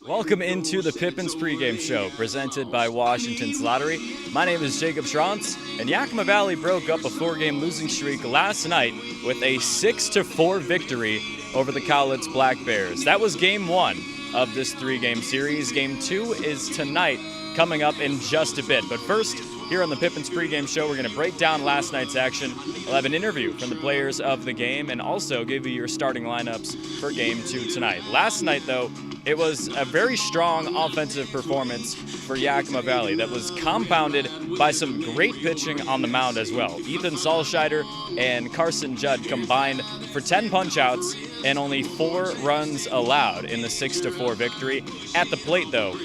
Welcome into the Pippins pregame show, presented by Washington's Lottery. My name is Jacob Schrantz, and Yakima Valley broke up a 4-game losing streak last night with a 6-4 victory over the Cowlitz Black Bears. That was game 1 of this 3-game series. Game 2 is tonight, coming up in just a bit. But first, here on the Pippins pregame show, we're going to break down last night's action. We'll have an interview from the players of the game and also give you your starting lineups for game 2 tonight. Last night, though, it was a very strong offensive performance for Yakima Valley that was compounded by some great pitching on the mound as well. Ethan Salscheider and Carson Judd combined for 10 punch-outs and only 4 runs allowed in the 6-4 victory. At the plate, though,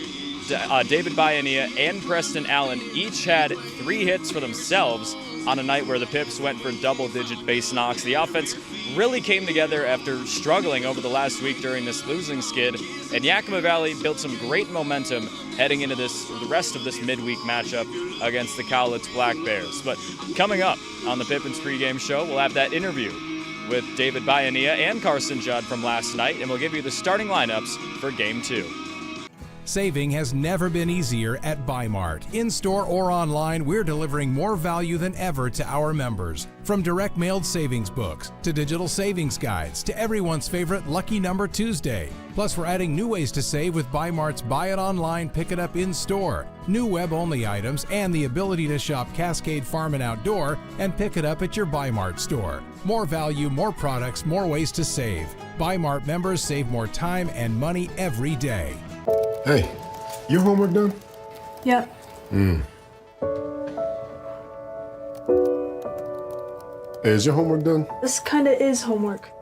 David Bayanilla and Preston Allen each had 3 hits for themselves on a night where the Pips went for double-digit base knocks. The offense really came together after struggling over the last week during this losing skid, and Yakima Valley built some great momentum heading into the rest of this midweek matchup against the Cowlitz Black Bears. But coming up on the Pippins pregame show, we'll have that interview with David Bayanilla and Carson Judd from last night, and we'll give you the starting lineups for Game 2. Saving has never been easier at Bi-Mart. In-store or online, we're delivering more value than ever to our members. From direct mailed savings books, to digital savings guides, to everyone's favorite Lucky Number Tuesday. Plus, we're adding new ways to save with Bi-Mart's Buy It Online, Pick It Up in-store, new web-only items, and the ability to shop Cascade Farm and Outdoor and pick it up at your Bi-Mart store. More value, more products, more ways to save. Bi-Mart members save more time and money every day. Hey, your homework done? Yep. Hey, is your homework done? This kinda is homework.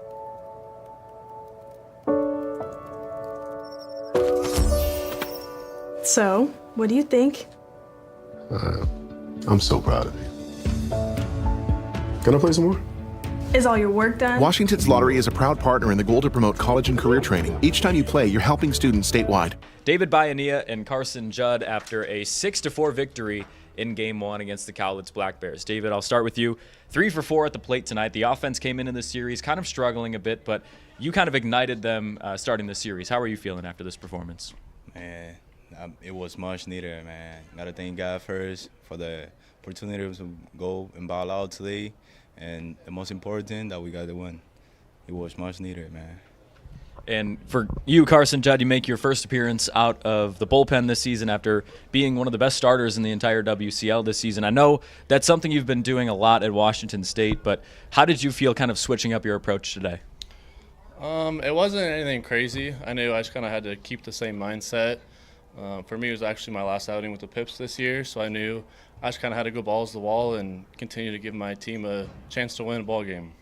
So, what do you think? I'm so proud of you. Can I play some more? Is all your work done? Washington's Lottery is a proud partner in the goal to promote college and career training. Each time you play, you're helping students statewide. David Bayanilla and Carson Judd after a 6-4 victory in Game 1 against the Cowlitz Black Bears. David, I'll start with you. 3 for 4 at the plate tonight. The offense came into the series kind of struggling a bit, but you kind of ignited them starting the series. How are you feeling after this performance? Man, it was much needed, man. Gotta thank God first for the opportunity to go and ball out today. And the most important, that we got to win. It was much needed, man. And for you, Carson Judd, you make your first appearance out of the bullpen this season after being one of the best starters in the entire WCL this season. I know that's something you've been doing a lot at Washington State, but how did you feel kind of switching up your approach today? It wasn't anything crazy. I knew I just kind of had to keep the same mindset. For me, it was actually my last outing with the Pips this year, so I knew I just kind of had to go balls to the wall and continue to give my team a chance to win a ball game.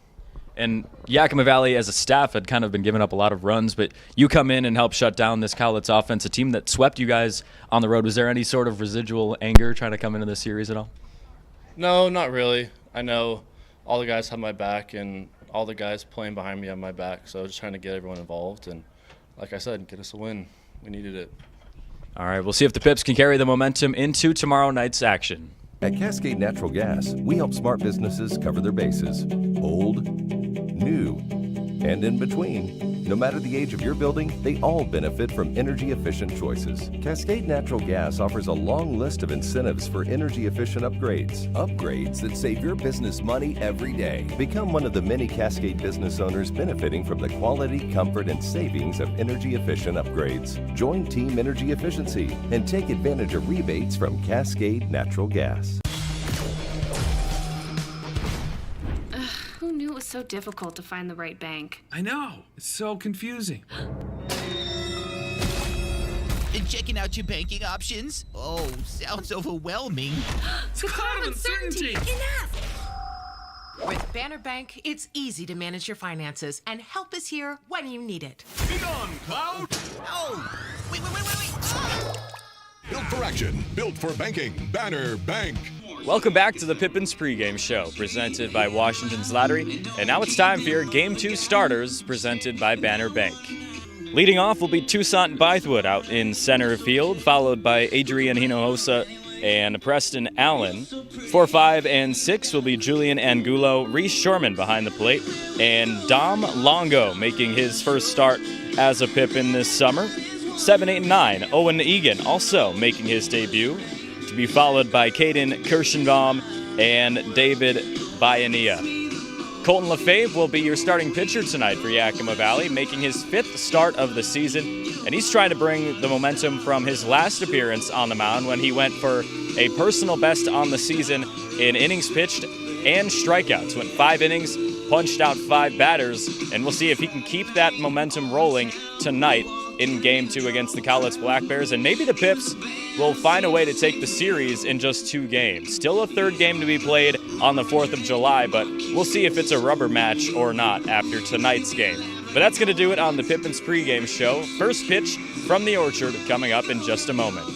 And Yakima Valley as a staff had kind of been giving up a lot of runs, but you come in and help shut down this Cowlitz offense, a team that swept you guys on the road. Was there any sort of residual anger trying to come into this series at all? No, not really. I know all the guys have my back, and all the guys playing behind me have my back, so just trying to get everyone involved. And like I said, get us a win. We needed it. All right, we'll see if the Pips can carry the momentum into tomorrow night's action. At Cascade Natural Gas, we help smart businesses cover their bases. Old, new, and in between. No matter the age of your building, they all benefit from energy-efficient choices. Cascade Natural Gas offers a long list of incentives for energy-efficient upgrades. Upgrades that save your business money every day. Become one of the many Cascade business owners benefiting from the quality, comfort, and savings of energy-efficient upgrades. Join Team Energy Efficiency and take advantage of rebates from Cascade Natural Gas. Who knew it was so difficult to find the right bank? I know. It's so confusing. And checking out your banking options? Oh, sounds overwhelming. It's a cloud of uncertainty. Enough! With Banner Bank, it's easy to manage your finances, and help is here when you need it. Be gone, Cloud! Oh! Wait! Ah! Built for action, built for banking. Banner Bank. Welcome back to the Pippins pregame show, presented by Washington's Lottery. And now it's time for your Game 2 starters, presented by Banner Bank. Leading off will be Toussaint Bythewood out in center field, followed by Adrian Hinojosa and Preston Allen. 4, 5, and 6 will be Julian Angulo, Reese Shorman behind the plate, and Dom Longo making his first start as a Pippin this summer. 7, 8, and 9, Owen Egan also making his debut, to be followed by Caden Kirschenbaum and David Bayanea. Colton Lefebvre will be your starting pitcher tonight for Yakima Valley, making his 5th start of the season, and he's trying to bring the momentum from his last appearance on the mound when he went for a personal best on the season in innings pitched and strikeouts. Went 5 innings, punched out 5 batters, and we'll see if he can keep that momentum rolling tonight in Game 2 against the Cowlitz Black Bears, and maybe the Pips will find a way to take the series in just 2 games. Still a 3rd game to be played on the 4th of July, but we'll see if it's a rubber match or not after tonight's game. But that's going to do it on the Pippins pregame show. First pitch from the Orchard coming up in just a moment.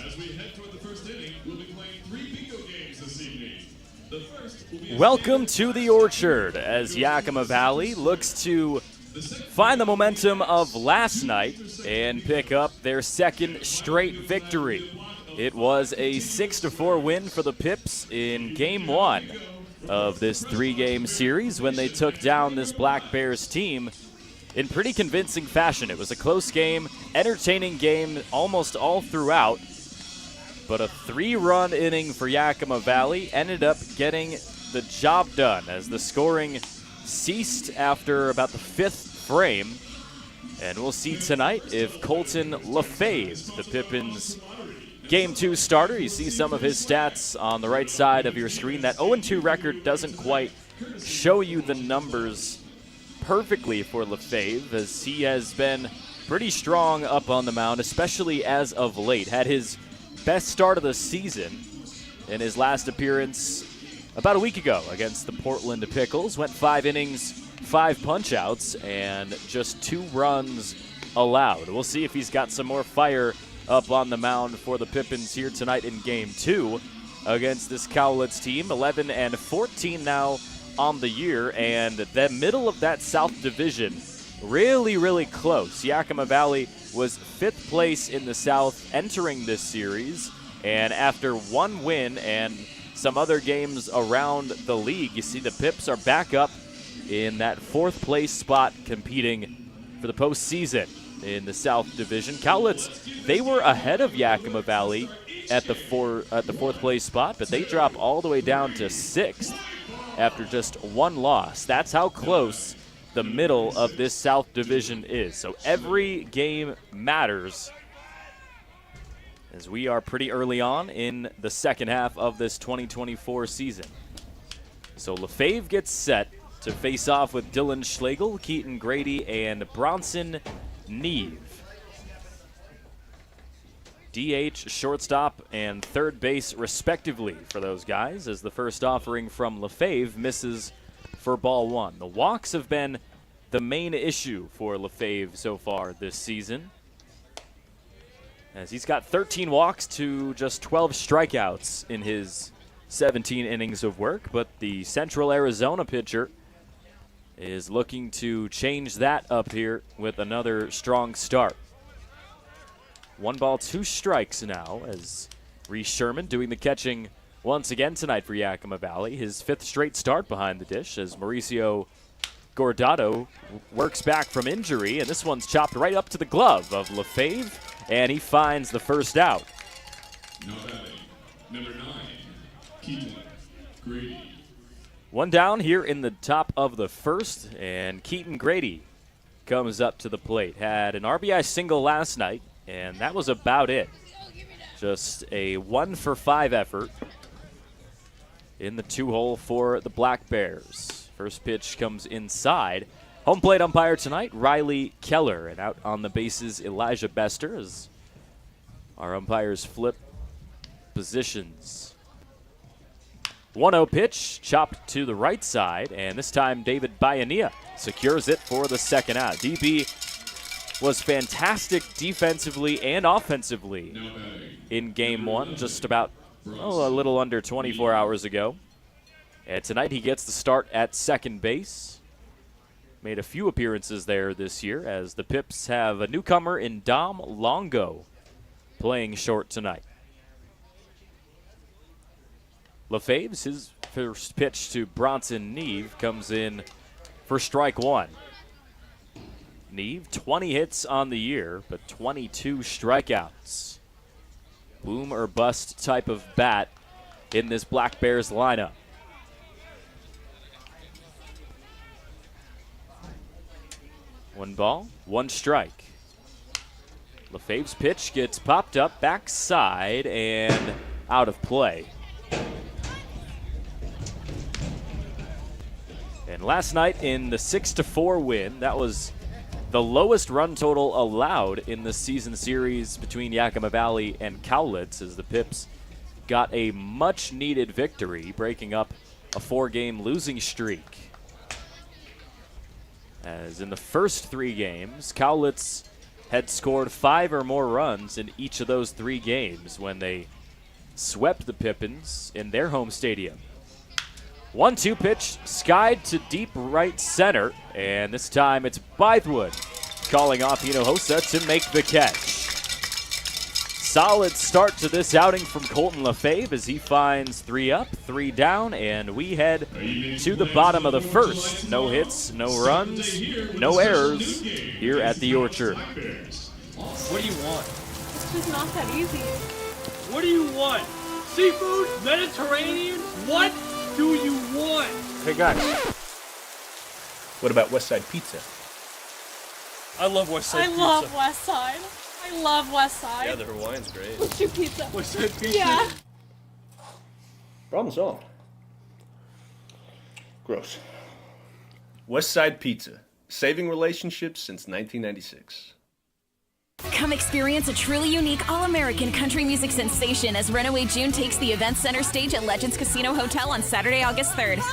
As we head toward the first inning, we'll be playing 3 bingo games this evening. The first will be Welcome to the Orchard as Yakima Valley looks to find the momentum of last night and pick up their 2nd straight victory. It was a 6-4 win for the Pips in Game 1 of this 3-game series when they took down this Black Bears team in pretty convincing fashion. It was a close game, entertaining game almost all throughout, but a 3-run inning for Yakima Valley ended up getting the job done as the scoring ceased after about the 5th frame. And we'll see tonight if Colton Lefebvre, the Pippins Game 2 starter, you see some of his stats on the right side of your screen. That 0-2 record doesn't quite show you the numbers perfectly for Lefebvre, as he has been pretty strong up on the mound, especially as of late. Had his best start of the season in his last appearance about a week ago against the Portland Pickles. Went 5 innings, 5 punch-outs, and just 2 runs allowed. We'll see if he's got some more fire up on the mound for the Pippins here tonight in Game 2 against this Cowlitz team. 11-14 now on the year, and the middle of that South Division really, really close. Yakima Valley was 5th place in the South entering this series, and after 1 win and some other games around the league, you see the Pips are back up in that 4th place spot competing for the postseason in the South Division. Cowlitz, they were ahead of Yakima Valley at the 4th place spot, but they drop all the way down to 6th after just 1 loss. That's how close the middle of this South Division is. So every game matters, as we are pretty early on in the second half of this 2024 season. So Lefebvre gets set to face off with Dylan Schlegel, Keaton Grady, and Bronson Neve. DH, shortstop, and third base respectively for those guys, as the first offering from Lefebvre misses for ball 1. The walks have been the main issue for Lefebvre so far this season, as he's got 13 walks to just 12 strikeouts in his 17 innings of work. But the Central Arizona pitcher is looking to change that up here with another strong start. 1 ball, 2 strikes now, as Reese Sherman doing the catching once again tonight for Yakima Valley. His 5th straight start behind the dish, as Mauricio Gordado works back from injury, and this one's chopped right up to the glove of Lefebvre, and he finds the first out. Now batting, number 9, Keaton Grady. 1 down here in the top of the first, and Keaton Grady comes up to the plate. Had an RBI single last night, and that was about it. Just a 1-for-5 effort in the 2-hole for the Black Bears. First pitch comes inside, Home plate umpire tonight, Riley Keller. And out on the bases, Elijah Bester, as our umpires flip positions. 1-0 pitch, chopped to the right side, and this time David Bayanilla secures it for the second out. DB was fantastic defensively and offensively in Game 1, just about a little under 24 hours ago. And tonight he gets the start at second base. Made a few appearances there this year, as the Pips have a newcomer in Dom Longo playing short tonight. LaFave's, his first pitch to Bronson Neve, comes in for strike one. Neve, 20 hits on the year, but 22 strikeouts. Boom or bust type of bat in this Black Bears lineup. One ball, one strike. LaFave's pitch gets popped up backside and out of play. And last night in the 6-4 win, that was the lowest run total allowed in the season series between Yakima Valley and Cowlitz, as the Pips got a much-needed victory, breaking up a 4-game losing streak. As in the first 3 games, Cowlitz had scored 5 or more runs in each of those 3 games when they swept the Pippins in their home stadium. 1-2 pitch, skied to deep right center, and this time it's Bythewood calling off Hinojosa to make the catch. Solid start to this outing from Colton LaFave as he finds 3 up, 3 down, and we head to the bottom of the first. No hits, no runs, no errors here at the Orchard. What do you want? It's just not that easy. What do you want? Seafood? Mediterranean? What do you want? Hey guys, what about West Side Pizza? I love West Side Pizza. I love West Side. I love West Side. Yeah, the Hawaiian's great. Let's do pizza. West Side Pizza? Yeah. Problem solved. Gross. West Side Pizza, saving relationships since 1996. Come experience a truly unique all-American country music sensation as Runaway June takes the event center stage at Legends Casino Hotel on Saturday, August 3rd.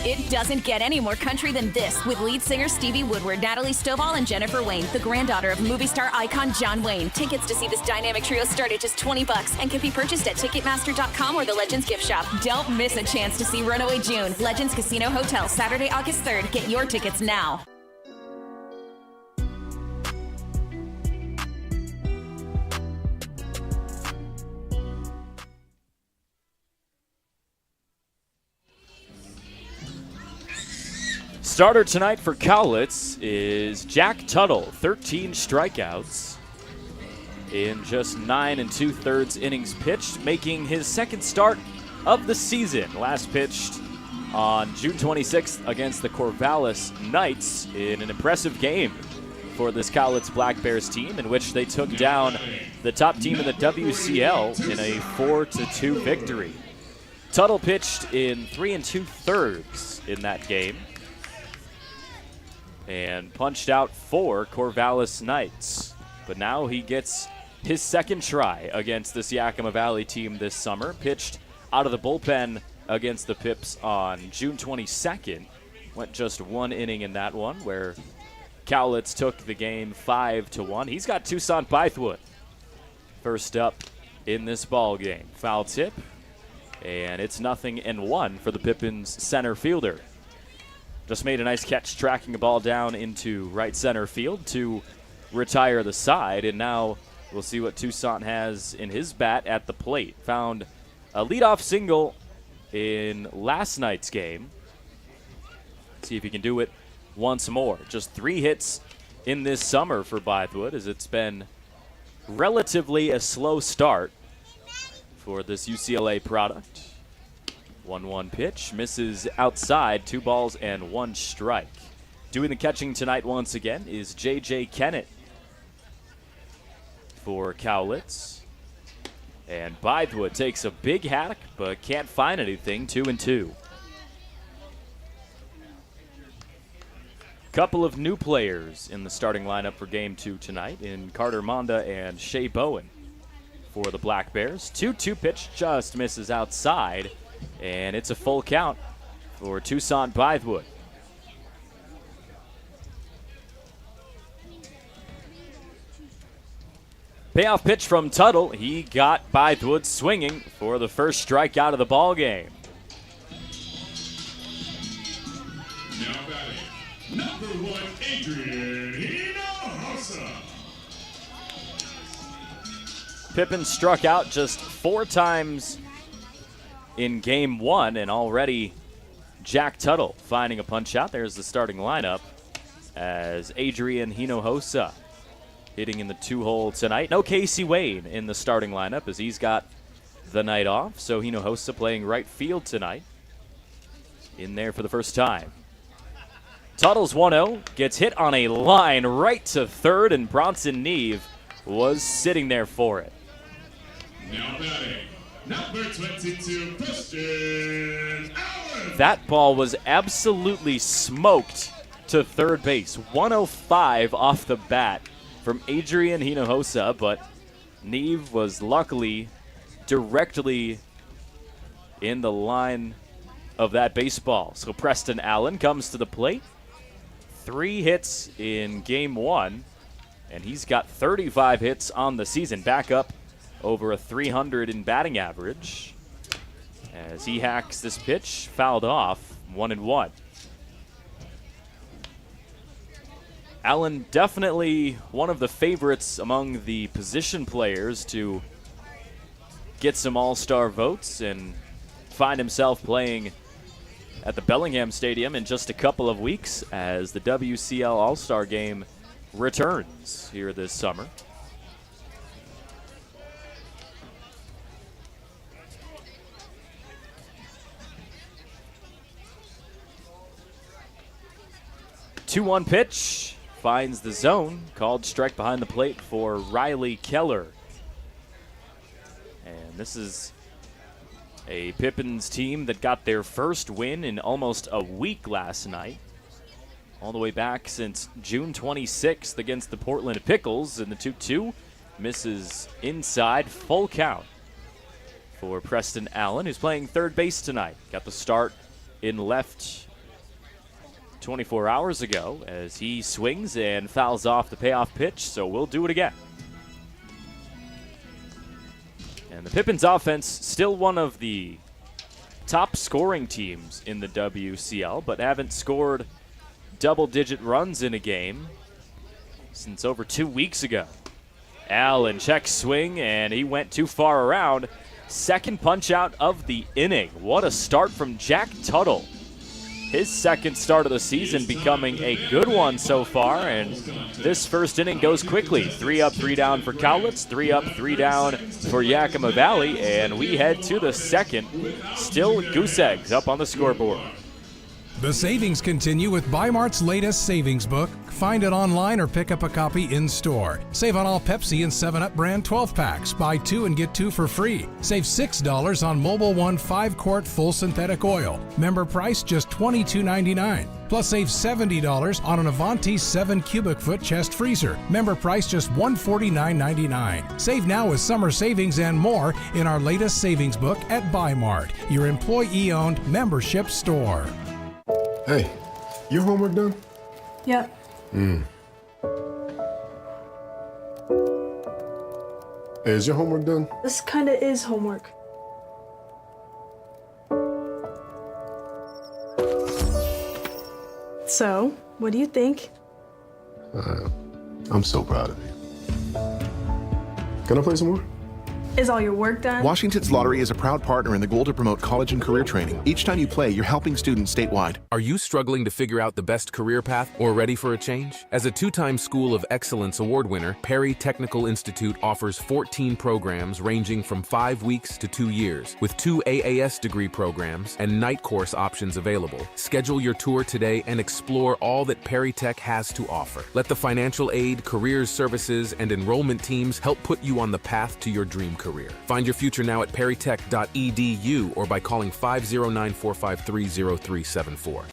It doesn't get any more country than this, with lead singer Stevie Woodward, Natalie Stovall, and Jennifer Wayne, the granddaughter of movie star icon John Wayne. Tickets to see this dynamic trio start at just $20 and can be purchased at Ticketmaster.com or the Legends gift shop. Don't miss a chance to see Runaway June. Legends Casino Hotel, Saturday, August 3rd. Get your tickets now. Starter tonight for Cowlitz is Jack Tuttle, 13 strikeouts in just 9 2/3 innings pitched, making his second start of the season. Last pitched on June 26th against the Corvallis Knights in an impressive game for this Cowlitz Black Bears team, in which they took down the top team in the WCL in a 4-2 victory. Tuttle pitched in 3 2/3 in that game and punched out 4 Corvallis Knights. But now he gets his second try against this Yakima Valley team this summer. Pitched out of the bullpen against the Pips on June 22nd. Went just 1 inning in that one, where Cowlitz took the game 5-1. He's got Toussaint Bythewood first up in this ball game. Foul tip, and it's 0-1 for the Pippins center fielder. Just made a nice catch tracking a ball down into right center field to retire the side, and now we'll see what Toussaint has in his bat at the plate. Found a leadoff single in last night's game. See if he can do it once more. Just 3 hits in this summer for Bythewood, as it's been relatively a slow start for this UCLA product. 1-1 pitch, misses outside, 2 balls and 1 strike. Doing the catching tonight once again is J.J. Kennett for Cowlitz. And Bythewood takes a big hack, but can't find anything. 2-2. couple of new players in the starting lineup for Game 2 tonight in Carter Monda and Shea Bowen for the Black Bears. 2-2 pitch just misses outside, and it's a full count for Toussaint Bythewood. Payoff pitch from Tuttle. He got Bythewood swinging for the first strikeout of the ball game. Now batting, number 1, Adrian Hinojosa. Pippins struck out just 4 times in Game 1, and already Jack Tuttle finding a punch out. There's the starting lineup as Adrian Hinojosa hitting in the 2-hole tonight. No Casey Wayne in the starting lineup as he's got the night off. So Hinojosa playing right field tonight. In there for the first time. Tuttle's 1-0, gets hit on a line right to third, and Bronson Neve was sitting there for it. Now batting, number 22, Christian Allen. That ball was absolutely smoked to third base. 105 off the bat from Adrian Hinojosa, but Neve was luckily directly in the line of that baseball. So Preston Allen comes to the plate. 3 hits in Game 1, and he's got 35 hits on the season, back up over a 300 in batting average. As he hacks this pitch, fouled off, 1-1. Allen definitely one of the favorites among the position players to get some all-star votes and find himself playing at the Bellingham Stadium in just a couple of weeks as the WCL All-Star Game returns here this summer. Two-one pitch. Finds the zone, called strike behind the plate for Riley Keller. And this is a Pippins team that got their first win in almost a week last night. All the way back since June 26th against the Portland Pickles in the 2-2. Misses inside, full count for Preston Allen, who's playing third base tonight. Got the start in left 24 hours ago as he swings and fouls off the payoff pitch, so we'll do it again. And the Pippins offense still one of the top scoring teams in the WCL, but haven't scored double-digit runs in a game since over 2 weeks ago. Allen checks swing, and he went too far around. Second punch out of the inning. What a start from Jack Tuttle. His second start of the season becoming a good one so far, and this first inning goes quickly. 3 up, 3 down for Cowlitz, 3 up, 3 down for Yakima Valley, and we head to the second. Still Goose Eggs up on the scoreboard. The savings continue with Bi-Mart's latest savings book. Find it online or pick up a copy in store. Save on all Pepsi and 7-Up brand 12-packs. Buy 2 and get 2 for free. Save $6 on Mobil 1 5-quart full synthetic oil. Member price just $22.99. Plus save $70 on an Avanti 7 cubic foot chest freezer. Member price just $149.99. Save now with summer savings and more in our latest savings book at Bi-Mart, your employee-owned membership store. Hey, your homework done? Yep. Hey, is your homework done? This kinda is homework. So, what do you think? I'm so proud of you. Can I play some more? Is all your work done? Washington's Lottery is a proud partner in the goal to promote college and career training. Each time you play, you're helping students statewide. Are you struggling to figure out the best career path or ready for a change? As a 2-time School of Excellence Award winner, Perry Technical Institute offers 14 programs ranging from 5 weeks to 2 years, with 2 AAS degree programs and night course options available. Schedule your tour today and explore all that Perry Tech has to offer. Let the financial aid, careers services, and enrollment teams help put you on the path to your dream career. Find your future now at perrytech.edu or by calling 509-453-0374.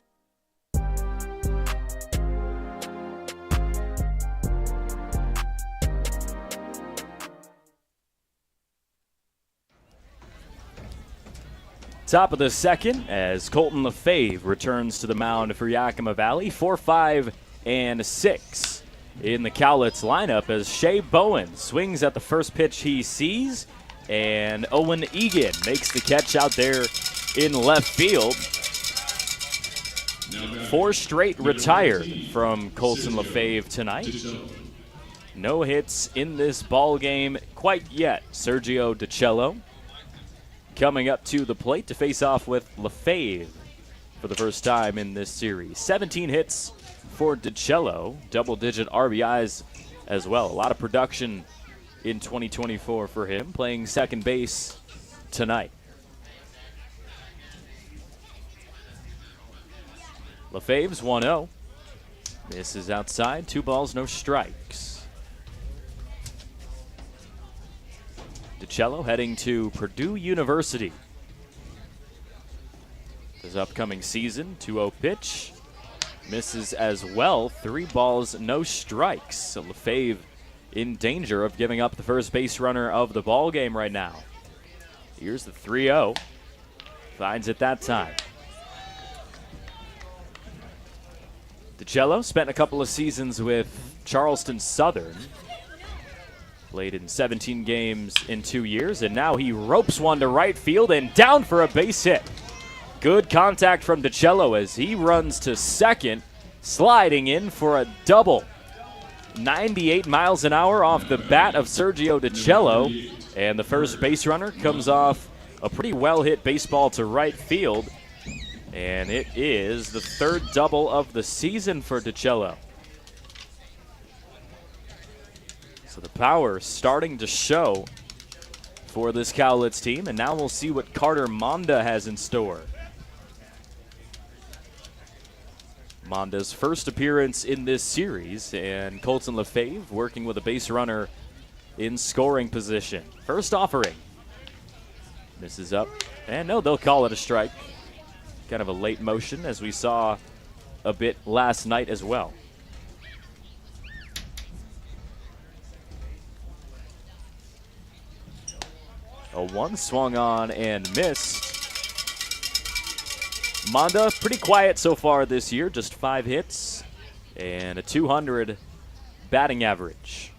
Top of the second as Colton Lefebvre returns to the mound for Yakima Valley. 4, 5, and 6 in the Cowlitz lineup as Shea Bowen swings at the first pitch he sees, and Owen Egan makes the catch out there in left field. 4 straight retired from Colton Lefebvre tonight. No hits in this ball game quite yet. Sergio DiCello coming up to the plate to face off with Lefebvre for the first time in this series. 17 hits for DiCello, double-digit RBIs as well. A lot of production in 2024 for him, playing second base tonight. Lefebvre's 1-0. This is outside, 2 balls, no strikes. DiCello heading to Purdue University this upcoming season. 2-0 pitch. Misses as well. 3 balls, no strikes. So Lefebvre in danger of giving up the first base runner of the ball game right now. Here's the 3-0. Finds it that time. DiCello spent a couple of seasons with Charleston Southern. Played in 17 games in 2 years, and now he ropes one to right field and down for a base hit. Good contact from DiCello as he runs to second, sliding in for a double. 98 miles an hour off the bat of Sergio DiCello, and the first base runner comes off a pretty well-hit baseball to right field, and it is the 3rd double of the season for DiCello. So the power starting to show for this Cowlitz team, and now we'll see what Carter Monda has in store. Monda's first appearance in this series, and Colton Lefebvre working with a base runner in scoring position. First offering. Misses up, and no, they'll call it a strike. Kind of a late motion, as we saw a bit last night as well. A 1 swung on and missed. Monda pretty quiet so far this year, just 5 hits and a 200 batting average.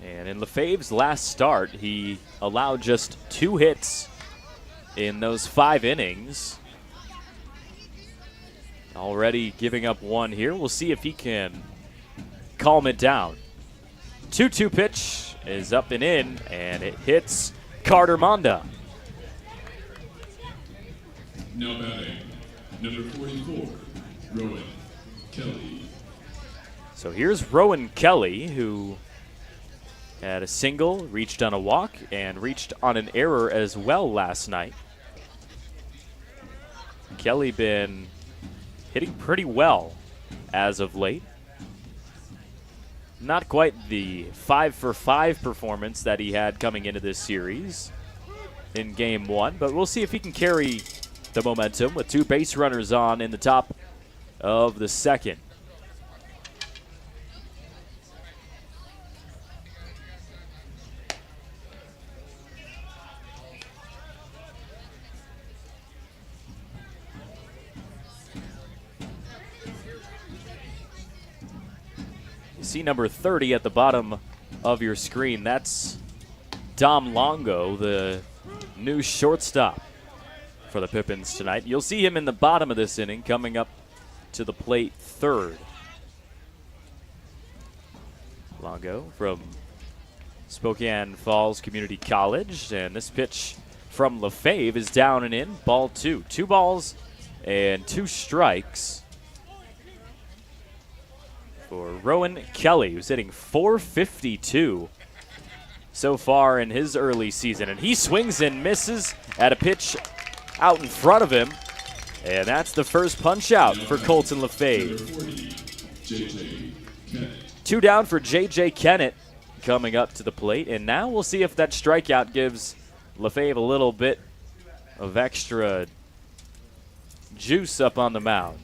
And in Lefebvre's last start, he allowed just 2 hits in those 5 innings. Already giving up 1 here. We'll see if he can calm it down. 2-2 pitch is up and in, and it hits Carter Monda. Now batting, number 44, Rowan Kelly. So here's Rowan Kelly, who had a single, reached on a walk, and reached on an error as well last night. Kelly been hitting pretty well as of late. Not quite the 5-for-5 performance that he had coming into this series in Game 1, but we'll see if he can carry the momentum with 2 base runners on in the top of the second. See number 30 at the bottom of your screen. That's Dom Longo, the new shortstop for the Pippins tonight. You'll see him in the bottom of this inning, coming up to the plate 3rd. Longo from Spokane Falls Community College, and this pitch from Lefebvre is down and in, ball 2. 2 balls and 2 strikes for Rowan Kelly, who's hitting .452 so far in his early season. And he swings and misses at a pitch out in front of him. And that's the first punch out for Colton Lefebvre. 2 down for J.J. Kennett. coming up to the plate. And now we'll see if that strikeout gives Lefebvre a little bit of extra juice up on the mound.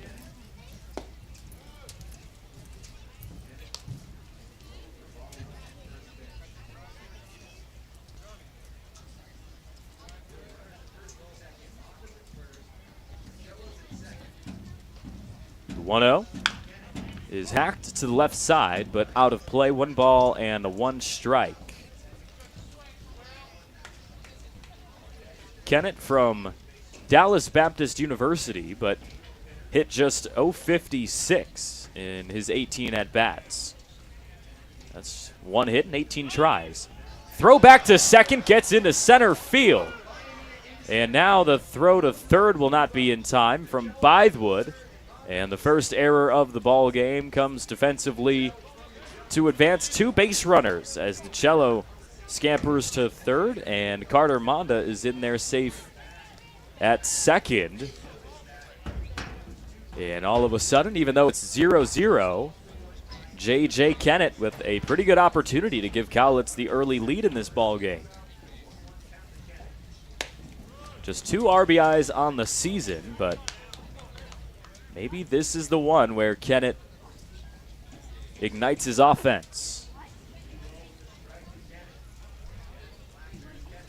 The 1-0 is hacked to the left side, but out of play. 1 ball and 1 strike. Kennett from Dallas Baptist University, but hit just .056 in his 18 at-bats. That's 1 hit and 18 tries. Throw back to second, gets into center field. And now the throw to third will not be in time from Bythewood. And the first error of the ball game comes defensively to advance 2 base runners as DiCello scampers to third, and Carter Monda is in there safe at second. And all of a sudden, even though it's 0-0, J.J. Kennett with a pretty good opportunity to give Cowlitz the early lead in this ball game. Just 2 RBIs on the season, but maybe this is the one where Kennett ignites his offense.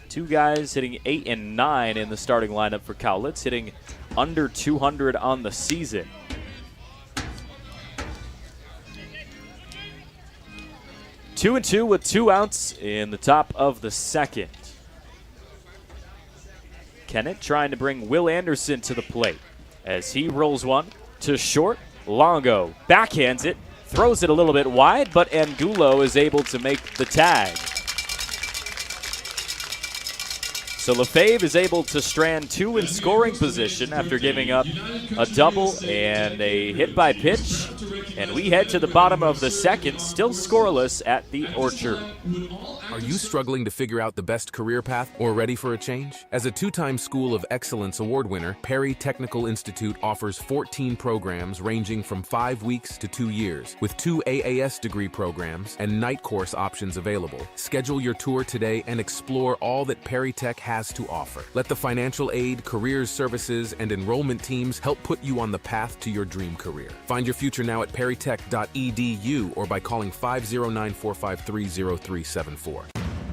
2 guys hitting 8 and 9 in the starting lineup for Cowlitz, hitting under 200 on the season. Two and 2 with 2 outs in the top of the second. Kennett trying to bring Will Anderson to the plate as he rolls one to short. Longo backhands it, throws it a little bit wide, but Angulo is able to make the tag. So Lefebvre is able to strand 2 in scoring position after giving up a double and a hit by pitch. And we head to the bottom of the second, still scoreless at the Orchard. Are you struggling to figure out the best career path or ready for a change? As a 2-time School of Excellence award winner, Perry Technical Institute offers 14 programs ranging from 5 weeks to 2 years, with 2 AAS degree programs and night course options available. Schedule your tour today and explore all that Perry Tech has to offer. Let the financial aid, careers services, and enrollment teams help put you on the path to your dream career. Find your future now at perrytech.edu or by calling 509-453-0374.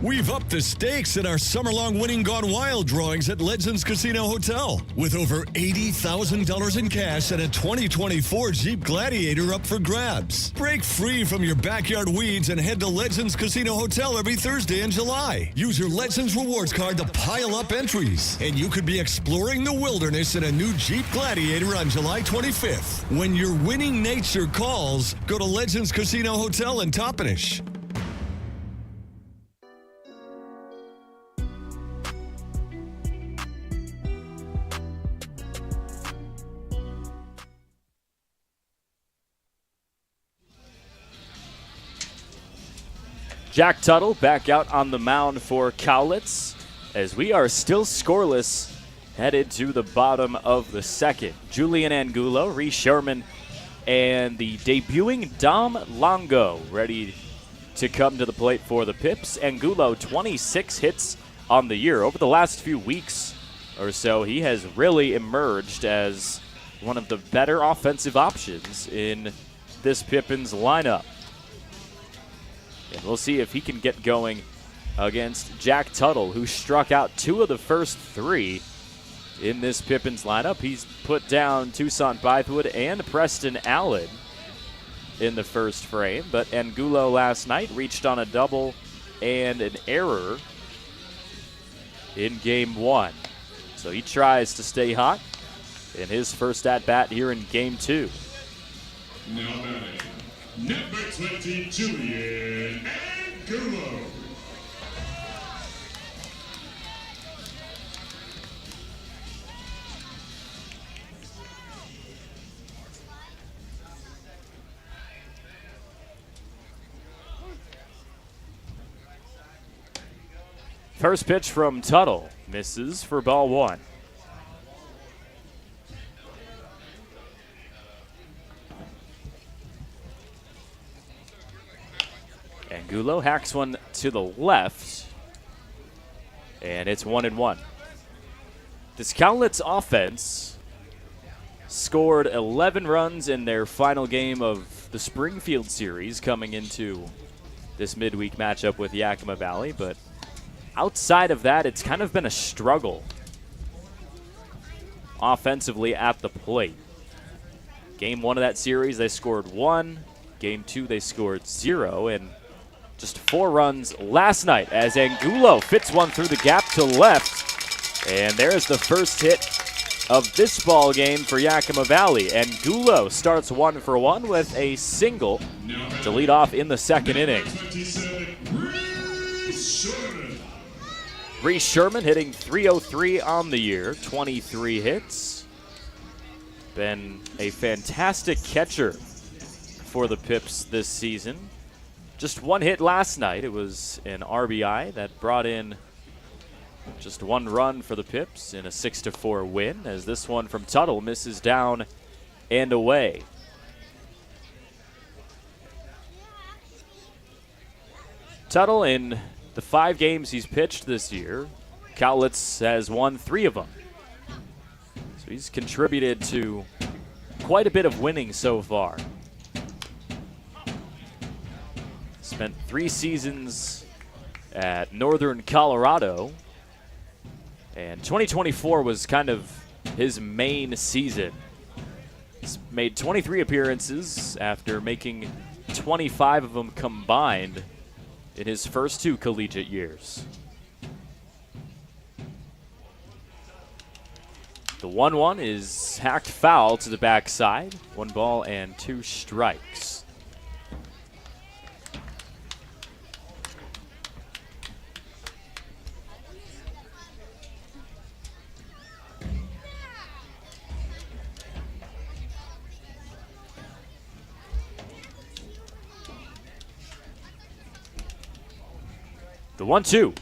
We've upped the stakes in our summer-long winning Gone Wild drawings at Legends Casino Hotel, with over $80,000 in cash and a 2024 Jeep Gladiator up for grabs. Break free from your backyard weeds and head to Legends Casino Hotel every Thursday in July. Use your Legends Rewards card to pile up entries, and you could be exploring the wilderness in a new Jeep Gladiator on July 25th. When your winning nature calls, go to Legends Casino Hotel in Toppenish. Jack Tuttle back out on the mound for Cowlitz as we are still scoreless headed to the bottom of the second. Julian Angulo, Reese Sherman, and the debuting Dom Longo ready to come to the plate for the Pips. Angulo, 26 hits on the year. Over the last few weeks or so, he has really emerged as one of the better offensive options in this Pippins lineup. And we'll see if he can get going against Jack Tuttle, who struck out 2 of the first 3 in this Pippins lineup. He's put down Toussaint Bythewood and Preston Allen in the first frame, but Angulo last night reached on a double and an error in Game 1. So he tries to stay hot in his first at-bat here in Game 2. Now batting, number 20, Julian Angulo. First pitch from Tuttle misses for ball 1. Angulo hacks one to the left, and it's 1-1. This Cowlitz offense scored 11 runs in their final game of the Springfield series coming into this midweek matchup with Yakima Valley, but outside of that, it's kind of been a struggle offensively at the plate. Game 1 of that series, they scored 1. Game 2, they scored 0, and just 4 runs last night as Angulo fits one through the gap to left, and there's the first hit of this ball game for Yakima Valley. Angulo starts 1 for 1 with a single to lead off in the second inning. Reese Sherman hitting .303 on the year, 23 hits. Been a fantastic catcher for the Pips this season. Just 1 hit last night. It was an RBI that brought in just 1 run for the Pips in a 6-4 win, as this one from Tuttle misses down and away. Tuttle, in the 5 games he's pitched this year, Cowlitz has won 3 of them. So he's contributed to quite a bit of winning so far. Spent 3 seasons at Northern Colorado, and 2024 was kind of his main season. He's made 23 appearances after making 25 of them combined in his first 2 collegiate years. The 1-1 is hacked foul to the backside. 1 ball and 2 strikes. The 1-2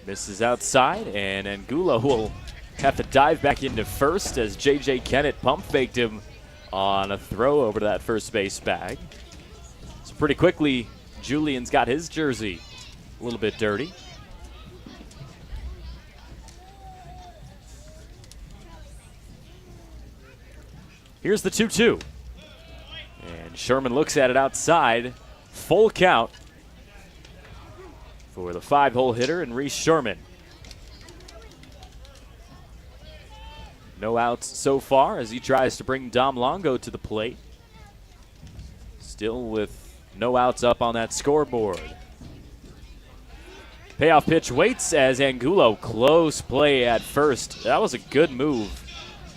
misses outside, and Angulo will have to dive back into first as J.J. Kennett pump faked him on a throw over to that first base bag. So pretty quickly, Julian's got his jersey a little bit dirty. Here's the 2-2. And Sherman looks at it outside. Full count for the 5-hole hitter and Reese Sherman. No outs so far as he tries to bring Dom Longo to the plate. Still with no outs up on that scoreboard. Payoff pitch waits as Angulo, close play at first. That was a good move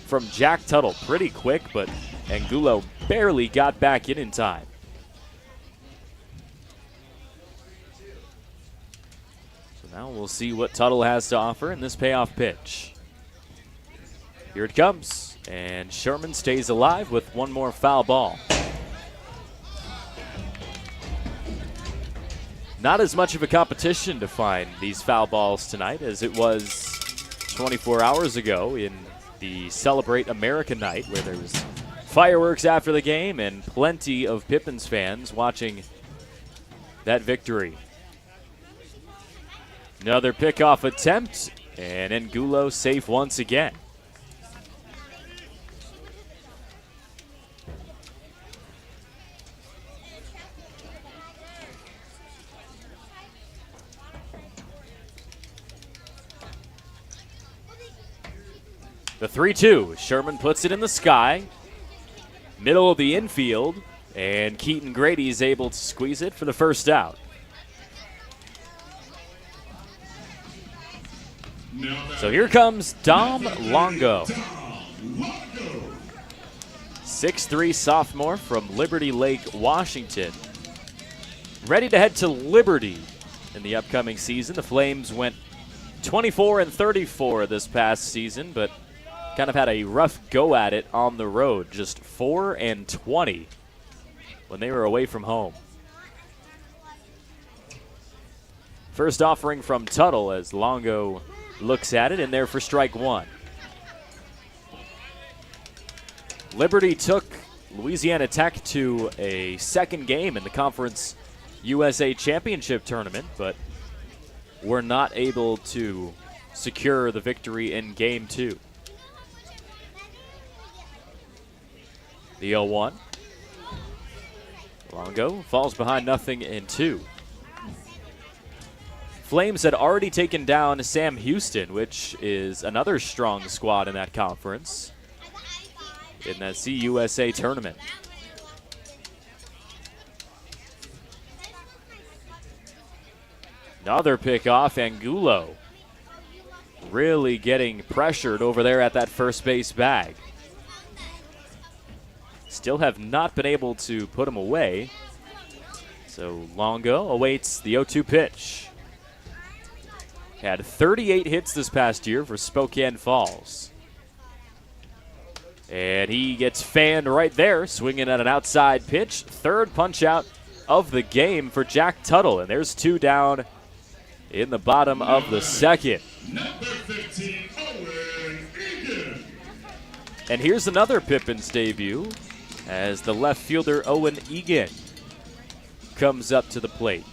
from Jack Tuttle. Pretty quick, but Angulo barely got back in time. Now we'll see what Tuttle has to offer in this payoff pitch. Here it comes, and Sherman stays alive with 1 more foul ball. Not as much of a competition to find these foul balls tonight as it was 24 hours ago in the Celebrate America night, where there was fireworks after the game and plenty of Pippins fans watching that victory. Another pickoff attempt, and Angulo safe once again. The 3-2, Sherman puts it in the sky, middle of the infield, and Keaton Grady is able to squeeze it for the first out. So here comes Dom Longo. 6'3" sophomore from Liberty Lake, Washington. Ready to head to Liberty in the upcoming season. The Flames went 24-34 this past season, but kind of had a rough go at it on the road. Just 4-20 when they were away from home. First offering from Tuttle as Longo looks at it, and there for strike 1. Liberty took Louisiana Tech to a second game in the Conference USA Championship tournament, but were not able to secure the victory in Game 2. The 0-1. Longo falls behind nothing in 2. Flames had already taken down Sam Houston, which is another strong squad in that conference, in that CUSA tournament. Another pickoff, Angulo really getting pressured over there at that first base bag. Still have not been able to put him away. So Longo awaits the 0-2 pitch. Had 38 hits this past year for Spokane Falls. And he gets fanned right there, swinging at an outside pitch. Third punch out of the game for Jack Tuttle. And there's 2 down in the bottom of the second. Number 15, Owen Egan. And here's another Pippins debut as the left fielder Owen Egan comes up to the plate.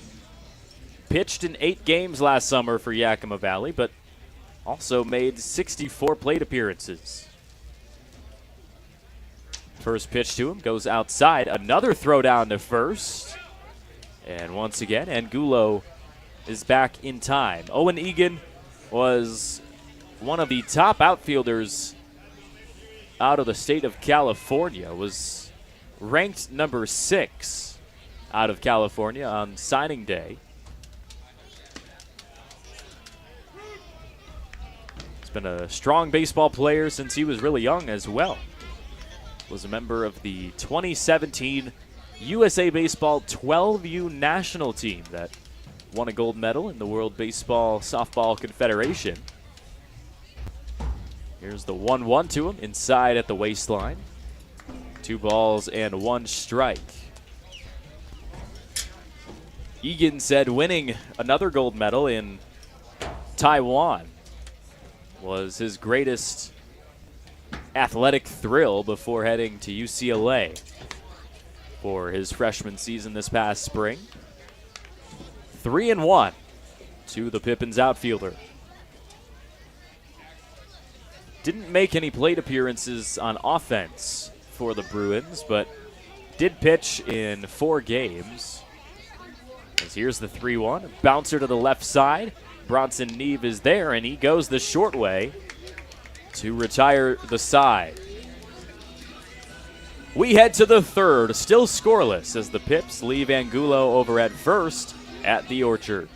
Pitched in 8 games last summer for Yakima Valley, but also made 64 plate appearances. First pitch to him goes outside. Another throw down to first. And once again, Angulo is back in time. Owen Egan was one of the top outfielders out of the state of California, was ranked number 6 out of California on signing day. He's been a strong baseball player since he was really young as well. Was a member of the 2017 USA Baseball 12U national team that won a gold medal in the World Baseball Softball Confederation. Here's the 1-1 to him, inside at the waistline. 2 balls and 1 strike. Egan said winning another gold medal in Taiwan was his greatest athletic thrill before heading to UCLA for his freshman season this past spring. 3-1 to the Pippins outfielder. Didn't make any plate appearances on offense for the Bruins, but did pitch in 4 games. As here's the 3-1, bouncer to the left side. Bronson Neve is there, and he goes the short way to retire the side. We head to the 3rd, still scoreless as the Pips leave Angulo over at first at the Orchard.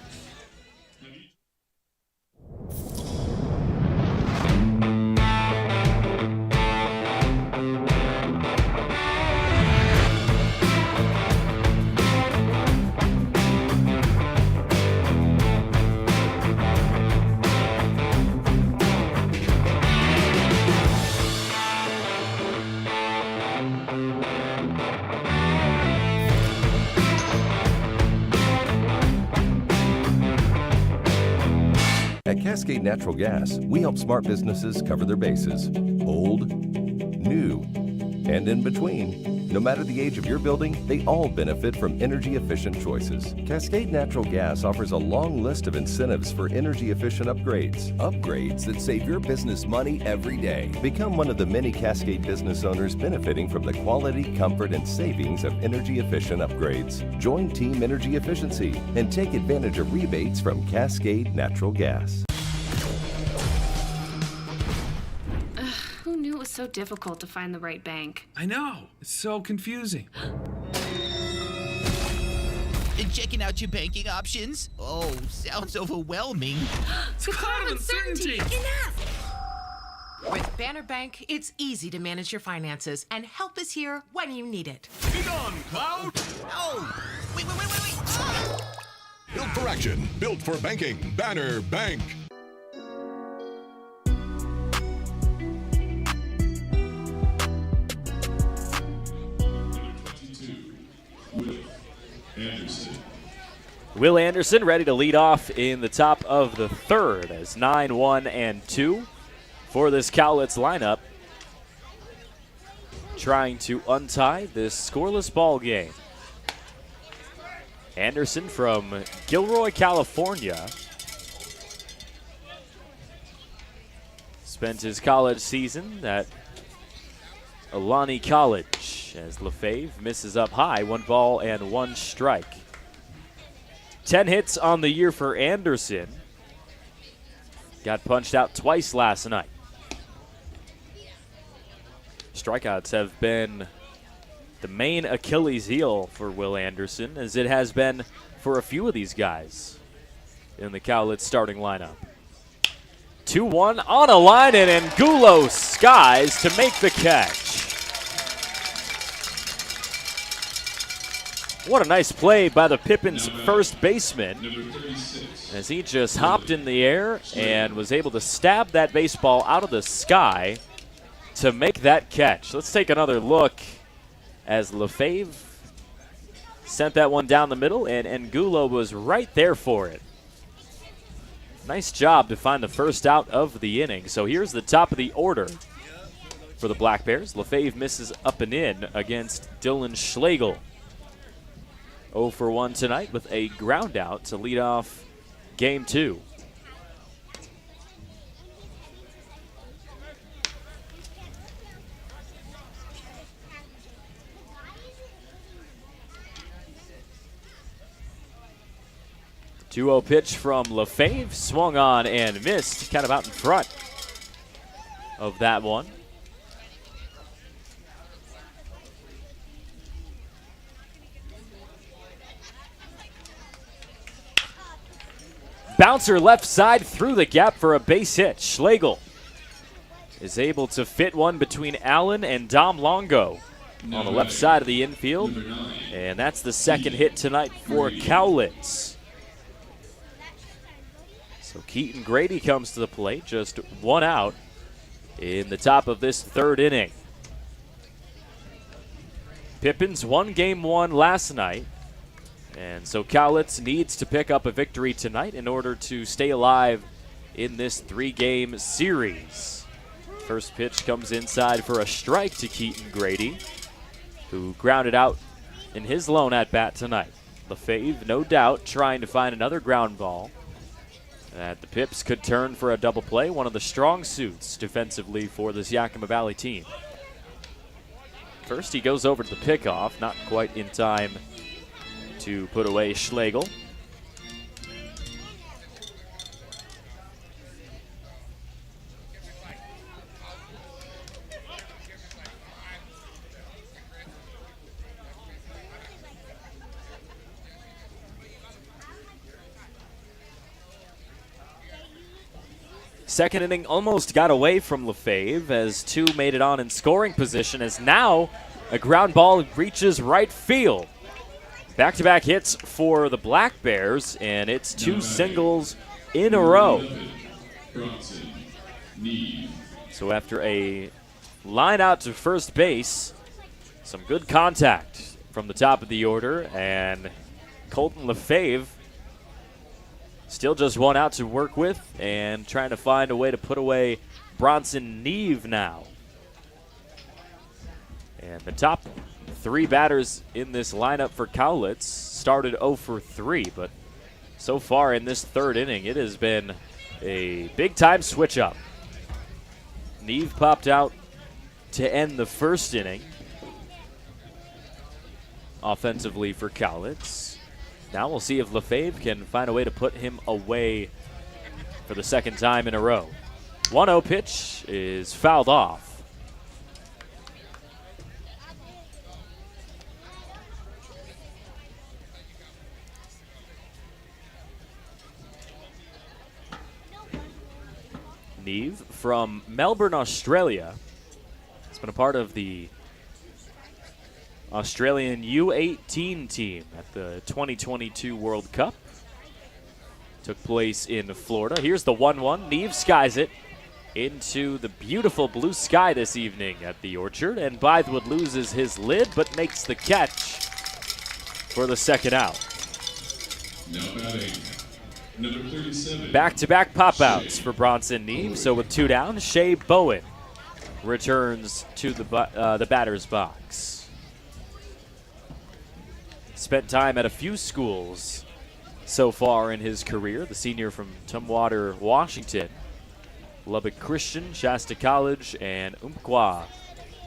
At Cascade Natural Gas, we help smart businesses cover their bases. Old, new, and in between. No matter the age of your building, they all benefit from energy-efficient choices. Cascade Natural Gas offers a long list of incentives for energy-efficient upgrades. Upgrades that save your business money every day. Become one of the many Cascade business owners benefiting from the quality, comfort, and savings of energy-efficient upgrades. Join Team Energy Efficiency and take advantage of rebates from Cascade Natural Gas. Who knew it was so difficult to find the right bank? I know. It's so confusing. Checking out your banking options? Oh, sounds overwhelming. It's a cloud of uncertainty. Enough! With Banner Bank, it's easy to manage your finances, and help is here when you need it. Be gone, Cloud! Oh! Wait! Ah! Built for action, built for banking. Banner Bank. Will Anderson ready to lead off in the top of the 3rd as 9-1-2 for this Cowlitz lineup, trying to untie this scoreless ball game. Anderson from Gilroy, California. Spent his college season at Alani College as Lefebvre misses up high, 1 ball and 1 strike. 10 hits on the year for Anderson. Got punched out twice last night. Strikeouts have been the main Achilles heel for Will Anderson, as it has been for a few of these guys in the Cowlitz starting lineup. 2-1 on a line, and Angulo skies to make the catch. What a nice play by the Pippins first baseman, as he just hopped in the air and was able to stab that baseball out of the sky to make that catch. Let's take another look as Lefebvre sent that one down the middle, and Angulo was right there for it. Nice job to find the first out of the inning. So here's the top of the order for the Black Bears. Lefebvre misses up and in against Dylan Schlegel. 0 for 1 tonight with a ground out to lead off game 2. The 2-0 pitch from Lefebvre, swung on and missed, kind of out in front of that one. Bouncer left side through the gap for a base hit. Schlegel is able to fit one between Allen and Dom Longo on the left side of the infield. And that's the second hit tonight for Cowlitz. So Keaton Grady comes to the plate, just 1 out in the top of this 3rd inning. Pippins won game 1 last night. And so Cowlitz needs to pick up a victory tonight in order to stay alive in this 3-game series. First pitch comes inside for a strike to Keaton Grady, who grounded out in his lone at-bat tonight. Lefebvre, no doubt, trying to find another ground ball that the Pips could turn for a double play, one of the strong suits defensively for this Yakima Valley team. First, he goes over to the pickoff, not quite in time to put away Schlegel. Second inning almost got away from Lefebvre as 2 made it on in scoring position, as now a ground ball reaches right field. Back-to-back hits for the Black Bears, and it's 2 singles in a row. So after a line out to first base, some good contact from the top of the order, and Colton Lefebvre still just 1 out to work with and trying to find a way to put away Bronson Neve now. And the top 3 batters in this lineup for Cowlitz started 0 for 3, but so far in this 3rd inning, it has been a big-time switch-up. Neve popped out to end the first inning offensively for Cowlitz. Now we'll see if Lefebvre can find a way to put him away for the 2nd time in a row. 1-0 pitch is fouled off. Neve from Melbourne, Australia. He's been a part of the Australian U18 team at the 2022 World Cup. Took place in Florida. Here's the 1-1. Neve skies it into the beautiful blue sky this evening at the Orchard, and Bythewood loses his lid but makes the catch for the 2nd out. Now batting, number 37. Back-to-back pop-outs for Bronson Neve. So with 2 down, Shea Bowen returns to the batter's box. spent time at a few schools so far in his career. The senior from Tumwater, Washington, Lubbock Christian, Shasta College, and Umpqua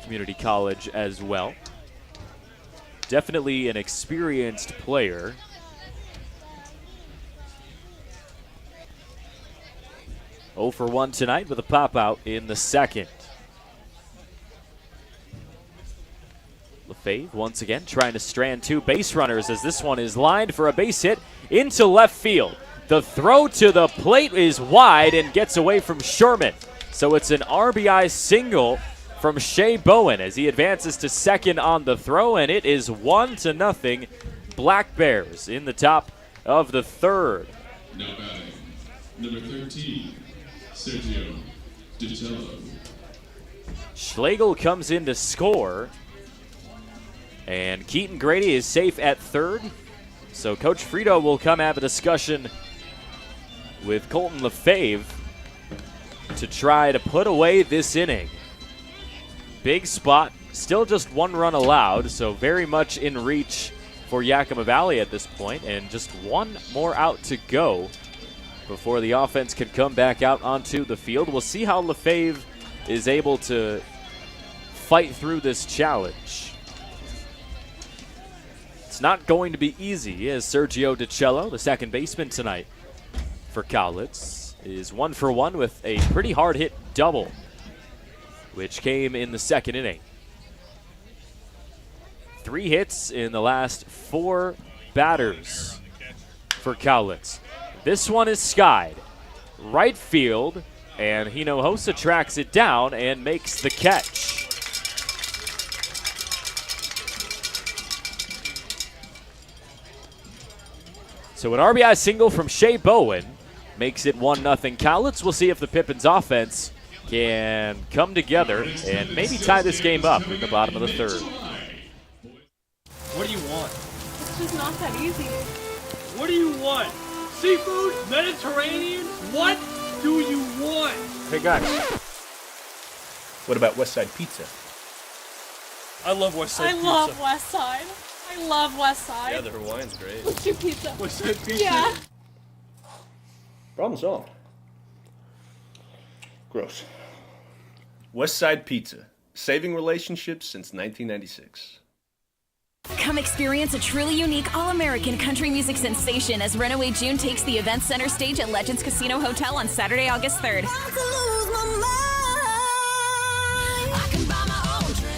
Community College as well. Definitely an experienced player. Oh for 1 tonight with a pop-out in the second. Lefebvre once again trying to strand 2 base runners as this one is lined for a base hit into left field. The throw to the plate is wide and gets away from Sherman. So it's an RBI single from Shea Bowen as he advances to second on the throw, and it is 1-0 Black Bears in the top of the third. Now batting, number 13, Sergio DiCello. Schlegel comes in to score, and Keaton Grady is safe at third. So Coach Frito will come have a discussion with Colton Lefebvre to try to put away this inning. Big spot, still just 1 run allowed, so very much in reach for Yakima Valley at this point, and just 1 more out to go before the offense can come back out onto the field. We'll see how Lefebvre is able to fight through this challenge. It's not going to be easy, as Sergio DiCello, the second baseman tonight for Cowlitz, is 1 for 1 with a pretty hard hit double, which came in the second inning. 3 hits in the last 4 batters for Cowlitz. This one is skied right field, and Hinojosa tracks it down and makes the catch. So an RBI single from Shea Bowen makes it 1-0 Cowlitz. We'll see if the Pippins offense can come together and maybe tie this game up in the bottom of the third. What do you want? It's just not that easy. What do you want? Seafood? Mediterranean? What do you want? Hey guys, what about West Side Pizza? I love West Side Pizza. I love West Side. I love West Side. Yeah, the Hawaiian's great. What's your pizza? West Side Pizza? Yeah. Problem solved. Gross. West Side Pizza, saving relationships since 1996. Come experience a truly unique all-American country music sensation as Runaway June takes the event center stage at Legends Casino Hotel on Saturday, August 3rd.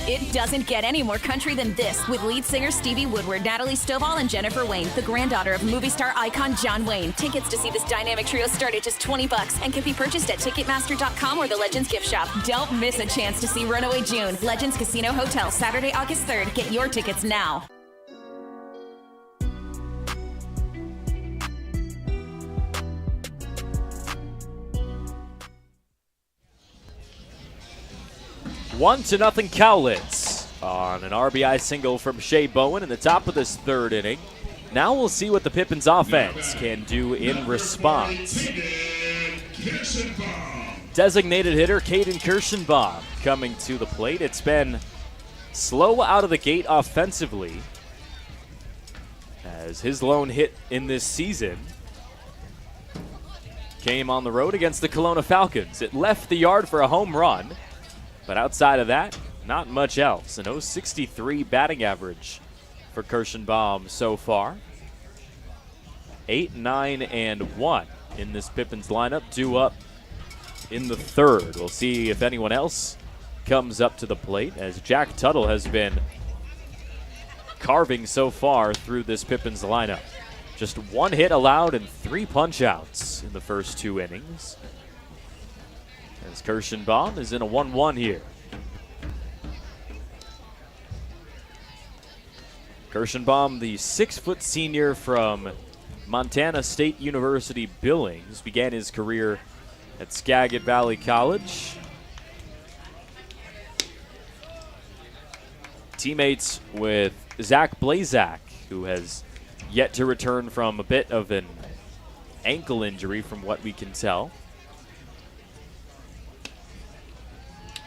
It doesn't get any more country than this, with lead singer Stevie Woodward, Natalie Stovall, and Jennifer Wayne, the granddaughter of movie star icon John Wayne. Tickets to see this dynamic trio start at just $20 and can be purchased at Ticketmaster.com or the Legends gift shop. Don't miss a chance to see Runaway June. Legends Casino Hotel, Saturday, August 3rd. Get your tickets now. One to nothing Cowlitz on an RBI single from Shea Bowen in the top of this third inning. Now we'll see what the Pippins offense can do in response. Designated hitter Caden Kirschenbaum coming to the plate. It's been slow out of the gate offensively, as his lone hit in this season came on the road against the Kelowna Falcons. It left the yard for a home run, but outside of that, not much else. An .063 batting average for Kirschenbaum so far. 8, 9, and 1 in this Pippins lineup, due up in the third. We'll see if anyone else comes up to the plate, as Jack Tuttle has been carving so far through this Pippins lineup. Just 1 hit allowed and 3 punch-outs in the first 2 innings, as Kirschenbaum is in a 1-1 here. Kirschenbaum, the 6-foot senior from Montana State University Billings, began his career at Skagit Valley College. Teammates with Zach Blazak, who has yet to return from a bit of an ankle injury from what we can tell.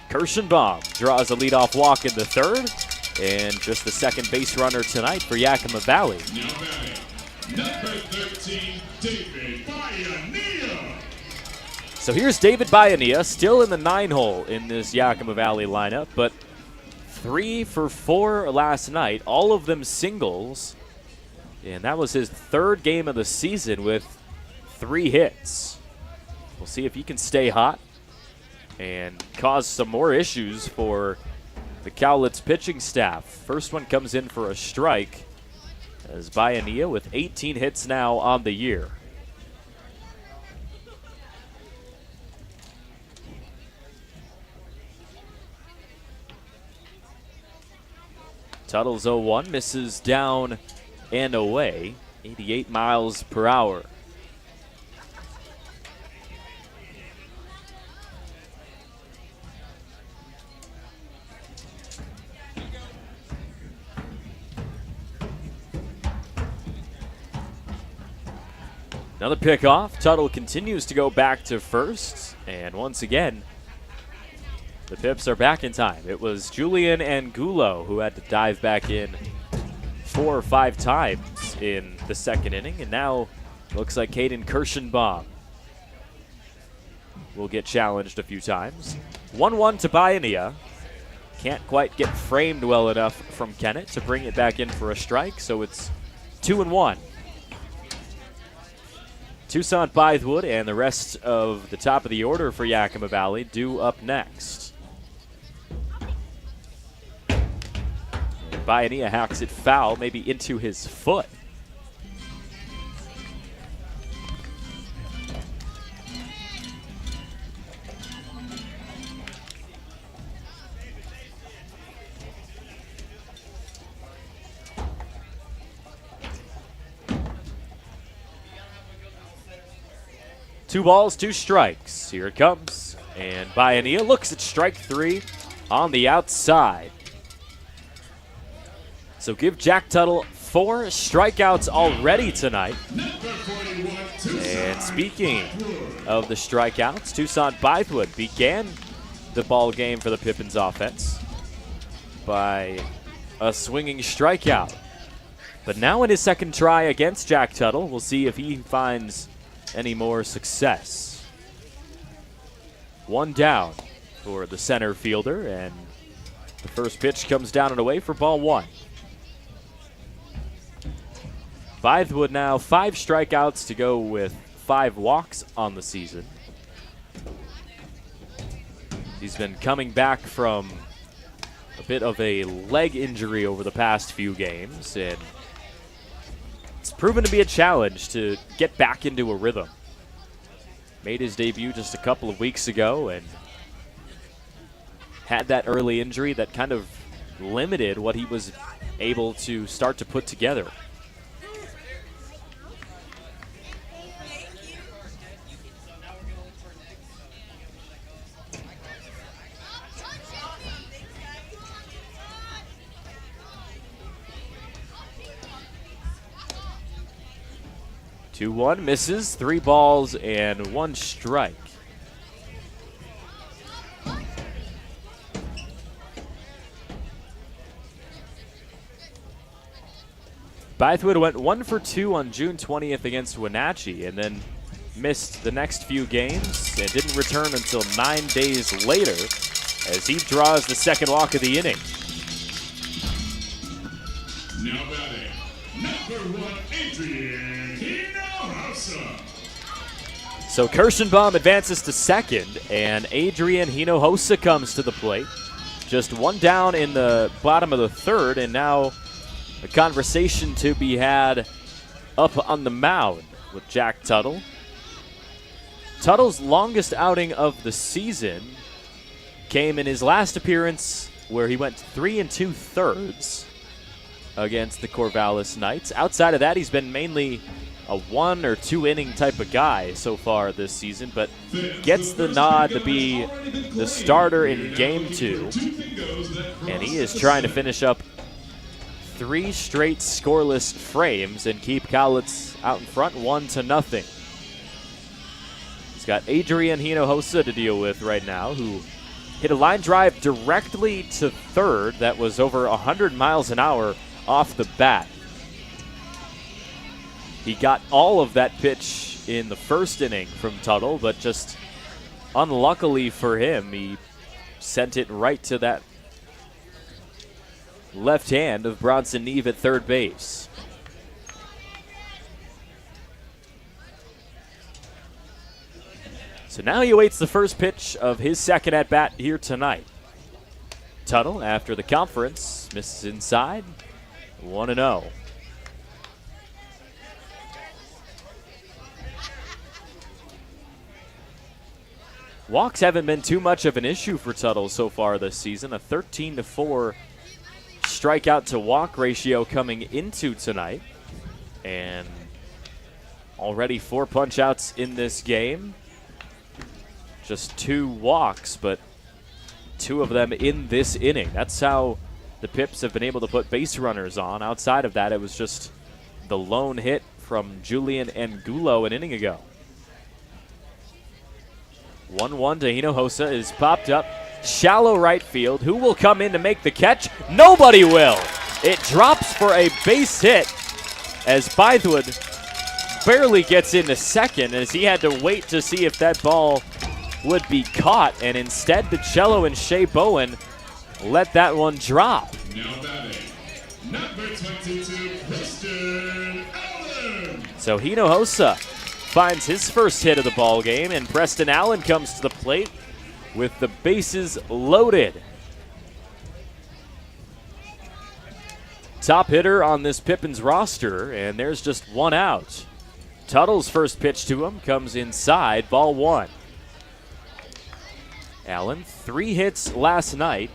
Kirschenbaum draws a leadoff walk in the third, and just the second base runner tonight for Yakima Valley. Now batting, number 13, David Bayanilla. So here's David Bayanilla, still in the 9-hole in this Yakima Valley lineup, but 3 for 4 last night, all of them singles. And that was his third game of the season with 3 hits. We'll see if he can stay hot and cause some more issues for the Cowlitz pitching staff. First one comes in for a strike as Bayanilla with 18 hits now on the year. Tuttle's 0-1, misses down and away, 88 miles per hour. Another pickoff. Tuttle continues to go back to first, and once again, the Pips are back in time. It was Julian Angulo who had to dive back in 4 or 5 times in the second inning, and now looks like Caden Kirschenbaum will get challenged a few times. 1-1 to Bayanilla. Can't quite get framed well enough from Kennett to bring it back in for a strike, so it's 2-1. Toussaint Bythewood and the rest of the top of the order for Yakima Valley due up next. Bayanilla hacks it foul, maybe into his foot. Two balls, 2 strikes. Here it comes. And Bayanilla looks at strike 3 on the outside. So give Jack Tuttle 4 strikeouts already tonight. And speaking of the strikeouts, Toussaint Bythewood began the ball game for the Pippins offense by a swinging strikeout. But now in his second try against Jack Tuttle, we'll see if he finds any more success. 1 down for the center fielder, and the first pitch comes down and away for ball 1. Bythewood now 5 strikeouts to go with 5 walks on the season. He's been coming back from a bit of a leg injury over the past few games, and it's proven to be a challenge to get back into a rhythm. Made his debut just a couple of weeks ago and had that early injury that kind of limited what he was able to start to put together. Two-one misses, 3 balls and 1 strike. Bythewood went 1 for 2 on June 20th against Wenatchee and then missed the next few games and didn't return until 9 days later as he draws the second walk of the inning. Now batting, number 1, Adrian. So Kirschenbaum advances to second, and Adrian Hinojosa comes to the plate. Just 1 down in the bottom of the third, and now a conversation to be had up on the mound with Jack Tuttle. Tuttle's longest outing of the season came in his last appearance where he went 3 2/3 against the Corvallis Knights. Outside of that, he's been mainly a 1 or 2 inning type of guy so far this season, but gets the nod to be the starter in game 2. And he is trying to finish up 3 straight scoreless frames and keep Cowlitz out in front 1-0. He's got Adrian Hinojosa to deal with right now, who hit a line drive directly to third that was over 100 miles an hour off the bat. He got all of that pitch in the first inning from Tuttle, but just unluckily for him, he sent it right to that left hand of Bronson Neve at third base. So now he awaits the first pitch of his second at-bat here tonight. Tuttle, after the conference, misses inside, 1-0. Walks haven't been too much of an issue for Tuttle so far this season. A 13-4 strikeout to walk ratio coming into tonight. And already 4 punch-outs in this game. Just 2 walks, but 2 of them in this inning. That's how the Pips have been able to put base runners on. Outside of that, it was just the lone hit from Julian Angulo an inning ago. 1-1 to Hinojosa is popped up. Shallow right field. Who will come in to make the catch? Nobody will. It drops for a base hit as Bythewood barely gets into second, as he had to wait to see if that ball would be caught, and instead Bicello and Shea Bowen let that one drop. Now batting, number 22, Preston Allen. So Hinojosa finds his first hit of the ball game, and Preston Allen comes to the plate with the bases loaded. Top hitter on this Pippins roster, and there's just 1 out. Tuttle's first pitch to him comes inside, ball 1. Allen, 3 hits last night,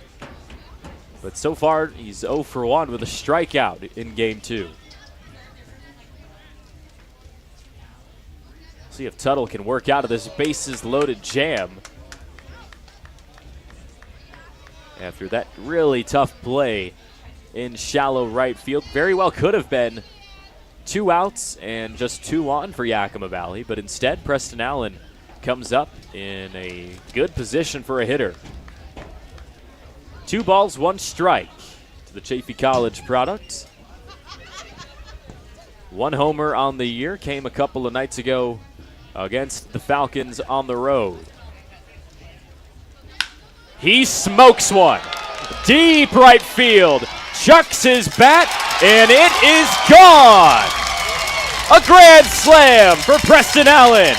but so far he's 0 for 1 with a strikeout in game 2. See if Tuttle can work out of this bases loaded jam after that really tough play in shallow right field. Very well could have been 2 outs and just 2 on for Yakima Valley, but instead Preston Allen comes up in a good position for a hitter. 2 balls, 1 strike to the Chaffey College product. 1 homer on the year, came a couple of nights ago against the Falcons on the road. He smokes one. Deep right field. Chucks his bat, and it is gone. A grand slam for Preston Allen.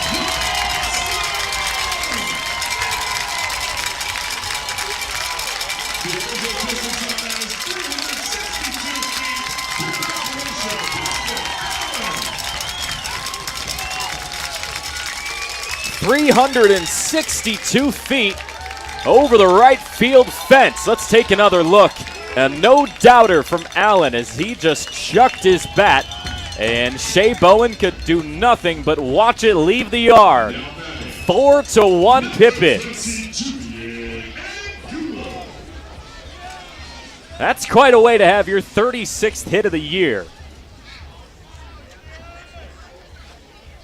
.362 feet over the right field fence. Let's take another look. And no doubter from Allen as he just chucked his bat. And Shea Bowen could do nothing but watch it leave the yard. 4-1 Pippins. That's quite a way to have your 36th hit of the year.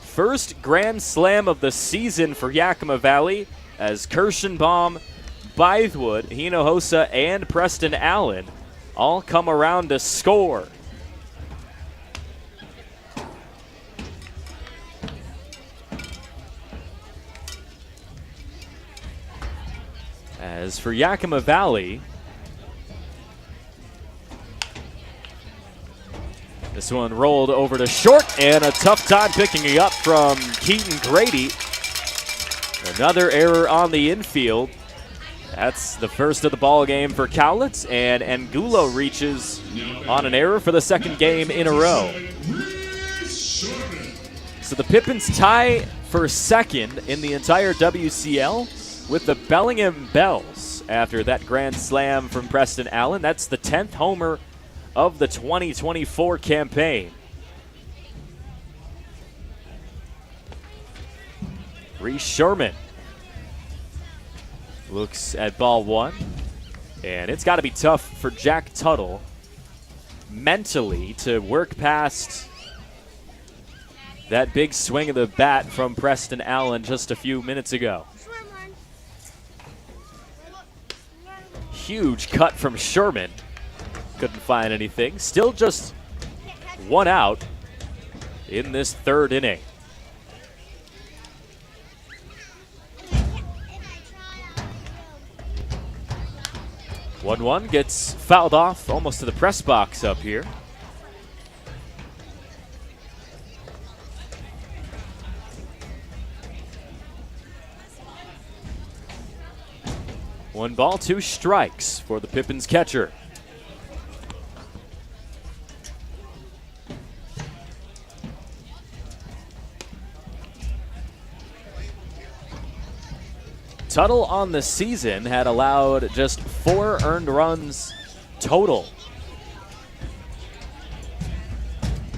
First grand slam of the season for Yakima Valley as Kirschenbaum, Bythewood, Hinojosa, and Preston Allen all come around to score. As for Yakima Valley, this one rolled over to short, and a tough time picking it up from Keaton Grady. Another error on the infield. That's the first of the ball game for Cowlitz, and Angulo reaches on an error for the second game in a row. So the Pippins tie for second in the entire WCL with the Bellingham Bells after that grand slam from Preston Allen. That's the 10th homer of the 2024 campaign. Reese Sherman looks at ball 1, and it's got to be tough for Jack Tuttle mentally to work past that big swing of the bat from Preston Allen just a few minutes ago. huge cut from Sherman. Couldn't find anything. Still just one out in this third inning. One gets fouled off almost to the press box up here. One ball, 2 strikes for the Pippins catcher. Tuttle on the season had allowed just 4 earned runs total.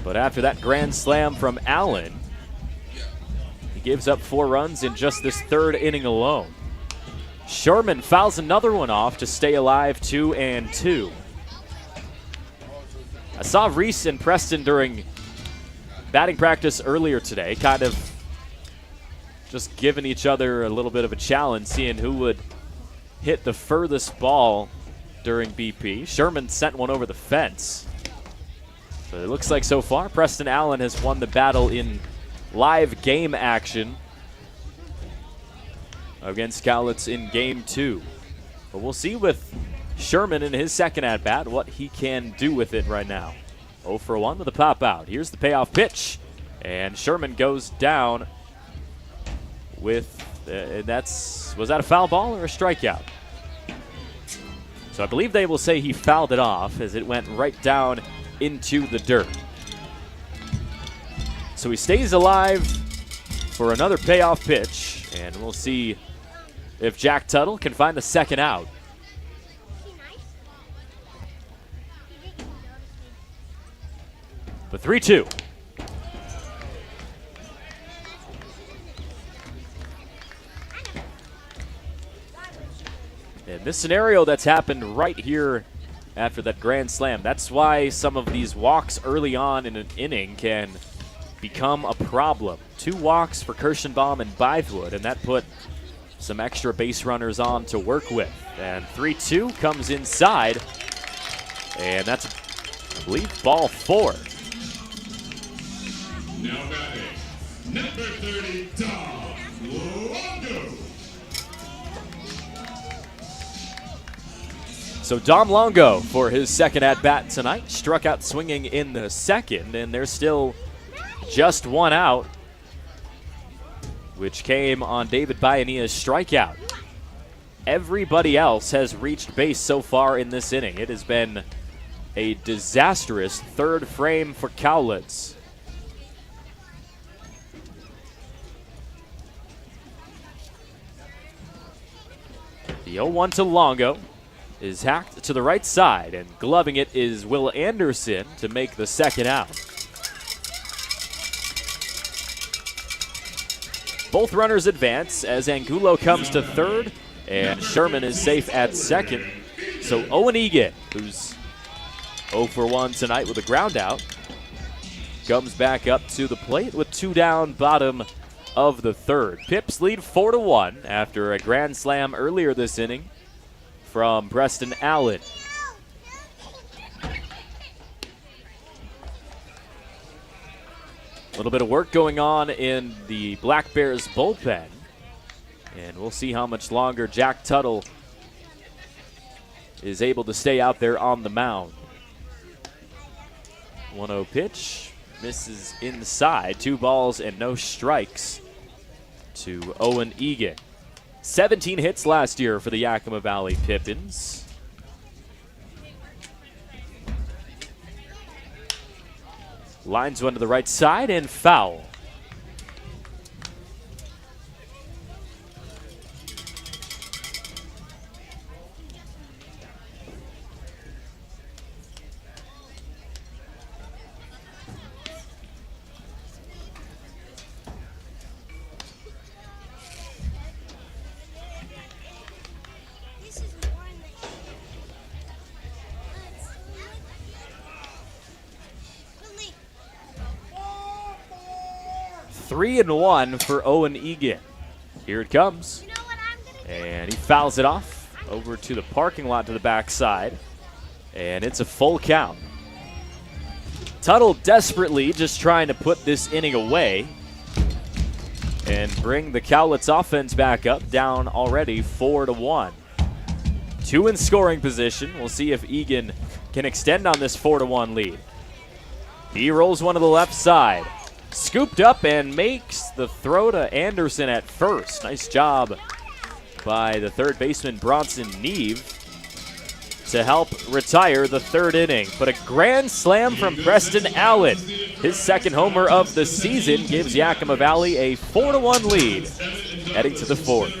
But after that grand slam from Allen, he gives up 4 runs in just this third inning alone. Sherman fouls another one off to stay alive, 2-2. I saw Reese and Preston during batting practice earlier today, kind of just giving each other a little bit of a challenge, seeing who would hit the furthest ball during BP. Sherman sent one over the fence. So it looks like so far Preston Allen has won the battle in live game action against Cowlitz in game 2. But we'll see with Sherman in his second at-bat what he can do with it right now. 0 for 1 with a pop out. Here's the payoff pitch, and Sherman goes down with, was that a foul ball or a strikeout? So I believe they will say he fouled it off as it went right down into the dirt. So he stays alive for another payoff pitch, and we'll see if Jack Tuttle can find the second out. The 3-2. And this scenario that's happened right here after that grand slam, that's why some of these walks early on in an inning can become a problem. 2 walks for Kirschenbaum and Bythewood, and that put some extra base runners on to work with. And 3-2 comes inside, and that's, I believe, ball 4. Now batting, number 30, Dom Longo. So Dom Longo for his second at-bat tonight. Struck out swinging in the second, and there's still just 1 out, which came on David Baiania's strikeout. Everybody else has reached base so far in this inning. It has been a disastrous third frame for Cowlitz. The 0-1 to Longo is hacked to the right side, and gloving it is Will Anderson to make the second out. Both runners advance as Angulo comes to third, and Sherman is safe at second. So Owen Egan, who's 0 for 1 tonight with a ground out, comes back up to the plate with 2 down, bottom of the third. Pips lead 4-1 after a grand slam earlier this inning from Preston Allen. A little bit of work going on in the Black Bears bullpen, and we'll see how much longer Jack Tuttle is able to stay out there on the mound. 1-0 pitch, misses inside. 2 balls and no strikes to Owen Egan. 17 hits last year for the Yakima Valley Pippins. Lines one to the right side and foul. Three and 1 for Owen Egan. Here it comes. And he fouls it off. over to the parking lot to the backside, and it's a full count. Tuttle desperately just trying to put this inning away and bring the Cowlitz offense back up, down already 4-1. 2 in scoring position. We'll see if Egan can extend on this 4-1 lead. He rolls one to the left side. Scooped up and makes the throw to Anderson at first. Nice job by the third baseman, Bronson Neve, to help retire the third inning. But a grand slam from Preston Allen. His second homer of the season gives Yakima Valley a 4-1 lead, heading to the fourth.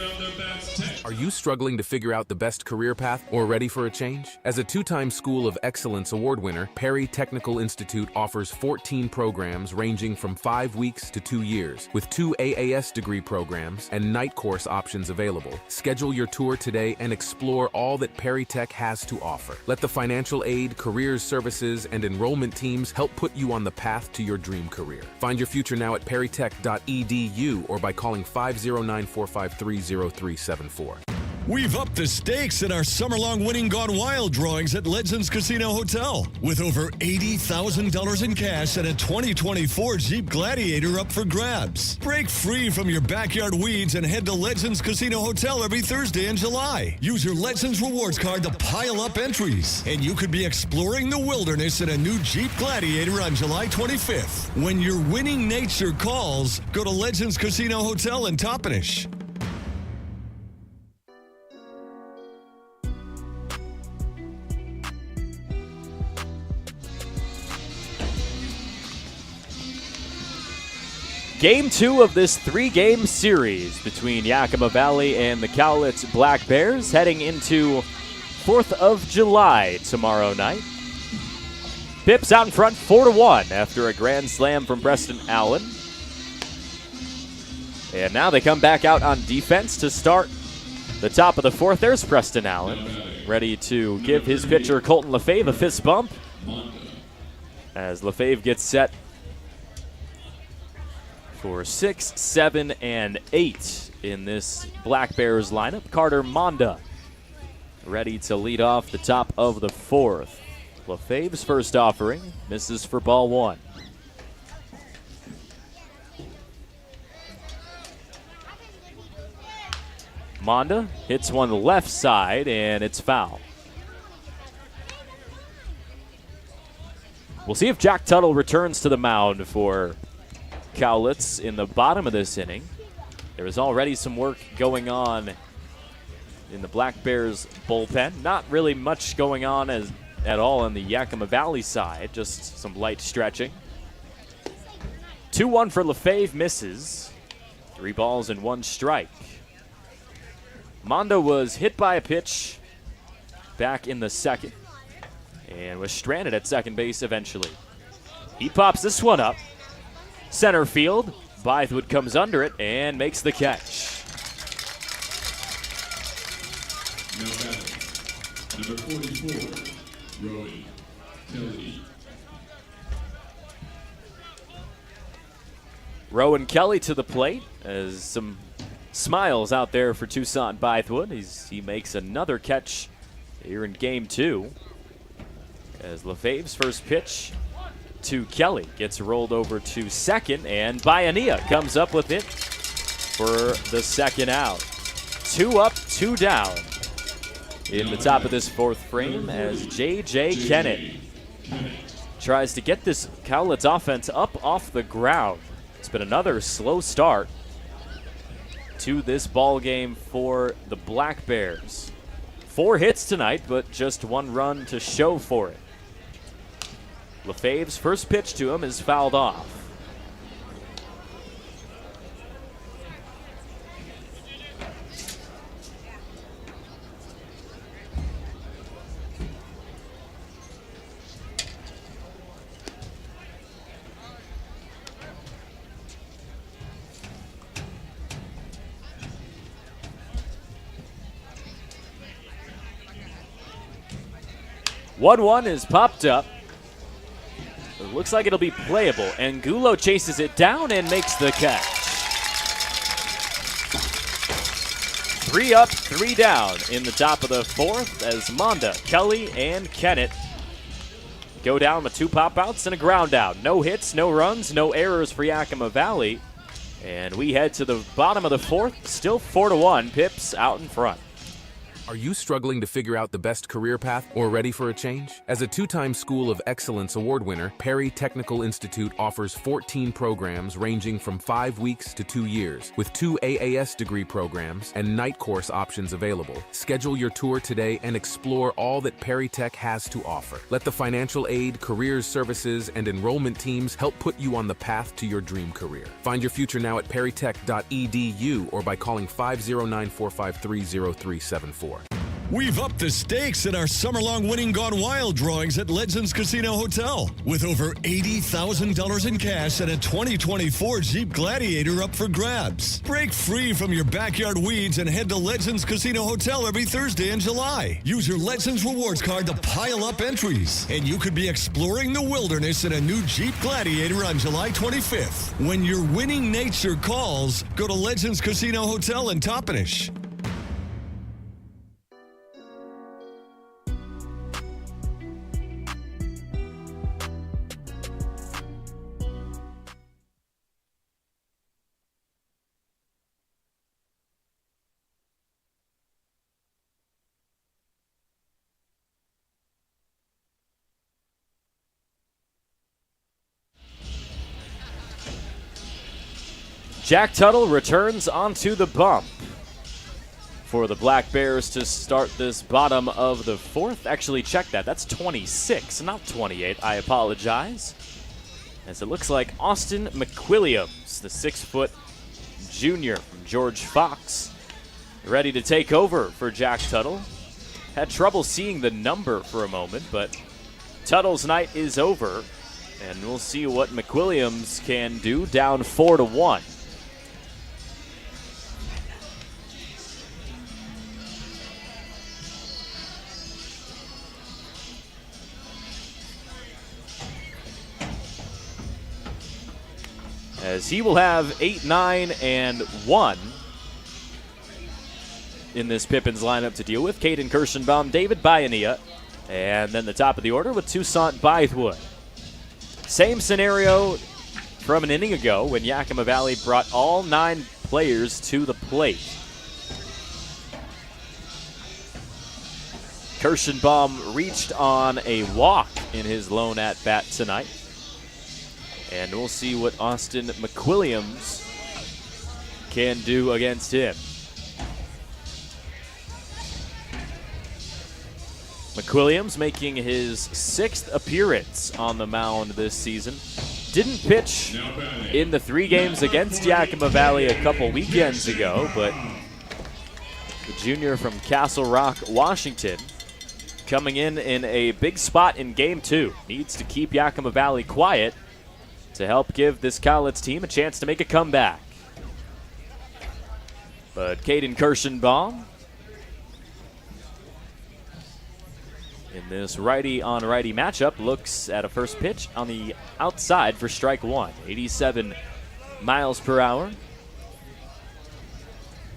Are you struggling to figure out the best career path or ready for a change? As a 2-time School of Excellence award winner, Perry Technical Institute offers 14 programs ranging from 5 weeks to 2 years, with 2 AAS degree programs and night course options available. Schedule your tour today and explore all that Perry Tech has to offer. Let the financial aid, careers services, and enrollment teams help put you on the path to your dream career. Find your future now at perrytech.edu or by calling 509-453-0374. We've upped the stakes in our summer-long winning Gone Wild drawings at Legends Casino Hotel, with over $80,000 in cash and a 2024 Jeep Gladiator up for grabs. Break free from your backyard weeds and head to Legends Casino Hotel every Thursday in July. Use your Legends Rewards card to pile up entries, and you could be exploring the wilderness in a new Jeep Gladiator on July 25th. When your winning nature calls, go to Legends Casino Hotel in Toppenish. Game 2 of this 3-game series between Yakima Valley and the Cowlitz Black Bears, heading into 4th of July tomorrow night. Pips out in front 4-1 after a grand slam from Preston Allen. And now they come back out on defense to start the top of the 4th. There's Preston Allen, ready to give his pitcher Colton Lefebvre a fist bump as Lefebvre gets set for 6, 7, and 8 in this Black Bears lineup. Carter Monda ready to lead off the top of the 4th. Lefebvre's first offering misses for ball 1. Monda hits one to the left side, and it's foul. We'll see if Jack Tuttle returns to the mound for Cowlitz in the bottom of this inning. There is already some work going on in the Black Bears bullpen. Not really much going on at all on the Yakima Valley side, just some light stretching. 2-1 for Lefebvre, misses. 3 balls and 1 strike. Mondo was hit by a pitch back in the 2nd and was stranded at second base eventually. He pops this one up. Center field, Bythewood comes under it and makes the catch. Now batting, number 44, Rowan Kelly. Rowan Kelly to the plate as some smiles out there for Toussaint Bythewood. He makes another catch here in game 2 as Lefebvre's first pitch to Kelly gets rolled over to second, and Bayanea comes up with it for the second out. 2 up, 2 down in the top of this 4th frame as J.J. Kennett tries to get this Cowlitz offense up off the ground. It's been another slow start to this ball game for the Black Bears. 4 hits tonight, but just 1 run to show for it. Lefebvre's first pitch to him is fouled off. One is popped up. It looks like it'll be playable. Angulo chases it down and makes the catch. 3 up, 3 down in the top of the 4th as Monda, Kelly, and Kennett go down with 2 pop-outs and a ground out. No hits, no runs, no errors for Yakima Valley. And we head to the bottom of the 4th, still 4-1, Pips out in front. Are you struggling to figure out the best career path or ready for a change? As a 2-time School of Excellence Award winner, Perry Technical Institute offers 14 programs ranging from 5 weeks to 2 years, with 2 AAS degree programs and night course options available. Schedule your tour today and explore all that Perry Tech has to offer. Let the financial aid, careers services, and enrollment teams help put you on the path to your dream career. Find your future now at perrytech.edu or by calling 509-453-0374. We've upped the stakes in our summer-long winning Gone Wild drawings at Legends Casino Hotel with over $80,000 in cash and a 2024 Jeep Gladiator up for grabs. Break free from your backyard weeds and head to Legends Casino Hotel every Thursday in July. Use your Legends Rewards card to pile up entries, and you could be exploring the wilderness in a new Jeep Gladiator on July 25th. When your winning nature calls, go to Legends Casino Hotel in Toppenish. Jack Tuttle returns onto the bump for the Black Bears to start this bottom of the 4th. Actually, check that. That's 26, not 28. I apologize. As it looks like Austin McWilliams, the 6-foot junior from George Fox, ready to take over for Jack Tuttle. Had trouble seeing the number for a moment, but Tuttle's night is over, and we'll see what McWilliams can do, down 4-1. As he will have 8, 9, and 1 in this Pippins lineup to deal with. Caden Kirschenbaum, David Bayania, and then the top of the order with Toussaint Bythewood. Same scenario from an inning ago when Yakima Valley brought all 9 players to the plate. Kirschenbaum reached on a walk in his lone at-bat tonight. And we'll see what Austin McWilliams can do against him. McWilliams making his 6th appearance on the mound this season. Didn't pitch in the 3 games against Yakima Valley a couple weekends ago, but the junior from Castle Rock, Washington, coming in a big spot in Game 2. Needs to keep Yakima Valley quiet to help give this Cowlitz team a chance to make a comeback. But Caden Kirschenbaum in this righty-on-righty matchup looks at a first pitch on the outside for strike 1. 87 miles per hour.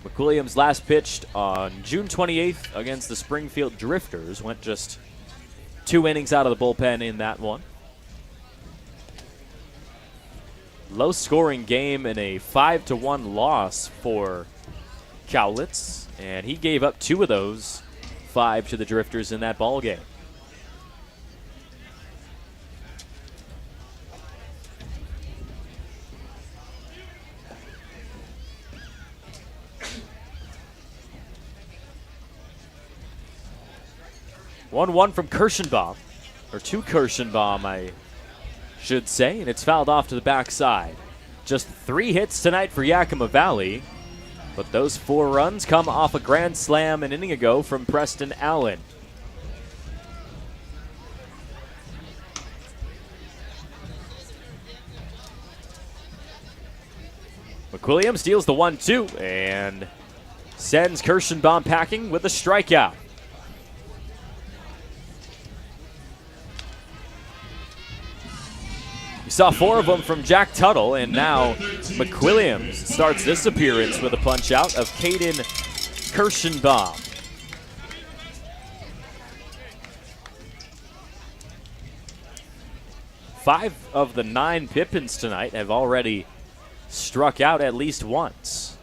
McWilliams last pitched on June 28th against the Springfield Drifters. Went just 2 innings out of the bullpen in that one. Low-scoring game and a 5-1 loss for Cowlitz, and he gave up 2 of those 5 to the Drifters in that ball game. One from Kirschenbaum, or to Kirschenbaum, I should say, and it's fouled off to the backside. Just 3 hits tonight for Yakima Valley, but those 4 runs come off a grand slam an inning ago from Preston Allen. McWilliams deals the 1-2 and sends Kirschenbaum packing with a strikeout. We saw 4 of them from Jack Tuttle, and now McWilliams starts this appearance with a punch out of Caden Kirschenbaum. Five of the 9 Pippins tonight have already struck out at least once.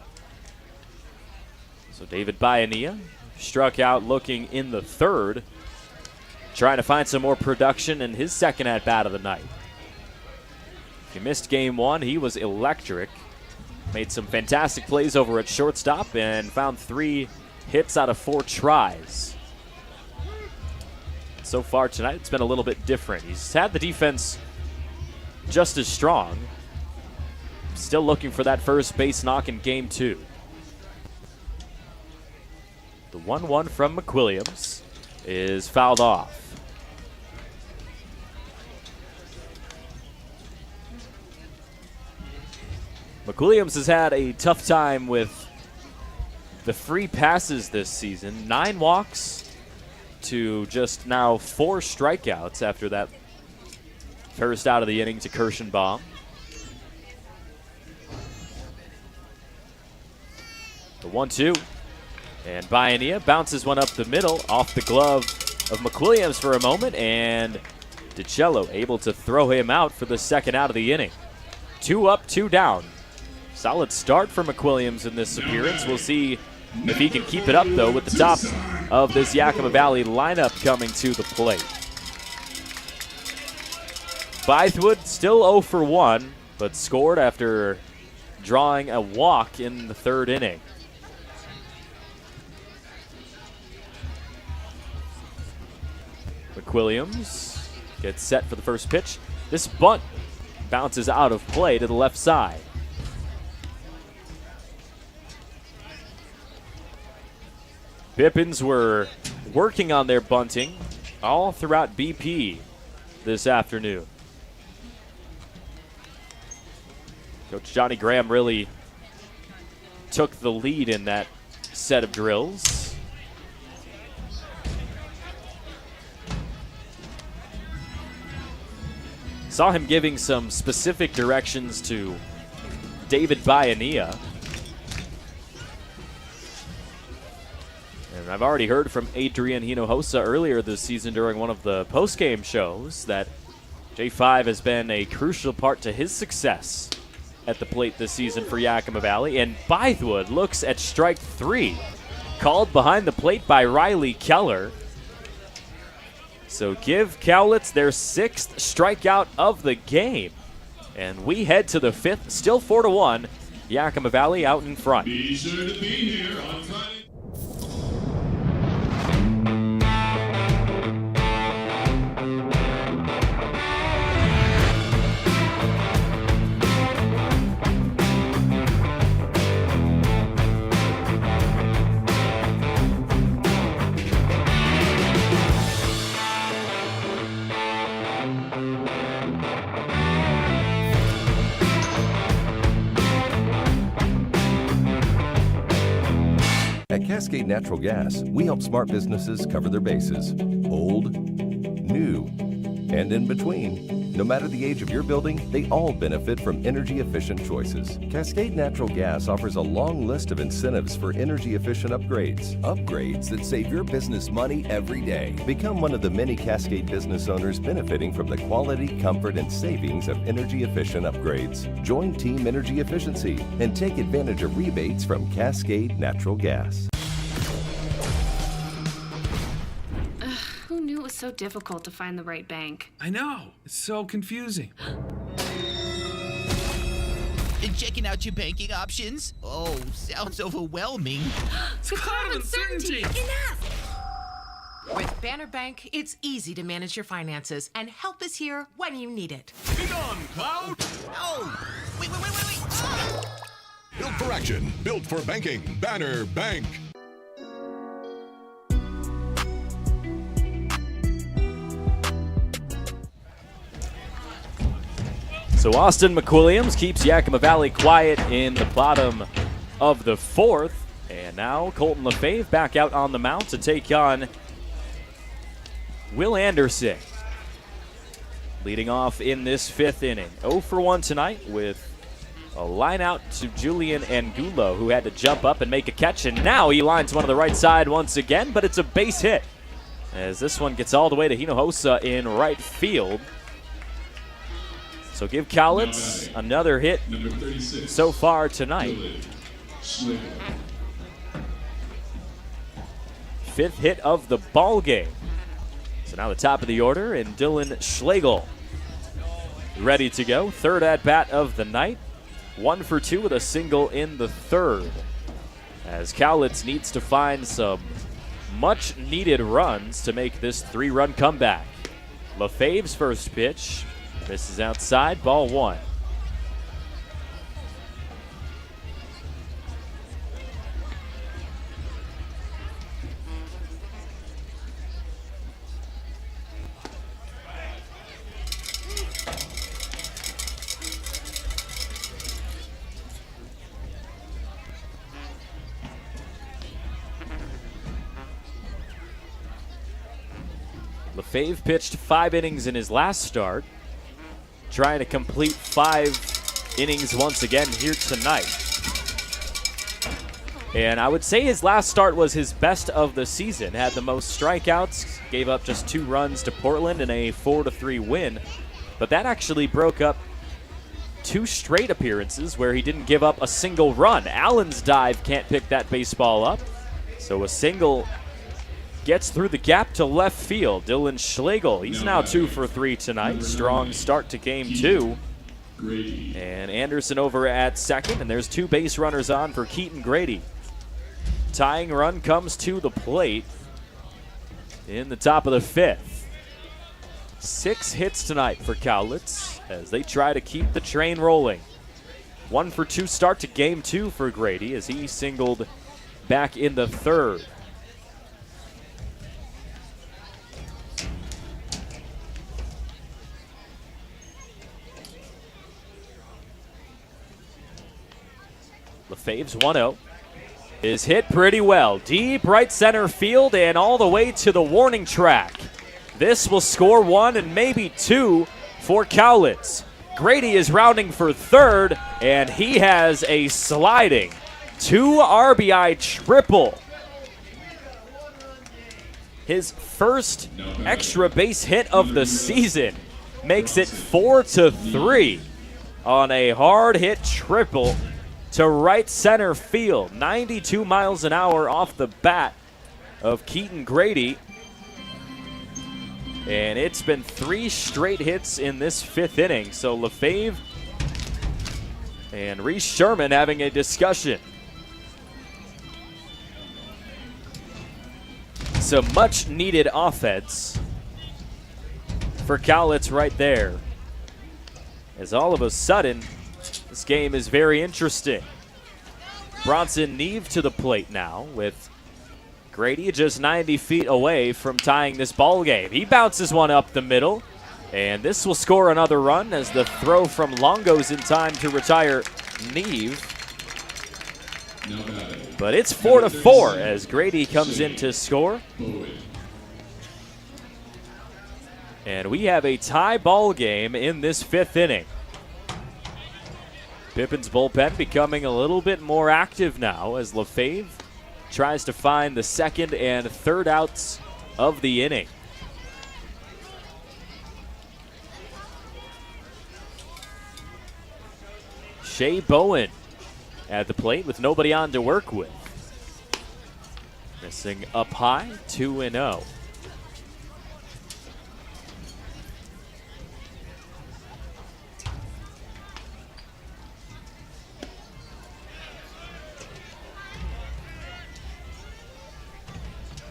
So David Bayanilla struck out looking in the third, trying to find some more production in his second at-bat of the night. If you missed game 1, he was electric. Made some fantastic plays over at shortstop and found 3 hits out of 4 tries. So far tonight, it's been a little bit different. He's had the defense just as strong. Still looking for that first base knock in game 2. The 1-1 from McWilliams is fouled off. McWilliams has had a tough time with the free passes this season. 9 walks to just now 4 strikeouts after that first out of the inning to Kirschenbaum. The 1-2. And Bayanilla bounces one up the middle off the glove of McWilliams for a moment, and DiCello able to throw him out for the second out of the inning. 2 up, 2 down. Solid start for McWilliams in this appearance. We'll see if he can keep it up, though, with the top of this Yakima Valley lineup coming to the plate. Bythewood still 0 for 1, but scored after drawing a walk in the third inning. McWilliams gets set for the first pitch. This bunt bounces out of play to the left side. Pippins were working on their bunting all throughout BP this afternoon. Coach Johnny Graham really took the lead in that set of drills. Saw him giving some specific directions to David Bayanilla. And I've already heard from Adrian Hinojosa earlier this season during one of the post-game shows that J5 has been a crucial part to his success at the plate this season for Yakima Valley. And Bythewood looks at strike 3, called behind the plate by Riley Keller. So give Cowlitz their 6th strikeout of the game. And we head to the 5th, still 4-1. Yakima Valley out in front. Be sure to be here on Friday. At Cascade Natural Gas, we help smart businesses cover their bases. Old, new, and in between. No matter the age of your building, they all benefit from energy-efficient choices. Cascade Natural Gas offers a long list of incentives for energy-efficient upgrades. Upgrades that save your business money every day. Become one of the many Cascade business owners benefiting from the quality, comfort, and savings of energy-efficient upgrades. Join Team Energy Efficiency and take advantage of rebates from Cascade Natural Gas. Who knew it was so difficult to find the right bank? I know. It's so confusing. Checking out your banking options? Oh, sounds overwhelming. It's a cloud of uncertainty. Enough! With Banner Bank, it's easy to manage your finances, and help is here when you need it. Be gone, Cloud! Oh! Wait! Ah! Built for action, built for banking. Banner Bank. So Austin McWilliams keeps Yakima Valley quiet in the bottom of the 4th. And now Colton LaFave back out on the mound to take on Will Anderson. Leading off in this 5th inning. 0 for 1 tonight with A line out to Julian Angulo, who had to jump up and make a catch, and now he lines one to the right side once again, but it's a base hit, as this one gets all the way to Hinojosa in right field. So give Cowlitz another hit so far tonight. Fifth hit of the ball game. So now the top of the order, and Dylan Schlegel ready to go. Third at bat of the night. 1 for 2 with a single in the third, as Cowlitz needs to find some much needed runs to make this 3-run comeback. LaFave's first pitch misses outside, ball 1. LaFave pitched 5 innings in his last start, trying to complete 5 innings once again here tonight. And I would say his last start was his best of the season. Had the most strikeouts, gave up just 2 runs to Portland in a 4-3 win. But that actually broke up 2 straight appearances where he didn't give up a single run. Allen's dive can't pick that baseball up. So a single gets through the gap to left field. Dylan Schlegel, he's now 2 for 3 tonight. Strong start to game 2. And Anderson over at second, and there's 2 base runners on for Keaton Grady. Tying run comes to the plate in the top of the 5th. 6 hits tonight for Cowlitz as they try to keep the train rolling. 1 for 2 start to game 2 for Grady as he singled back in the third. LaFave's 1-0 is hit pretty well. Deep right center field and all the way to the warning track. This will score 1 and maybe 2 for Cowlitz. Grady is rounding for third, and he has a sliding 2 RBI triple. His first extra base hit of the season makes it 4-3 on a hard hit triple to right center field. 92 miles an hour off the bat of Keaton Grady. And it's been 3 straight hits in this 5th inning. So LaFave and Reese Sherman having a discussion. Some much needed offense for Cowlitz right there, as all of a sudden this game is very interesting. Bronson Neve to the plate now, with Grady just 90 feet away from tying this ball game. He bounces one up the middle, and this will score another run as the throw from Longo's in time to retire Neve. But it's 4-4 as Grady comes in to score. And we have a tie ball game in this 5th inning. Pippins' bullpen becoming a little bit more active now as LaFave tries to find the 2nd and 3rd outs of the inning. Shea Bowen at the plate with nobody on to work with. Missing up high, 2-0.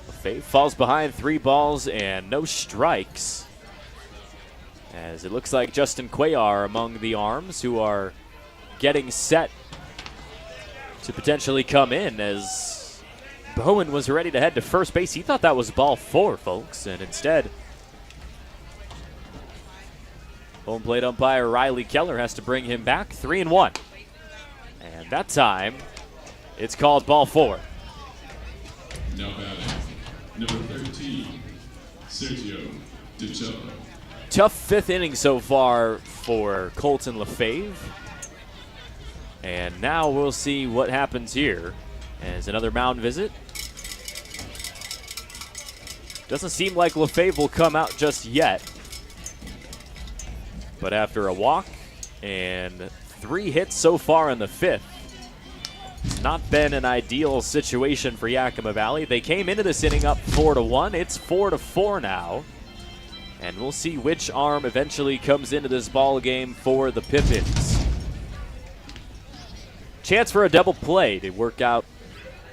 LaFave falls behind 3 balls and no strikes, as it looks like Justin Cuellar among the arms who are getting set to potentially come in, as Bowen was ready to head to first base. He thought that was ball 4, folks, and instead home plate umpire Riley Keller has to bring him back. 3-1, and that time it's called ball 4. Now batting, number 13, Sergio DeCello. Tough 5th inning so far for Colton LaFave. And now we'll see what happens here as another mound visit. Doesn't seem like Lefebvre will come out just yet. But after a walk and 3 hits so far in the 5th, it's not been an ideal situation for Yakima Valley. They came into this inning up 4-1. It's 4-4 now. And we'll see which arm eventually comes into this ball game for the Pippins. Chance for a double play to work out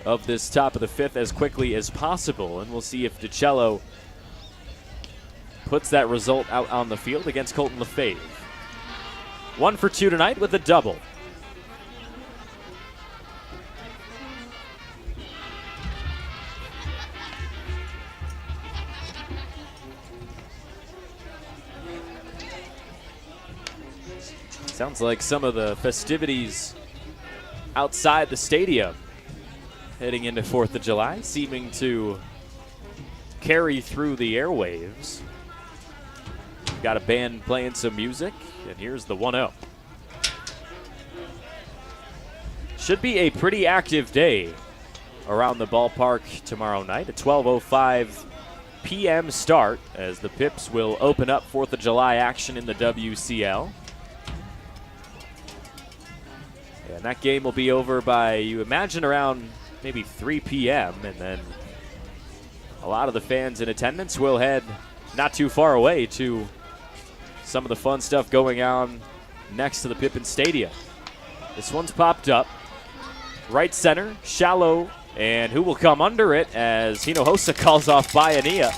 of this top of the 5th as quickly as possible. And we'll see if DiCello puts that result out on the field against Colton Lefebvre. 1 for 2 tonight with a double. Sounds like some of the festivities outside the stadium heading into 4th of July seeming to carry through the airwaves. Got a band playing some music, and here's the 1-0. Should be a pretty active day around the ballpark tomorrow night. A 12:05 p.m. start as the Pips will open up 4th of July action in the WCL. And that game will be over by, you imagine, around maybe 3 p.m. And then a lot of the fans in attendance will head not too far away to some of the fun stuff going on next to the Pippins Stadium. This one's popped up. Right center, shallow, and who will come under it as Hinojosa calls off Bayanilla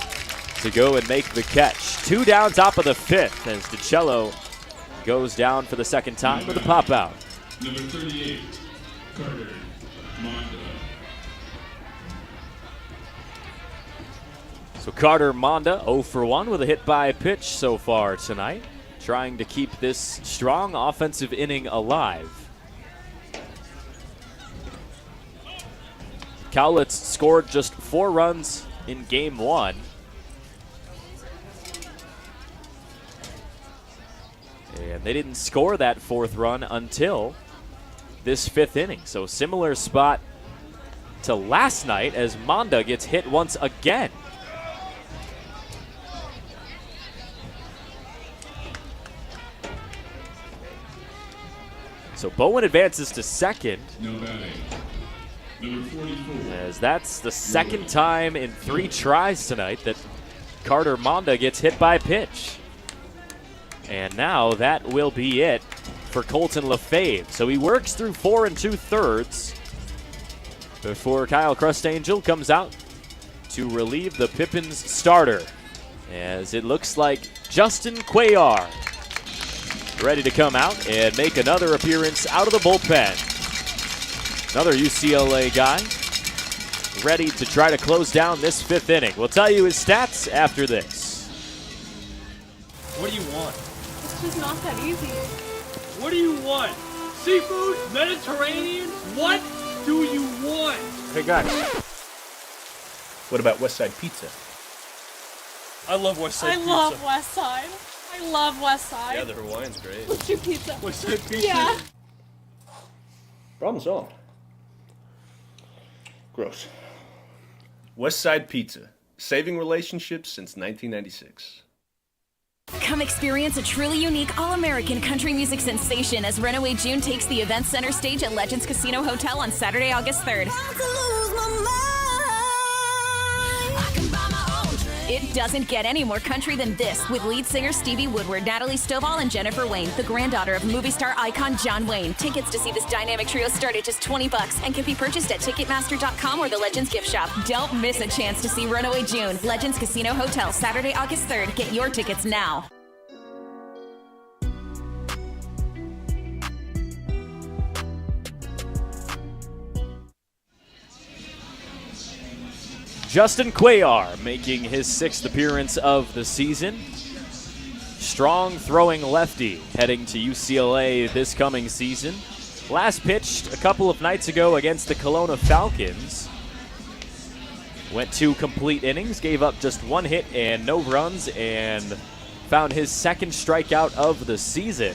to go and make the catch. 2 down, top of the 5th as DiCello goes down for the second time with a pop out. Number 38, Carter Monda. So Carter Monda 0 for 1 with a hit by pitch so far tonight, trying to keep this strong offensive inning alive. Cowlitz scored just 4 runs in game 1. And they didn't score that 4th run until this 5th inning. So similar spot to last night as Monda gets hit once again. So Bowen advances to second. No batting. Number 44. As that's the second time in 3 tries tonight that Carter Monda gets hit by pitch. And now that will be it for Colton Lefebvre. So he works through 4 2/3 before Kyle Crustangel comes out to relieve the Pippins starter. As it looks like Justin Cuellar ready to come out and make another appearance out of the bullpen. Another UCLA guy ready to try to close down this 5th inning. We'll tell you his stats after this. What do you want? It's just not that easy. What do you want? Seafood? Mediterranean? What do you want? Hey guys, what about West Side Pizza? I love West Side I Pizza. love West Side. I love West Side. Yeah, the Hawaiian's great. Let's do pizza. West Side Pizza? Yeah. Problem solved. Gross. West Side Pizza, saving relationships since 1996. Come experience a truly unique all-American country music sensation as Runaway June takes the event center stage at Legends Casino Hotel on Saturday, August 3rd. It doesn't get any more country than this with lead singer Stevie Woodward, Natalie Stovall, and Jennifer Wayne, the granddaughter of movie star icon John Wayne. Tickets to see this dynamic trio start at just $20 and can be purchased at Ticketmaster.com or the Legends gift shop. Don't miss a chance to see Runaway June. Legends Casino Hotel, Saturday, August 3rd. Get your tickets now. Justin Cuellar making his 6th appearance of the season. Strong throwing lefty heading to UCLA this coming season. Last pitched a couple of nights ago against the Kelowna Falcons. Went 2 complete innings, gave up just 1 hit and no runs, and found his 2nd strikeout of the season.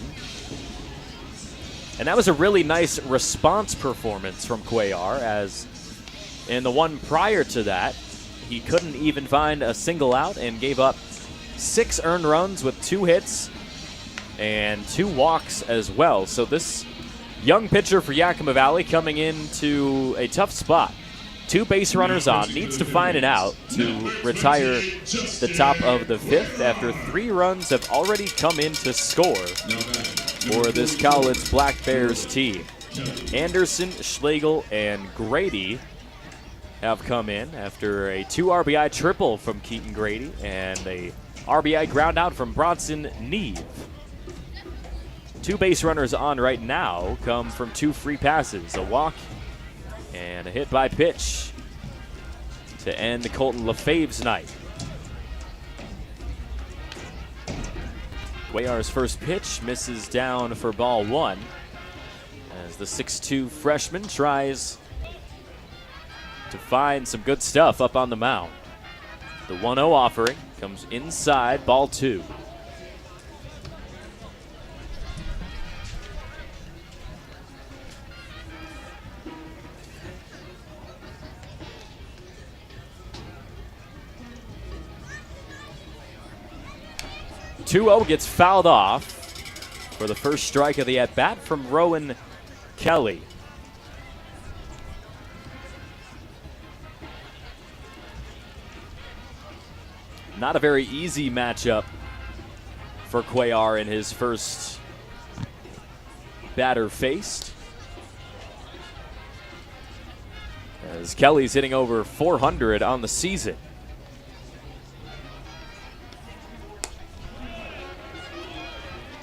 And that was a really nice response performance from Cuellar, as in the one prior to that, he couldn't even find a single out and gave up 6 earned runs with 2 hits and 2 walks as well. So this young pitcher for Yakima Valley coming into a tough spot. 2 base runners on, needs to find an out to retire the top of the 5th after 3 runs have already come in to score for this Cowlitz Black Bears team. Anderson, Schlegel, and Grady have come in after a 2 RBI triple from Keaton Grady and a RBI ground out from Bronson Neve. 2 base runners on right now come from 2 free passes, a walk and a hit by pitch to end Colton Lefebvre's night. Cuellar's first pitch misses down for ball 1 as the 6'2 freshman tries to find some good stuff up on the mound. The 1-0 offering comes inside, ball 2. Gets fouled off for the first strike of the at-bat from Rowan Kelly. Not a very easy matchup for Cuellar in his first batter faced, as Kelly's hitting over 400 on the season.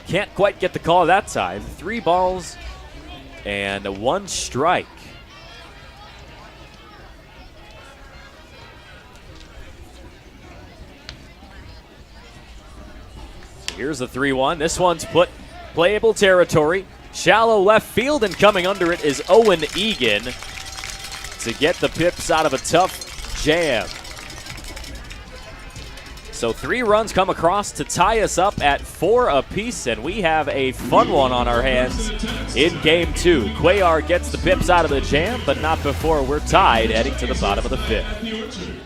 Can't quite get the call that time. 3 balls and 1 strike. Here's the 3-1. This one's playable territory. Shallow left field, and coming under it is Owen Egan to get the Pips out of a tough jam. So 3 runs come across to tie us up at 4 apiece, and we have a fun one on our hands in game 2. Cuellar gets the Pips out of the jam, but not before we're tied heading to the bottom of the 5th.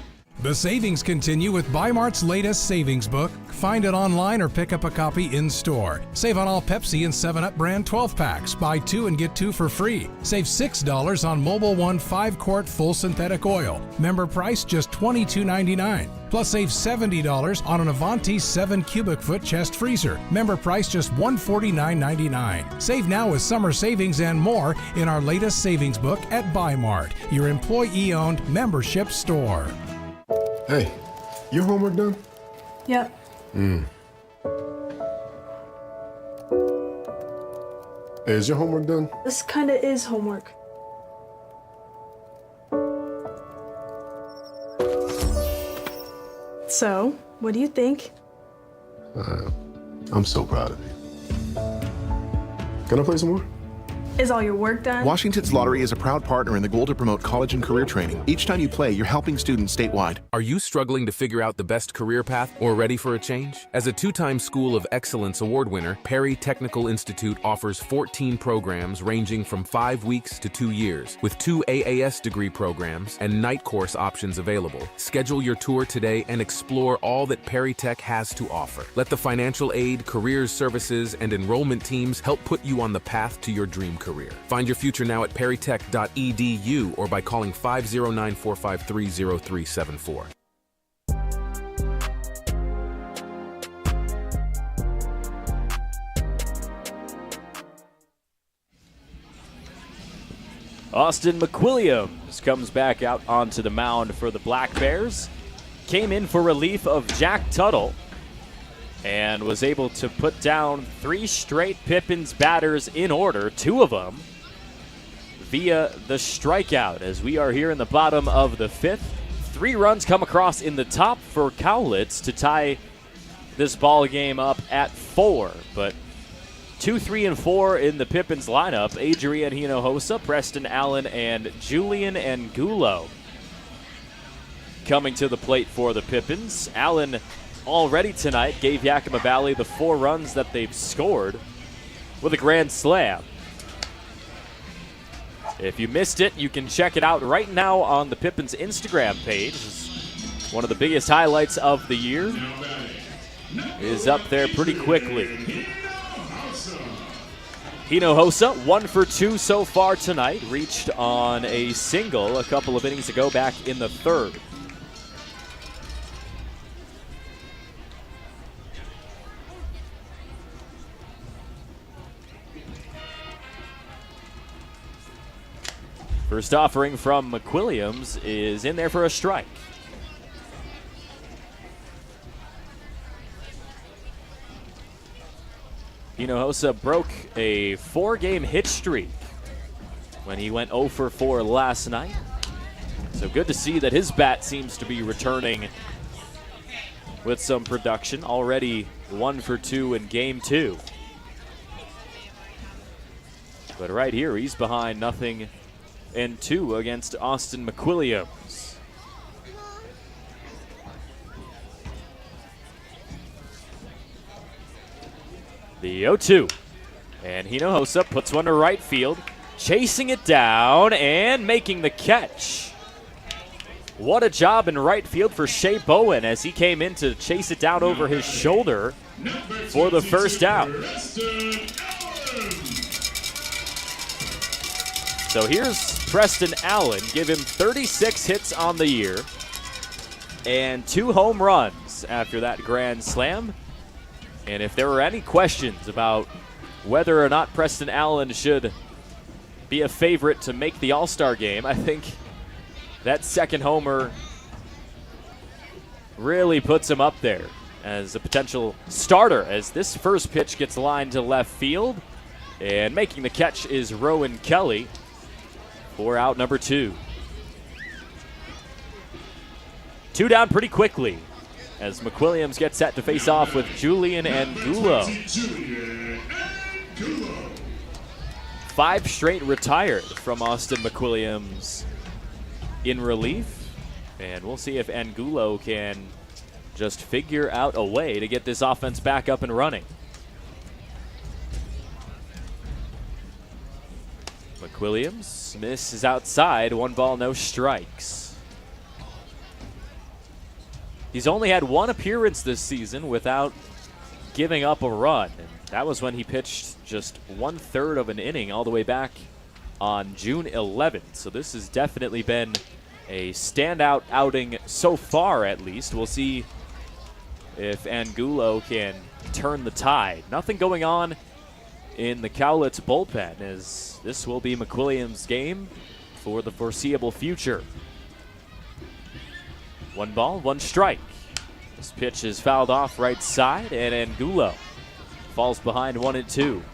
The savings continue with Bi-Mart's latest savings book. Find it online or pick up a copy in store. Save on all Pepsi and 7-Up brand 12-packs. Buy 2 and get 2 for free. Save $6 on Mobil 1 5-quart full synthetic oil. Member price just $22.99. Plus save $70 on an Avanti 7 cubic foot chest freezer. Member price just $149.99. Save now with summer savings and more in our latest savings book at Bi-Mart, your employee-owned membership store. Hey, your homework done? Yep. Hey, is your homework done? This kinda is homework. So, what do you think? I'm so proud of you. Can I play some more? Is all your work done? Washington's Lottery is a proud partner in the goal to promote college and career training. Each time you play, you're helping students statewide. Are you struggling to figure out the best career path or ready for a change? As a 2-time School of Excellence award winner, Perry Technical Institute offers 14 programs ranging from 5 weeks to 2 years, with 2 AAS degree programs and night course options available. Schedule your tour today and explore all that Perry Tech has to offer. Let the financial aid, careers services, and enrollment teams help put you on the path to your dream career. Find your future now at perrytech.edu or by calling 509-453-0374. Austin McWilliams comes back out onto the mound for the Black Bears. Came in for relief of Jack Tuttle and was able to put down 3 straight Pippins batters in order, 2 of them via the strikeout, as we are here in the bottom of the 5th. 3 runs come across in the top for Cowlitz to tie this ball game up at 4, but 2, 3, and 4 in the Pippins lineup: Adrian Hinojosa, Preston Allen, and Julian Angulo coming to the plate for the Pippins. Allen already tonight gave Yakima Valley the 4 runs that they've scored with a grand slam. If you missed it, you can check it out right now on the Pippins Instagram page. It's one of the biggest highlights of the year. Is up there pretty quickly. Hinojosa, 1 for 2 so far tonight. Reached on a single a couple of innings ago back in the third. First offering from McWilliams is in there for a strike. Hinojosa broke a 4-game hit streak when he went 0 for 4 last night. So good to see that his bat seems to be returning with some production. Already 1 for 2 in game 2. But right here, he's behind 0-2 against Austin McWilliams. The 0-2. And Hinojosa puts one to right field, chasing it down and making the catch. What a job in right field for Shea Bowen as he came in to chase it down over his shoulder for the first out. So here's Preston Allen. Give him 36 hits on the year and 2 home runs after that grand slam. And if there were any questions about whether or not Preston Allen should be a favorite to make the All-Star game, I think that second homer really puts him up there as a potential starter, as this first pitch gets lined to left field. And making the catch is Rowan Kelly for out number 2. 2 down pretty quickly as McWilliams gets set to face off with Julian Angulo. 5 straight retired from Austin McWilliams in relief. And we'll see if Angulo can just figure out a way to get this offense back up and running. McWilliams misses outside, 1 ball, no strikes. He's only had 1 appearance this season without giving up a run. And that was when he pitched just 1/3 of an inning all the way back on June 11th. So this has definitely been a standout outing so far, at least. We'll see if Angulo can turn the tide. Nothing going on in the Cowlitz bullpen, as this will be McWilliams' game for the foreseeable future. 1 ball, 1 strike. This pitch is fouled off right side, and Angulo falls behind 1-2.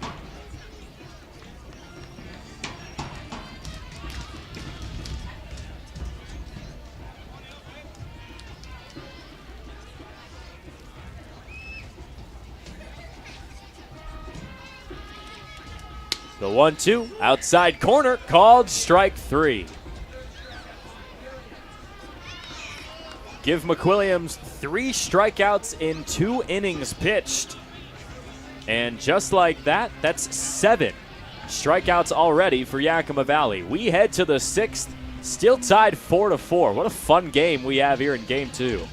The 1-2, outside corner, called strike 3. Give McWilliams 3 strikeouts in 2 innings pitched. And just like that, that's 7 strikeouts already for Yakima Valley. We head to the 6th, still tied 4-4. What a fun game we have here in game 2.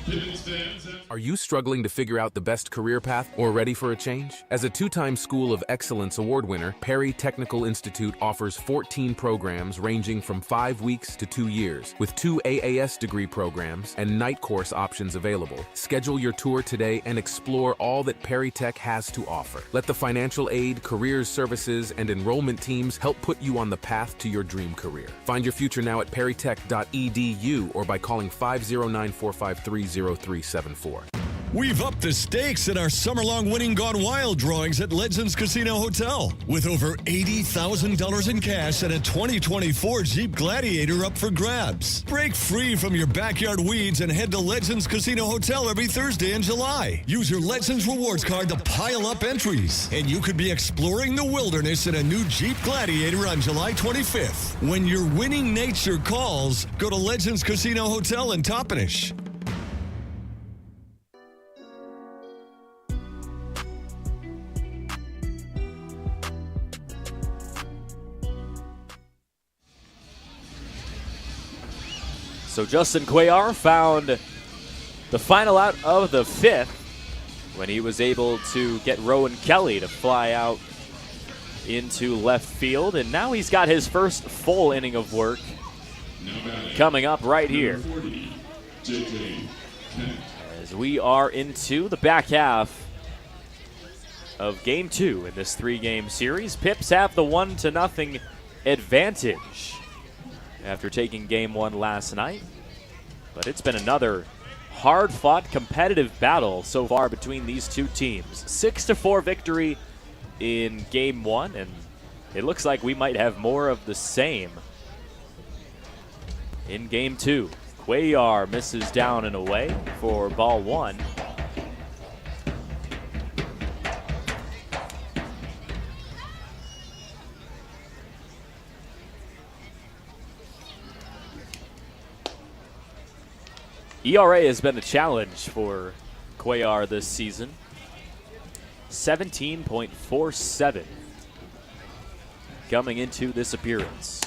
Are you struggling to figure out the best career path or ready for a change? As a 2-time School of Excellence award winner, Perry Technical Institute offers 14 programs ranging from 5 weeks to 2 years, with 2 AAS degree programs and night course options available. Schedule your tour today and explore all that Perry Tech has to offer. Let the financial aid, careers services, and enrollment teams help put you on the path to your dream career. Find your future now at perrytech.edu or by calling 509-453-0374. We've upped the stakes in our summer-long Winning Gone Wild drawings at Legends Casino Hotel, with over $80,000 in cash and a 2024 Jeep Gladiator up for grabs. Break free from your backyard weeds and head to Legends Casino Hotel every Thursday in July. Use your Legends Rewards card to pile up entries, and you could be exploring the wilderness in a new Jeep Gladiator on July 25th. When your winning nature calls, go to Legends Casino Hotel in Toppenish. So Justin Cuellar found the final out of the 5th when he was able to get Rowan Kelly to fly out into left field, and now he's got his first full inning of work coming up right here as we are into the back half of Game 2 in this 3-game series. Pips have the 1-0 advantage after taking Game 1 last night, but it's been another hard-fought, competitive battle so far between these two teams. 6-4 victory in Game 1, and it looks like we might have more of the same in Game 2. Cuellar misses down and away for ball 1. ERA has been a challenge for Cuellar this season. 17.47 coming into this appearance.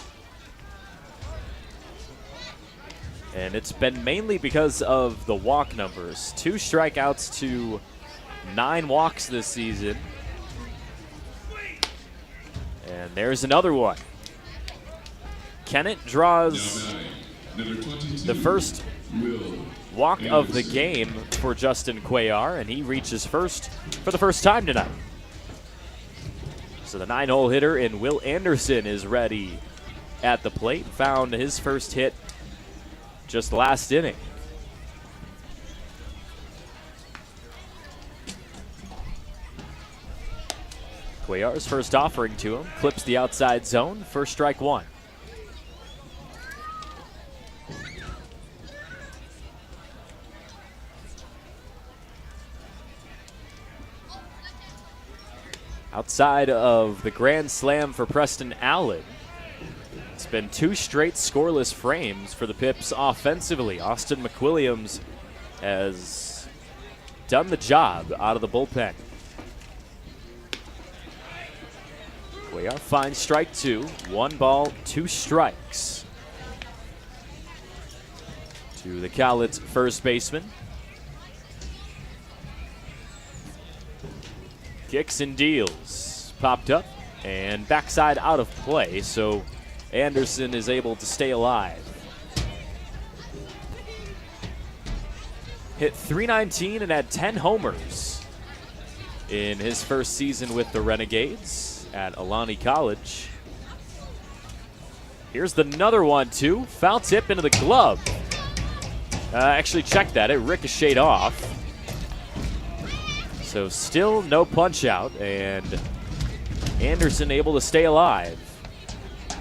And it's been mainly because of the walk numbers. 2 strikeouts to 9 walks this season. And there's another one. Kennett draws the first walk of the game for Justin Cuellar, and he reaches first for the first time tonight. So the 9-hole hitter in Will Anderson is ready at the plate. Found his first hit just last inning. Cuellar's first offering to him clips the outside zone. First strike 1. Outside of the grand slam for Preston Allen, it's been 2 straight scoreless frames for the Pips offensively. Austin McWilliams has done the job out of the bullpen. Cuellar finds strike 2. 1 ball, 2 strikes. To the Cowlitz first baseman. Kicks and deals. Popped up and backside out of play, so Anderson is able to stay alive. Hit .319 and had 10 homers in his first season with the Renegades at Alani College. Here's another 1-2. Foul tip into the glove. Actually, check that. It ricocheted off. So still no punch out, and Anderson able to stay alive.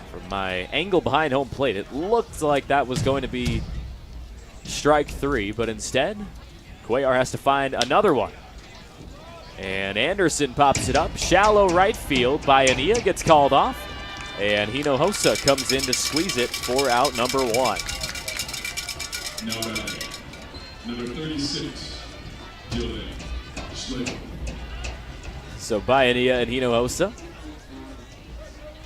From my angle behind home plate, it looked like that was going to be strike 3, but instead, Cuellar has to find another one. And Anderson pops it up. Shallow right field. Bayanilla gets called off, and Hinojosa comes in to squeeze it for out number 1. Now batting, number 36, Dylan. So Bayanilla and Hinojosa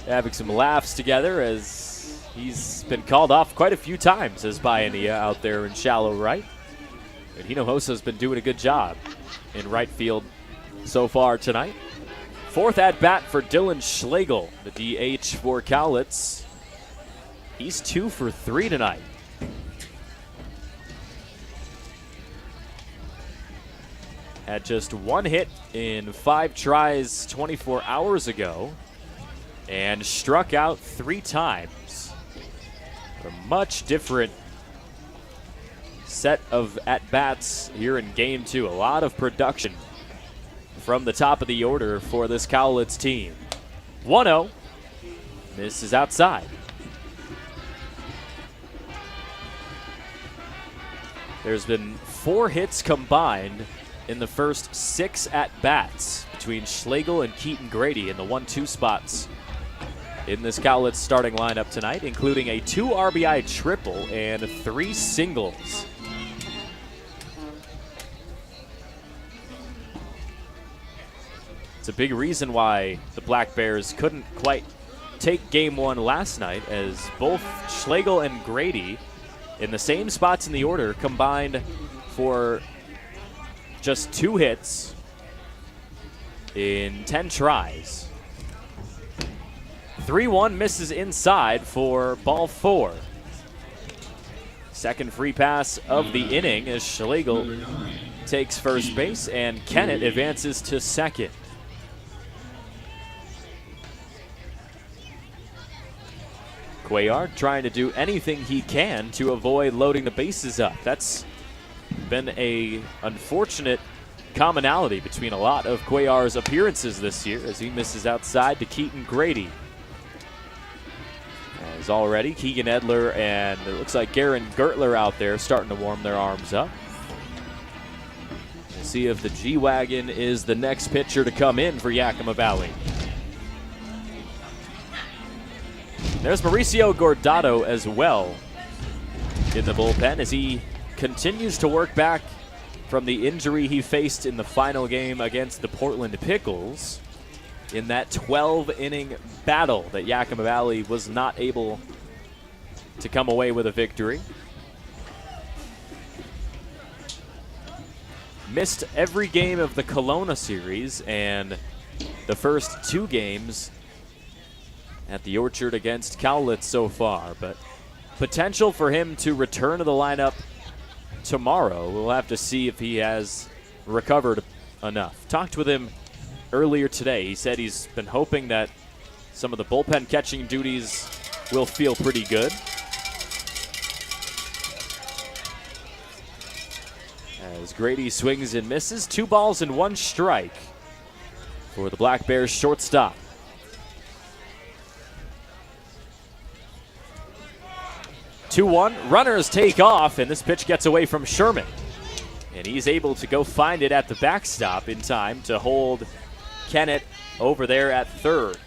having some laughs together as he's been called off quite a few times as Bayanilla out there in shallow right. And Hinojosa's been doing a good job in right field so far tonight. 4th at bat for Dylan Schlegel, the DH for Cowlitz. He's 2 for 3 tonight. Had just 1 hit in 5 tries 24 hours ago and struck out 3 times. A much different set of at-bats here in Game 2. A lot of production from the top of the order for this Cowlitz team. 1-0. This is outside. There's been 4 hits combined in the first 6 at-bats between Schlegel and Keaton Grady in the 1-2 spots in this Cowlitz starting lineup tonight, including a 2 RBI triple and 3 singles. It's a big reason why the Black Bears couldn't quite take Game 1 last night, as both Schlegel and Grady in the same spots in the order, combined for just 2 hits in 10 tries. 3-1 misses inside for ball 4. Second free pass of the inning as Schlegel takes first base and Kennett advances to second. Cuellar trying to do anything he can to avoid loading the bases up. That's been a unfortunate commonality between a lot of Cuellar's appearances this year as he misses outside to Keaton Grady. As already Keegan Edler and it looks like Garen Gertler out there starting to warm their arms up. We'll see if the G-Wagon is the next pitcher to come in for Yakima Valley. There's Mauricio Gordado as well in the bullpen as he continues to work back from the injury he faced in the final game against the Portland Pickles in that 12-inning battle that Yakima Valley was not able to come away with a victory. Missed every game of the Kelowna series and the first 2 games at the Orchard against Cowlitz so far, but potential for him to return to the lineup tomorrow. We'll have to see if he has recovered enough. Talked with him earlier today. He said he's been hoping that some of the bullpen catching duties will feel pretty good. As Grady swings and misses, 2 balls and 1 strike for the Black Bears shortstop. Two-one, runners take off, and this pitch gets away from Sherman. And he's able to go find it at the backstop in time to hold Kennett over there at third.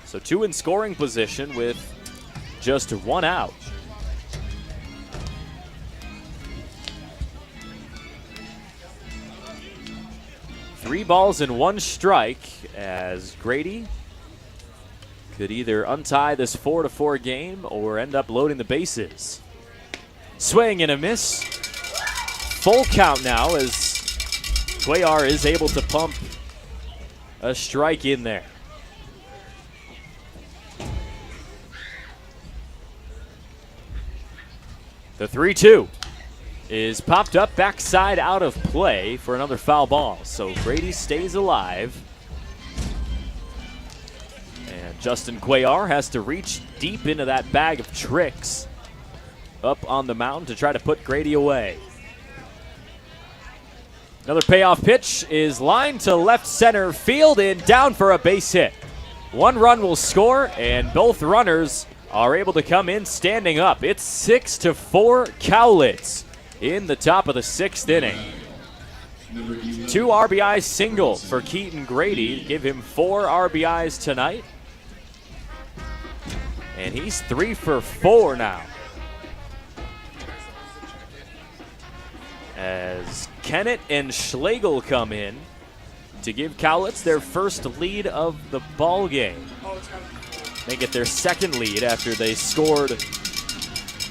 So 2 in scoring position with just 1 out. Three balls and 1 strike as Grady could either untie this 4-4 game or end up loading the bases. Swing and a miss. Full count now as Cuellar is able to pump a strike in there. The 3-2 is popped up backside out of play for another foul ball. So Grady stays alive. And Justin Cuellar has to reach deep into that bag of tricks up on the mound to try to put Grady away. Another payoff pitch is lined to left center field and down for a base hit. 1 run will score, and both runners are able to come in standing up. It's 6-4 Cowlitz in the top of the 6th inning. 2 RBI single for Keaton Grady, give him 4 RBIs tonight. And he's 3 for 4 now. As Kennett and Schlegel come in to give Cowlitz their first lead of the ball game. They get their second lead after they scored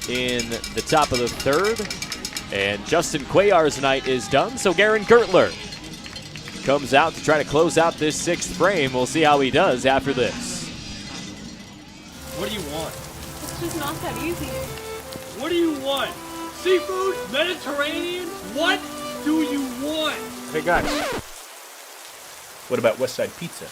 in the top of the 3rd. And Justin Cuellar's night is done, so Garen Gertler comes out to try to close out this 6th frame. We'll see how he does after this. What do you want? It's just not that easy. What do you want? Seafood? Mediterranean? What do you want? Hey guys, what about West Side Pizza?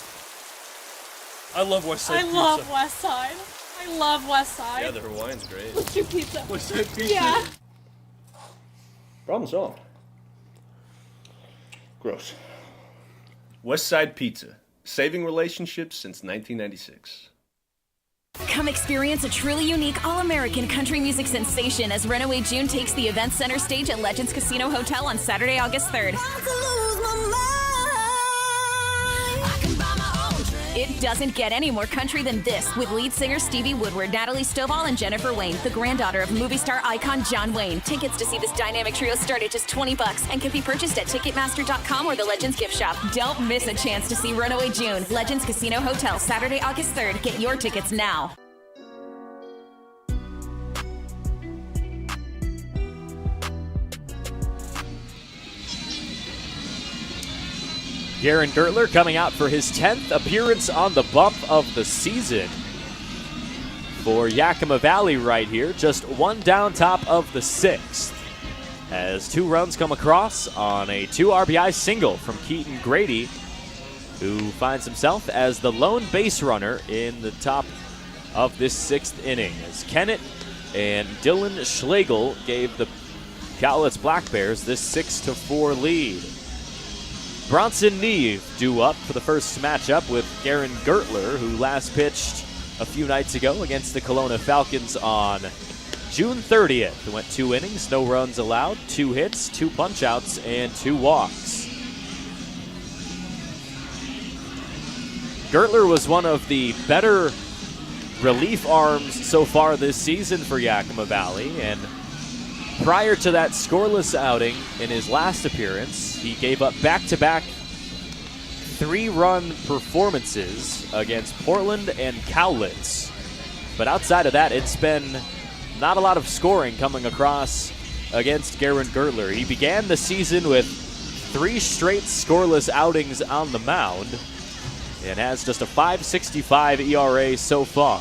I love West Side Pizza. I love West Side. I love West Side. Yeah, the Hawaiian's great. Let's do pizza. West Side Pizza? Yeah. Problem solved. Gross. West Side Pizza, saving relationships since 1996. Come experience a truly unique all-American country music sensation as Runaway June takes the event center stage at Legends Casino Hotel on Saturday, August 3rd. It doesn't get any more country than this with lead singer Stevie Woodward, Natalie Stovall, and Jennifer Wayne, the granddaughter of movie star icon John Wayne. Tickets to see this dynamic trio start at just $20 and can be purchased at Ticketmaster.com or the Legends gift shop. Don't miss a chance to see Runaway June. Legends Casino Hotel, Saturday, August 3rd. Get your tickets now. Garen Gertler coming out for his 10th appearance on the bump of the season for Yakima Valley right here. Just one down top of the 6th as 2 runs come across on a 2 RBI single from Keaton Grady, who finds himself as the lone base runner in the top of this 6th inning, as Kennett and Dylan Schlegel gave the Cowlitz Black Bears this 6-4 lead. Bronson Neve due up for the first matchup with Garen Gertler, who last pitched a few nights ago against the Kelowna Falcons on June 30th. It went 2 innings, no runs allowed, 2 hits, 2 punch-outs, and 2 walks. Gertler was one of the better relief arms so far this season for Yakima Valley, and prior to that scoreless outing in his last appearance, he gave up back-to-back 3-run performances against Portland and Cowlitz. But outside of that, it's been not a lot of scoring coming across against Garen Gertler. He began the season with 3 straight scoreless outings on the mound and has just a .565 ERA so far.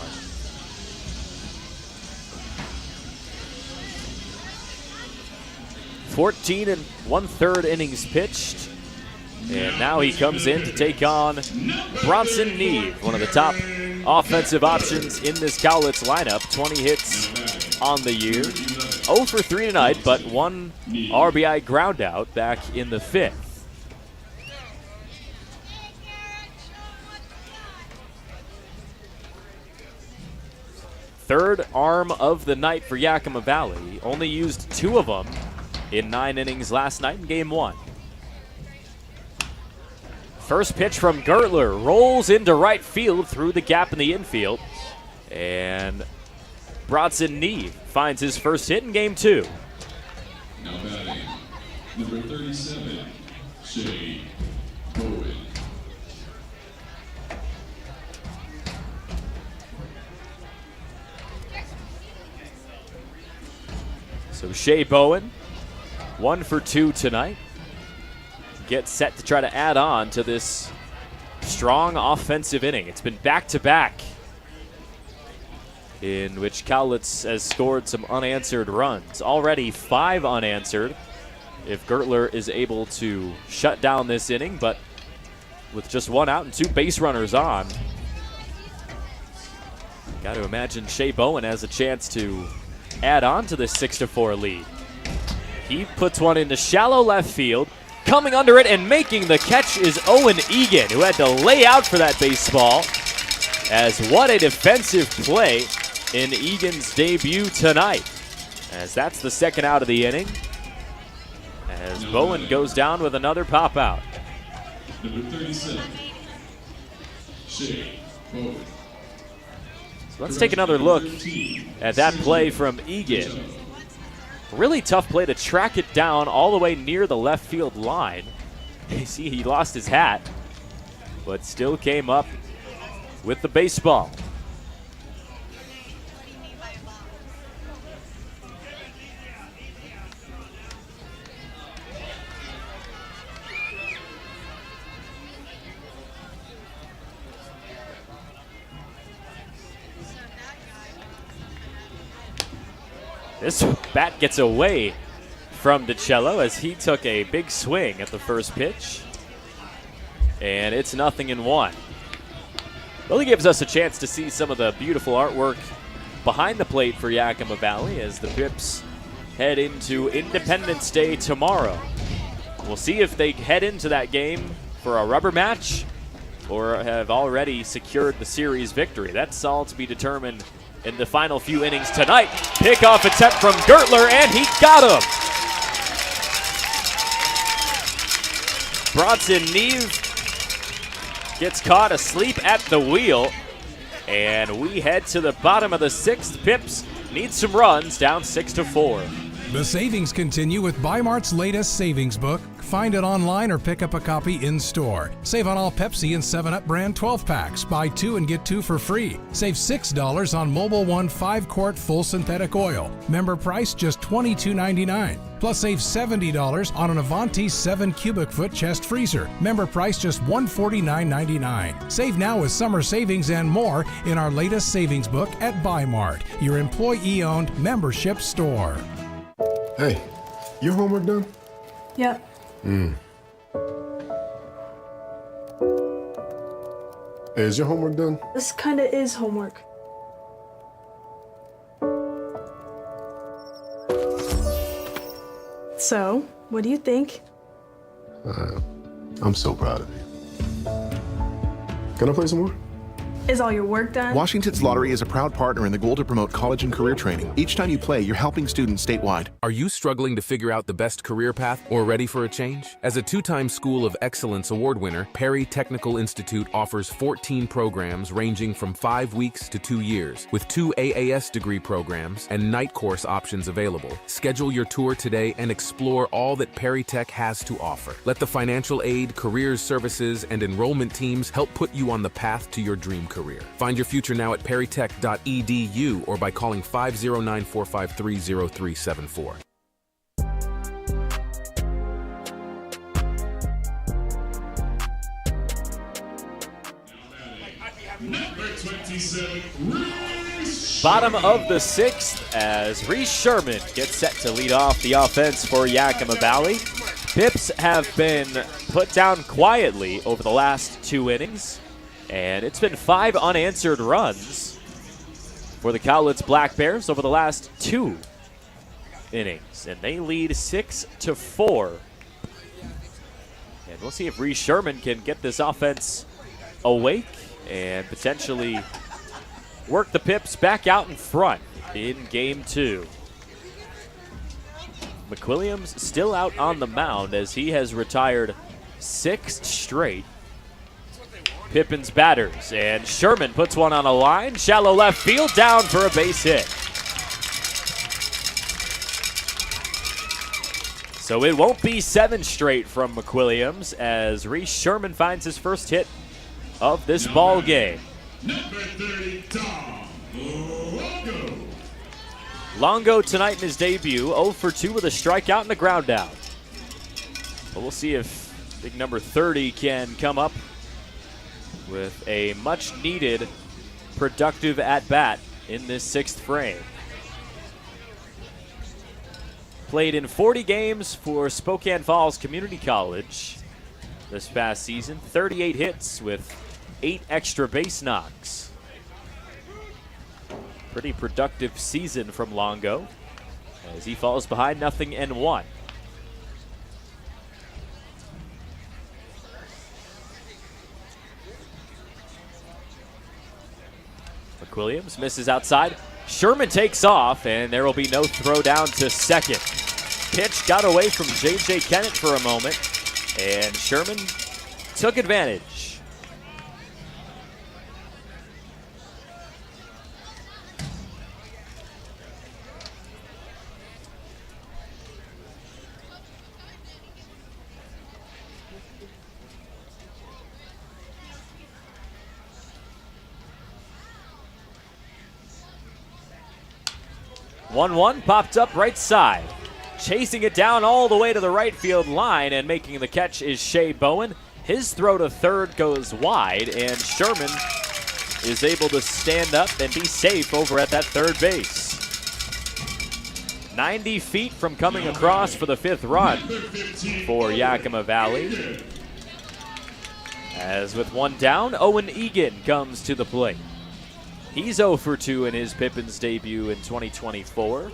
"14 1/3 innings pitched, and now he comes in to take on Bronson Neve, one of the top offensive options in this Cowlitz lineup. 20 hits on the year, 0 for 3 tonight, but 1 RBI ground out back in the 5th. Third arm of the night for Yakima Valley. Only used 2 of them in 9 innings last night in Game 1. First pitch from Gertler rolls into right field through the gap in the infield, and Bronson Neve finds his first hit in Game 2. Now batting, number 37, Shea Bowen. So Shea Bowen, 1 for 2 tonight. Gets set to try to add on to this strong offensive inning. It's been back-to-back in which Cowlitz has scored some unanswered runs. Already 5 unanswered if Gertler is able to shut down this inning, but with just 1 out and 2 base runners on, got to imagine Shea Bowen has a chance to add on to this 6-4 lead. He puts one into shallow left field. Coming under it and making the catch is Owen Egan, who had to lay out for that baseball. As what a defensive play in Egan's debut tonight. As that's the 2nd out of the inning. As Bowen goes down with another pop out. Number 37, Shea Bowen. So let's take another look at that play from Egan. Really tough play to track it down all the way near the left field line. You see he lost his hat, but still came up with the baseball. This bat gets away from DiCello as he took a big swing at the first pitch. And it's 0-1. Really gives us a chance to see some of the beautiful artwork behind the plate for Yakima Valley as the Pips head into Independence Day tomorrow. We'll see if they head into that game for a rubber match or have already secured the series victory. That's all to be determined in the final few innings tonight. Pickoff attempt from Gertler, and he got him. Bronson Neve gets caught asleep at the wheel, and we head to the bottom of the 6th. Pips need some runs, down 6-4. The savings continue with Bi-Mart's latest savings book, Find it online or pick up a copy in-store. Save on all Pepsi and 7-Up brand 12-packs. Buy 2 and get 2 for free. Save $6 on Mobile One 5-quart full synthetic oil. Member price just $22.99. Plus save $70 on an Avanti 7 cubic foot chest freezer. Member price just $149.99. Save now with summer savings and more in our latest savings book at Buy Mart, your employee-owned membership store. Hey, your homework done? Yep. Hey, is your homework done? This kinda is homework. So, what do you think? I'm so proud of you. Can I play some more? Is all your work done? Washington's Lottery is a proud partner in the goal to promote college and career training. Each time you play, you're helping students statewide. Are you struggling to figure out the best career path or ready for a change? As a 2-time School of Excellence award winner, Perry Technical Institute offers 14 programs ranging from 5 weeks to 2 years, with 2 AAS degree programs and night course options available. Schedule your tour today and explore all that Perry Tech has to offer. Let the financial aid, careers services, and enrollment teams help put you on the path to your dream career. Find your future now at perrytech.edu or by calling 509-453-0374. Number 27, Bottom of the 6th as Reese Sherman gets set to lead off the offense for Yakima Valley. Pips have been put down quietly over the last 2 innings, and it's been 5 unanswered runs for the Cowlitz Black Bears over the last 2 innings, and they lead 6-4. And we'll see if Reese Sherman can get this offense awake and potentially work the Pips back out in front in Game 2. McWilliams still out on the mound as he has retired 6 straight. Pippins batters, and Sherman puts one on a line. Shallow left field, down for a base hit. So it won't be 7 straight from McWilliams as Reese Sherman finds his first hit of this ball game. Number 30, Tom Longo. Longo tonight in his debut, 0 for 2 with a strikeout and a ground out. But we'll see if big number 30 can come up with a much-needed productive at-bat in this 6th frame. Played in 40 games for Spokane Falls Community College this past season, 38 hits with 8 extra base knocks. Pretty productive season from Longo as he falls behind 0-1. McWilliams misses outside. Sherman takes off, and there will be no throw down to second. Pitch got away from J.J. Kennett for a moment, and Sherman took advantage. One popped up right side. Chasing it down all the way to the right field line and making the catch is Shea Bowen. His throw to third goes wide, and Sherman is able to stand up and be safe over at that third base. 90 feet from coming across for the 5th run for Yakima Valley. As with 1 down, Owen Egan comes to the plate. He's 0 for 2 in his Pippins debut in 2024.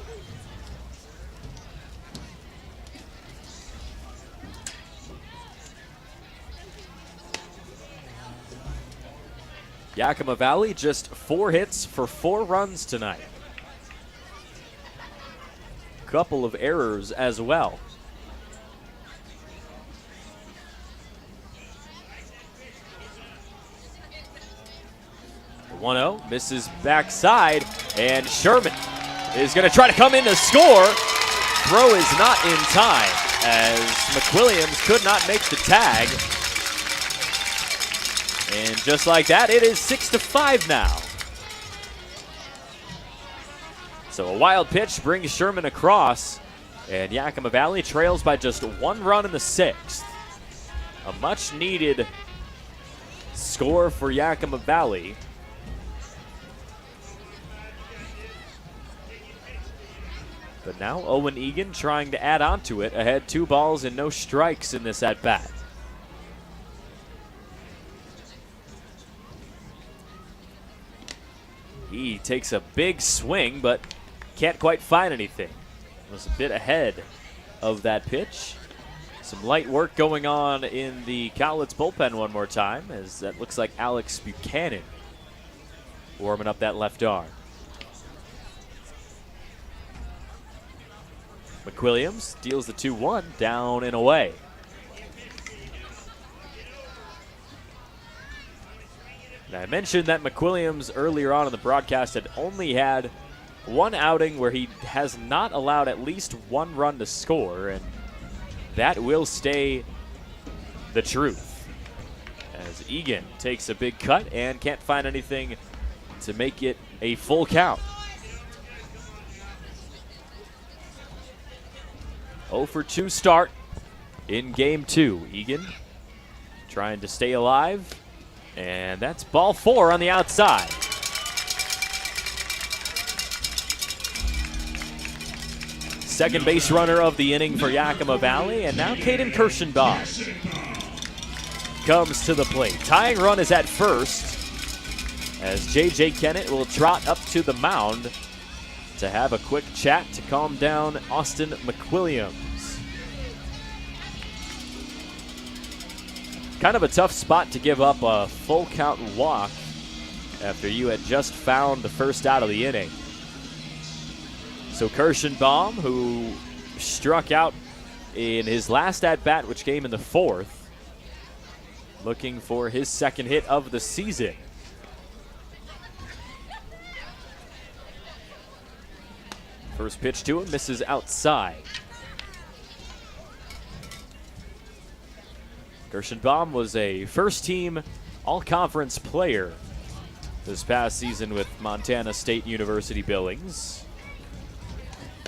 Yakima Valley just 4 hits for 4 runs tonight. Couple of errors as well. The 1-0 misses backside, and Sherman is going to try to come in to score. Throw is not in time. as McWilliams could not make the tag. And just like that, it is 6-5 now. So a wild pitch brings Sherman across, and Yakima Valley trails by just 1 run in the 6th. A much-needed score for Yakima Valley. But now Owen Egan trying to add on to it, ahead 2 balls and no strikes in this at-bat. He takes a big swing, but can't quite find anything. Was a bit ahead of that pitch. Some light work going on in the Cowlitz bullpen one more time, as that looks like Alex Buchanan warming up that left arm. McWilliams deals the 2-1, down and away. And I mentioned that McWilliams earlier on in the broadcast had only had 1 outing where he has not allowed at least 1 run to score, and that will stay the truth, as Egan takes a big cut and can't find anything to make it a full count. 0-for-2 start in game 2. Egan trying to stay alive, and that's ball 4 on the outside. Second base runner of the inning for Yakima Valley, and now Caden Kirschenbaum comes to the plate. Tying run is at first, as J.J. Kennett will trot up to the mound to have a quick chat to calm down Austin McWilliams. Kind of a tough spot to give up a full count walk after you had just found the first out of the inning. So Kirschenbaum, who struck out in his last at-bat, which came in the 4th, looking for his second hit of the season. First pitch to him, misses outside. Kirschenbaum was a first-team all-conference player this past season with Montana State University Billings.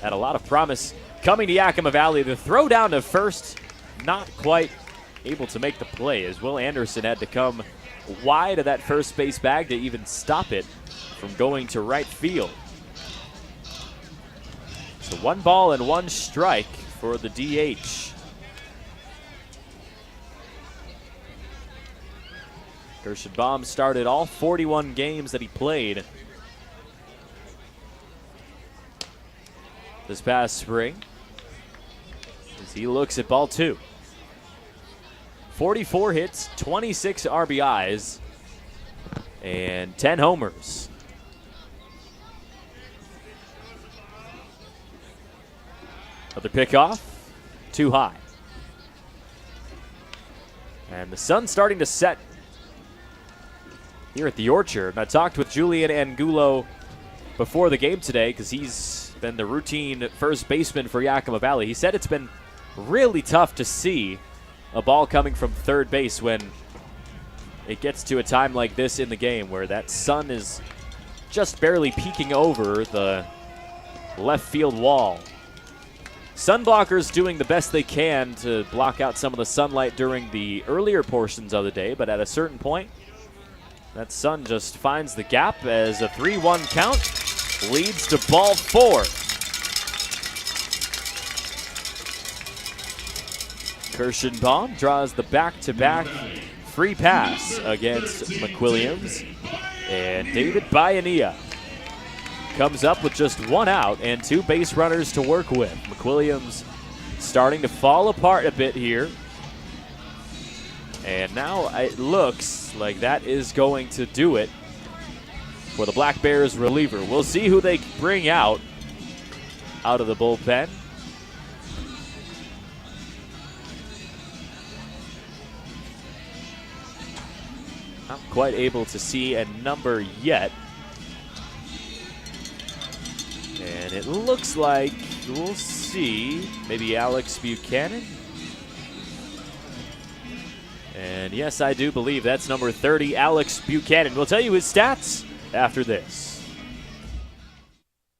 Had a lot of promise coming to Yakima Valley. The throw down to first, not quite able to make the play, as Will Anderson had to come wide of that first base bag to even stop it from going to right field. So 1 ball and 1 strike for the DH. Kirschenbaum started all 41 games that he played this past spring, as he looks at ball 2. 44 hits, 26 RBIs, and 10 homers. Another pickoff, too high. And the sun's starting to set here at the Orchard. And I talked with Julian Angulo before the game today, because he's been the routine first baseman for Yakima Valley. He said it's been really tough to see a ball coming from third base when it gets to a time like this in the game where that sun is just barely peeking over the left field wall. Sunblockers doing the best they can to block out some of the sunlight during the earlier portions of the day, but at a certain point, that sun just finds the gap as a 3-1 count leads to ball 4. Kirschenbaum draws the back-to-back free pass against McWilliams, and David Bayanilla comes up with just 1 out and 2 base runners to work with. McWilliams starting to fall apart a bit here. And now it looks like that is going to do it for the Black Bears reliever. We'll see who they bring out of the bullpen. Not quite able to see a number yet. And it looks like So we'll see. Maybe Alex Buchanan. And yes, I do believe that's number 30, Alex Buchanan. We'll tell you his stats after this.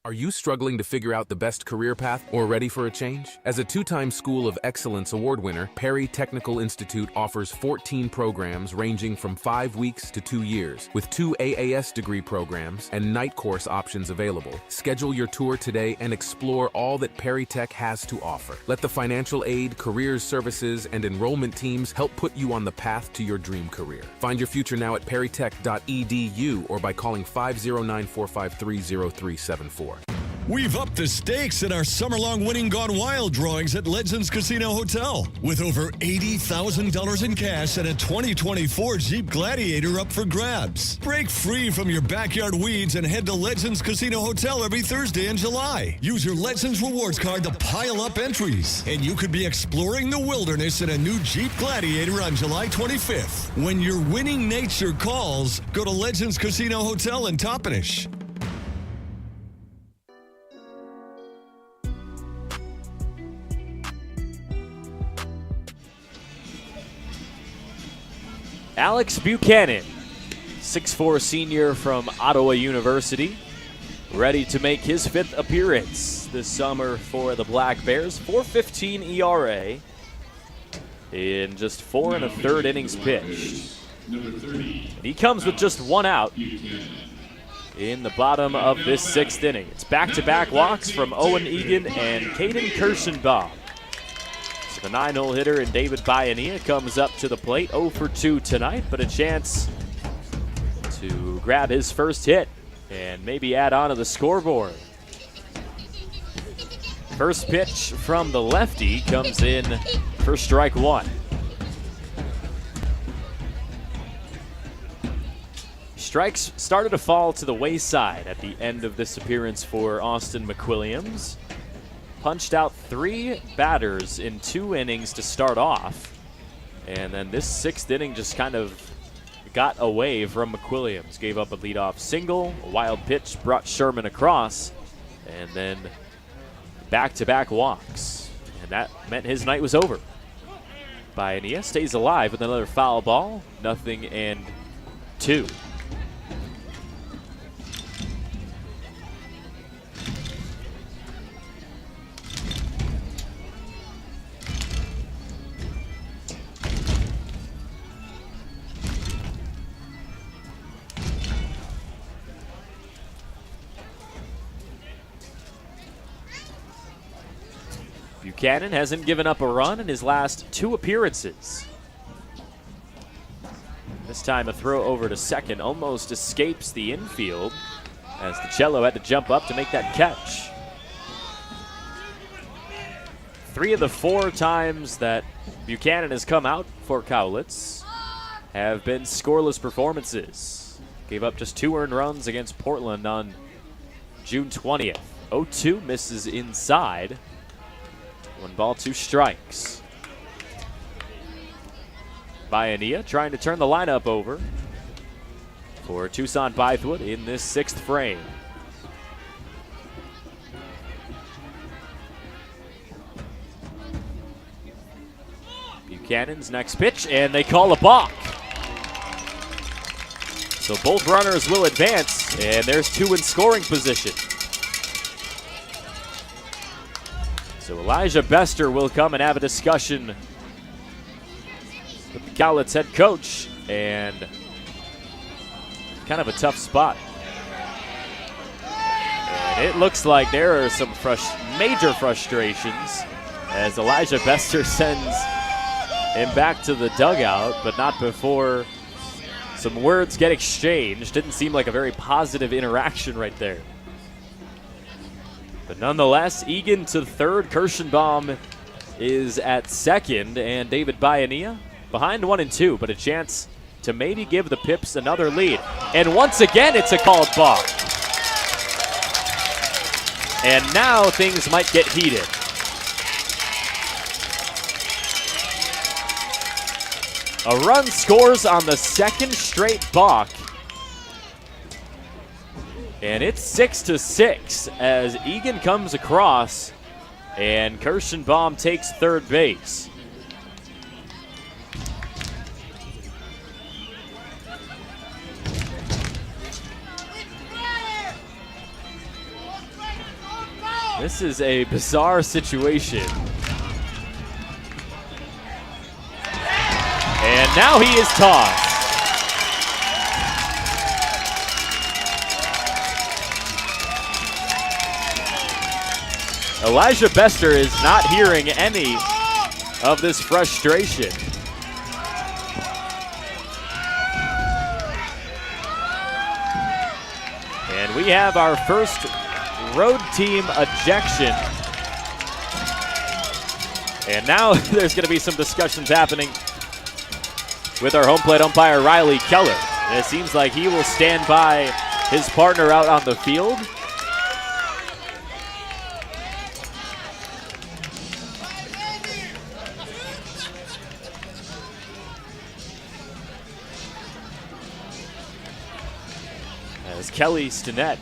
Are you struggling to figure out the best career path or ready for a change? As a two-time School of Excellence award winner, Perry Technical Institute offers 14 programs ranging from 5 weeks to 2 years, with 2 AAS degree programs and night course options available. Schedule your tour today and explore all that Perry Tech has to offer. Let the financial aid, careers services, and enrollment teams help put you on the path to your dream career. Find your future now at perrytech.edu or by calling 509-453-0374. We've upped the stakes in our summer-long winning Gone Wild drawings at Legends Casino Hotel with over $80,000 in cash and a 2024 Jeep Gladiator up for grabs. Break free from your backyard weeds and head to Legends Casino Hotel every Thursday in July. Use your Legends Rewards card to pile up entries, and you could be exploring the wilderness in a new Jeep Gladiator on July 25th. When your winning nature calls, go to Legends Casino Hotel in Toppenish. Alex Buchanan, 6'4" senior from Ottawa University, ready to make his 5th appearance this summer for the Black Bears. 4.15 ERA in just 4 1/3 innings pitched. And he comes with just 1 out in the bottom of this 6th inning. It's back-to-back walks from Owen Egan and Caden Kirschenbaum. So the 9-hole hitter and David Bayanea comes up to the plate, 0 for 2 tonight, but a chance to grab his first hit and maybe add on to the scoreboard. First pitch from the lefty comes in for strike 1. Strikes started to fall to the wayside at the end of this appearance for Austin McWilliams. Punched out 3 batters in 2 innings to start off. And then this 6th inning just kind of got away from McWilliams. Gave up a leadoff single, a wild pitch brought Sherman across, and then back-to-back walks. And that meant his night was over. Bayanea stays alive with another foul ball, 0-2. Buchanan hasn't given up a run in his last 2 appearances. This time a throw over to second almost escapes the infield as DiCello had to jump up to make that catch. 3 of the 4 times that Buchanan has come out for Cowlitz have been scoreless performances. Gave up just 2 earned runs against Portland on June 20th. 0-2 misses inside. 1 ball, 2 strikes. Bayanea trying to turn the lineup over for Tucson Bythewood in this 6th frame. Buchanan's next pitch, and they call a balk. So both runners will advance, and there's 2 in scoring position. So Elijah Bester will come and have a discussion with the Cowlitz head coach, and kind of a tough spot. And it looks like there are some major frustrations as Elijah Bester sends him back to the dugout, but not before some words get exchanged. Didn't seem like a very positive interaction right there. But nonetheless, Egan to third, Kirschenbaum is at second, and David Bayanea behind 1-2, but a chance to maybe give the Pips another lead. And once again, it's a called balk. And now things might get heated. A run scores on the 2nd straight balk. And it's 6-6 as Egan comes across And Kirschenbaum takes third base. This is a bizarre situation. And now he is tossed. Elijah Bester is not hearing any of this frustration. And we have our first road team ejection. And now there's going to be some discussions happening with our home plate umpire, Riley Keller. And it seems like he will stand by his partner out on the field. As Kelly Stinnett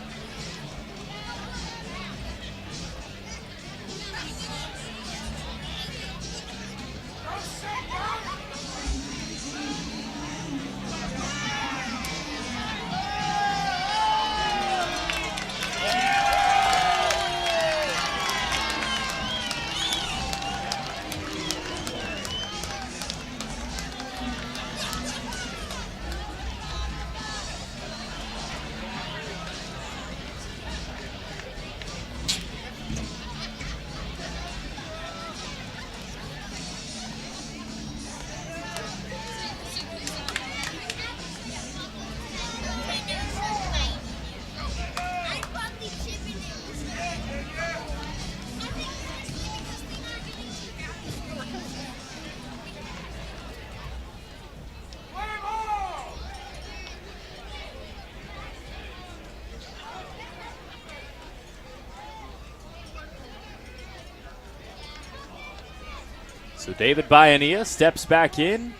So David Bayanilla steps back in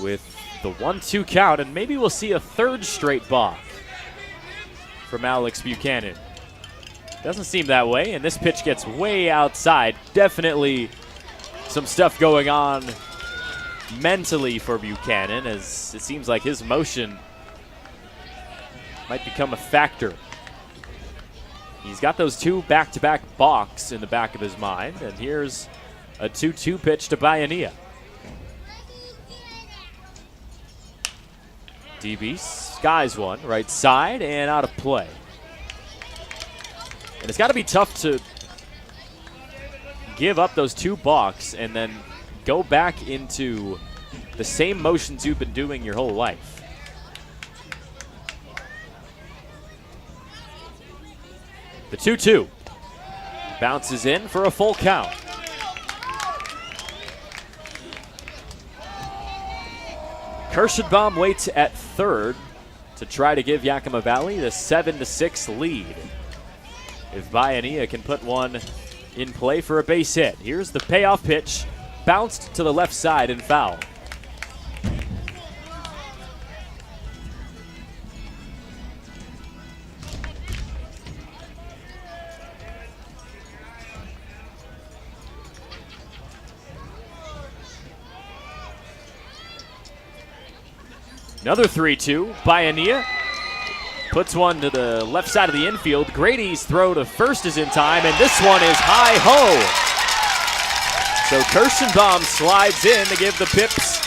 with the 1-2 count, and maybe we'll see a third straight balk from Alex Buchanan. Doesn't seem that way, and this pitch gets way outside. Definitely some stuff going on mentally for Buchanan, as it seems like his motion might become a factor. He's got those two back-to-back balks in the back of his mind, and here's a 2-2 pitch to Bayanilla. DB skies one, right side, and out of play. And it's got to be tough to give up those two balks and then go back into the same motions you've been doing your whole life. The 2-2 bounces in for a full count. Kirschenbaum waits at third to try to give Yakima Valley the 7-6 lead. If Bayanilla can put one in play for a base hit. Here's the payoff pitch, bounced to the left side and foul. Another 3-2. Bayanilla puts one to the left side of the infield. Grady's throw to first is in time, and this one is high-ho. So Kirschenbaum slides in to give the Pips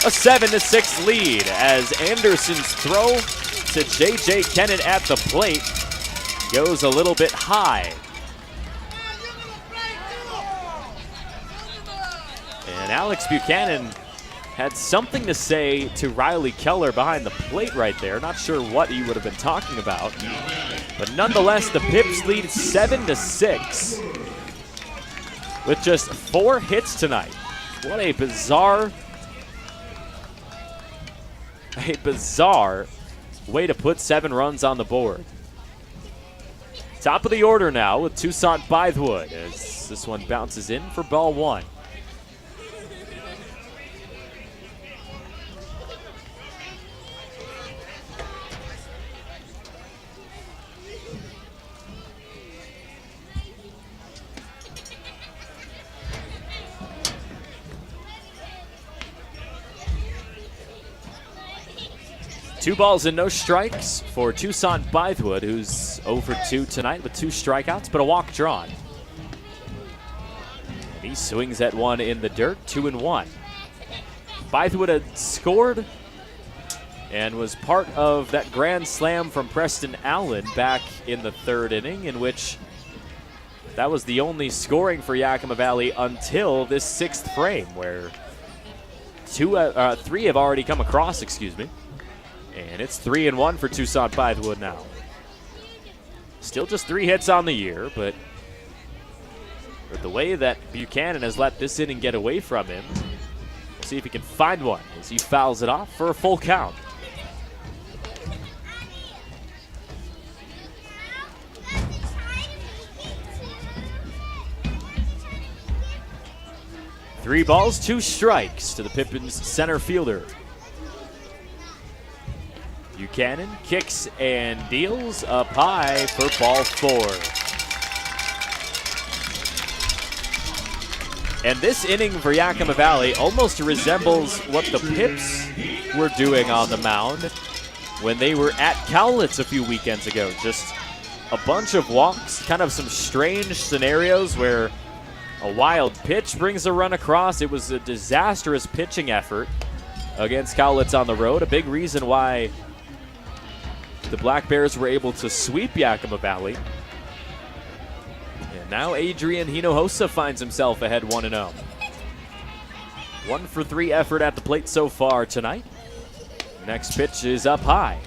a 7-6 lead as Anderson's throw to J.J. Kennan at the plate goes a little bit high. And Alex Buchanan had something to say to Riley Keller behind the plate right there. Not sure what he would have been talking about. But nonetheless, the Pips lead 7-6 with just 4 hits tonight. What a bizarre way to put 7 runs on the board. Top of the order now with Toussaint Bythewood as this one bounces in for ball 1. 2 balls and no strikes for Tucson Bythewood, who's 0 for 2 tonight with 2 strikeouts, but a walk drawn. And he swings at one in the dirt, 2-1. Bythewood had scored and was part of that grand slam from Preston Allen back in the 3rd inning, in which that was the only scoring for Yakima Valley until this 6th frame, where 3 have already come across, and it's 3-1 for Tucson Bythewood now. Still just 3 hits on the year, but with the way that Buchanan has let this inning get away from him, we'll see if he can find one as he fouls it off for a full count. Three balls, 2 strikes to the Pippins center fielder. Buchanan kicks and deals up high for ball 4. And this inning for Yakima Valley almost resembles what the Pips were doing on the mound when they were at Cowlitz a few weekends ago. Just a bunch of walks, kind of some strange scenarios where a wild pitch brings a run across. It was a disastrous pitching effort against Cowlitz on the road. A big reason why the Black Bears were able to sweep Yakima Valley. And now Adrian Hinojosa finds himself ahead 1-0. 1 for 3 effort at the plate so far tonight. Next pitch is up high.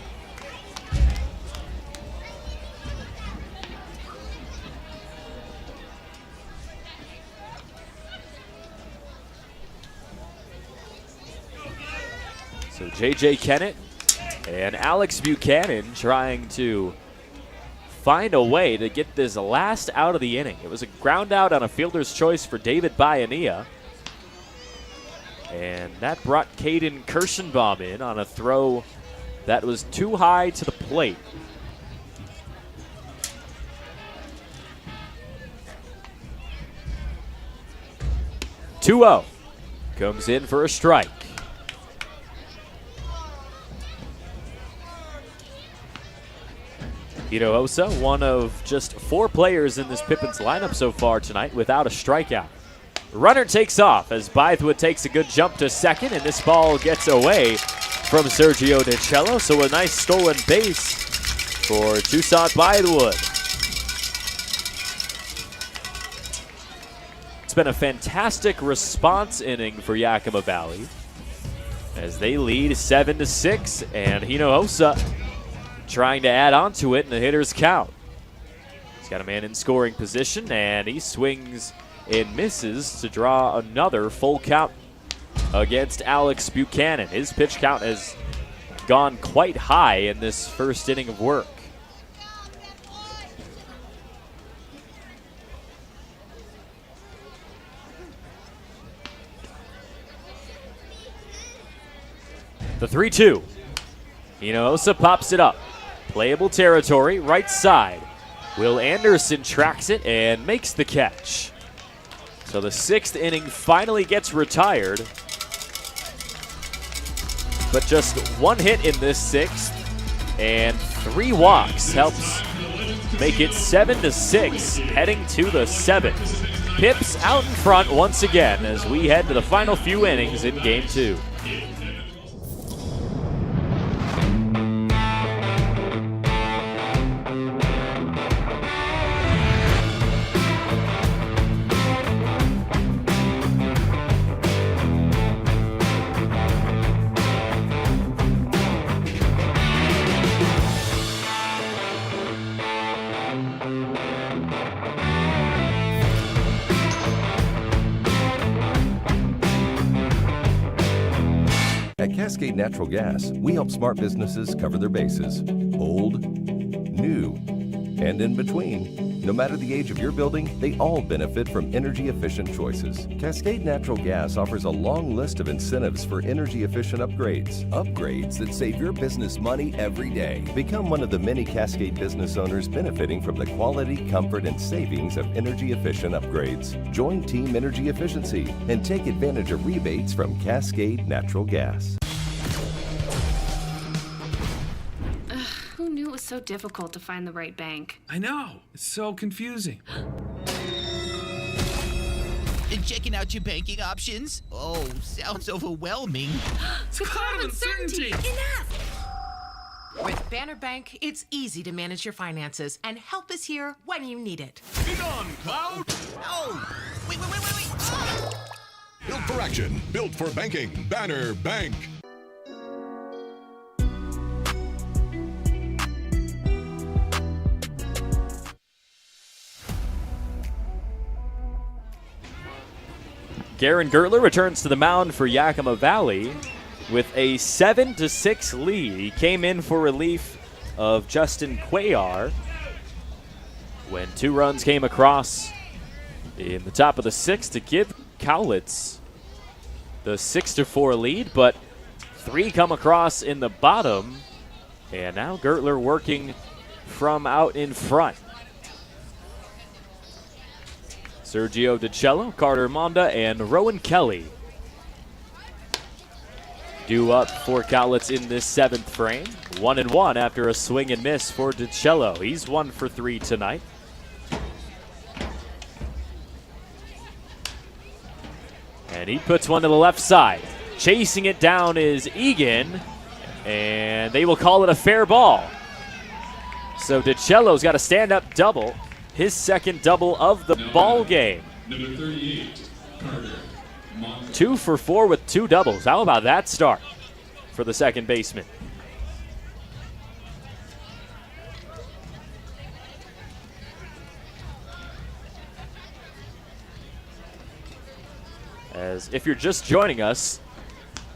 So J.J. Kennett and Alex Buchanan trying to find a way to get this last out of the inning. It was a ground out on a fielder's choice for David Bayanilla. And that brought Caden Kirschenbaum in on a throw that was too high to the plate. "2-0 comes in for a strike. Hinojosa, one of just 4 players in this Pippins lineup so far tonight without a strikeout. Runner takes off as Bythewood takes a good jump to second, and this ball gets away from Sergio DiCello, so a nice stolen base for Tucson Bythewood. It's been a fantastic response inning for Yakima Valley as they lead 7-6, and Hinojosa trying to add on to it in the hitter's count. He's got a man in scoring position, and he swings and misses to draw another full count against Alex Buchanan. His pitch count has gone quite high in this first inning of work. The 3-2. Hinojosa pops it up. Playable territory, right side. Will Anderson tracks it and makes the catch. So the 6th inning finally gets retired. But just 1 hit in this 6th and 3 walks helps make it 7-6 heading to the 7th. Pips out in front once again as we head to the final few innings in Game 2. At Cascade Natural Gas, we help smart businesses cover their bases. Old, new, and in between. No matter the age of your building, they all benefit from energy-efficient choices. Cascade Natural Gas offers a long list of incentives for energy-efficient upgrades. Upgrades that save your business money every day. Become one of the many Cascade business owners benefiting from the quality, comfort, and savings of energy-efficient upgrades. Join Team Energy Efficiency and take advantage of rebates from Cascade Natural Gas. Who knew it was so difficult to find the right bank? I know. It's so confusing. Checking out your banking options? Oh, sounds overwhelming. It's a cloud of uncertainty. With Banner Bank, it's easy to manage your finances, and help is here when you need it. Be gone, Cloud! Oh, wait. Built for action, built for banking. Banner Bank. Garen Gertler returns to the mound for Yakima Valley with a 7-6 lead. He came in for relief of Justin Cuellar when 2 runs came across in the top of the 6th to give Cowlitz the 6-4 lead, but 3 come across in the bottom, and now Gertler working from out in front. Sergio DiCello, Carter Monda, and Rowan Kelly due up for Cowlitz in this 7th frame. 1-1 after a swing and miss for DiCello. He's 1 for 3 tonight. And he puts one to the left side. Chasing it down is Egan, and they will call it a fair ball. So DiCello's got a stand-up double. His 2nd double of the ball game. Number 38, Carter. 2 for 4 with 2 doubles. How about that start for the second baseman? As if you're just joining us,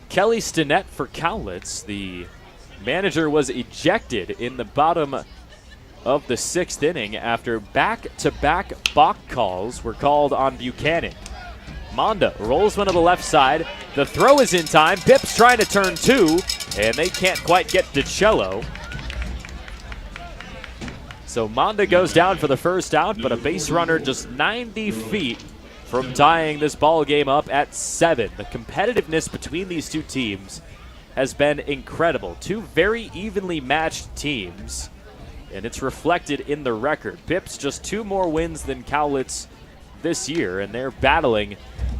Kelly Stinnett for Cowlitz. The manager was ejected in the bottom of the 6th inning after back-to-back balk calls were called on Buchanan. Monda rolls one to the left side. The throw is in time. Pips trying to turn 2, and they can't quite get DiCello. So Monda goes down for the first out, but a base runner just 90 feet from tying this ball game up at 7. The competitiveness between these two teams has been incredible. 2 very evenly matched teams, and it's reflected in the record. Pips just 2 more wins than Cowlitz this year, and they're battling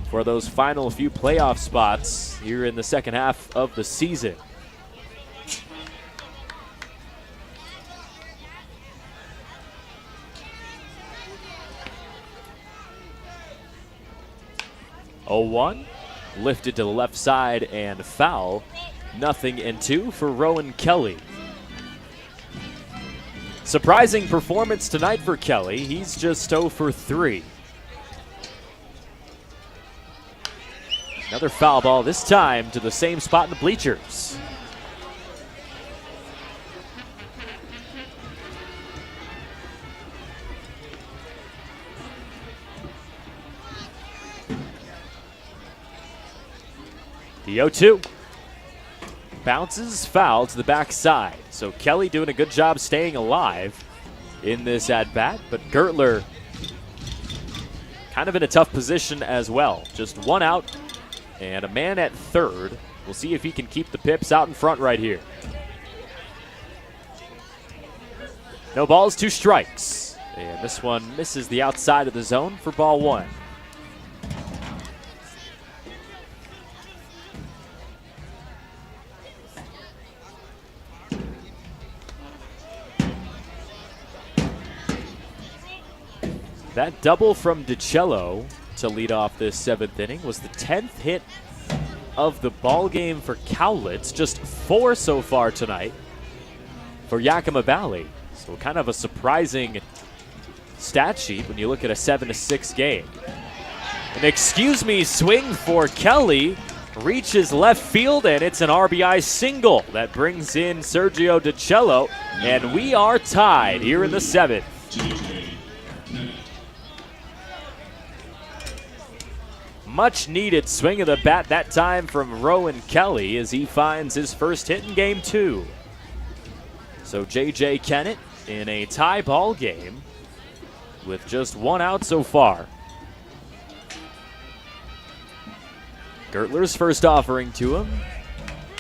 for those final few playoff spots here in the second half of the season. Oh-1, lifted to the left side and foul. 0-2 for Rowan Kelly. Surprising performance tonight for Kelly. He's just 0 for 3. Another foul ball, this time to the same spot in the bleachers. The 0-2. Bounces foul to the backside. So Kelly doing a good job staying alive in this at-bat, but Gertler kind of in a tough position as well. Just 1 out and a man at 3rd. We'll see if he can keep the Pips out in front right here. No balls, 2 strikes. And this one misses the outside of the zone for ball 1. That double from DiCello to lead off this 7th inning was the 10th hit of the ball game for Cowlitz. Just 4 so far tonight for Yakima Valley. So kind of a surprising stat sheet when you look at a 7-6 game. An excuse me swing for Kelly. Reaches left field, and it's an RBI single that brings in Sergio DiCello, and we are tied here in the 7th. Much needed swing of the bat that time from Rowan Kelly as he finds his first hit in game 2. So J.J. Kennett in a tie ball game with just 1 out so far. Gertler's first offering to him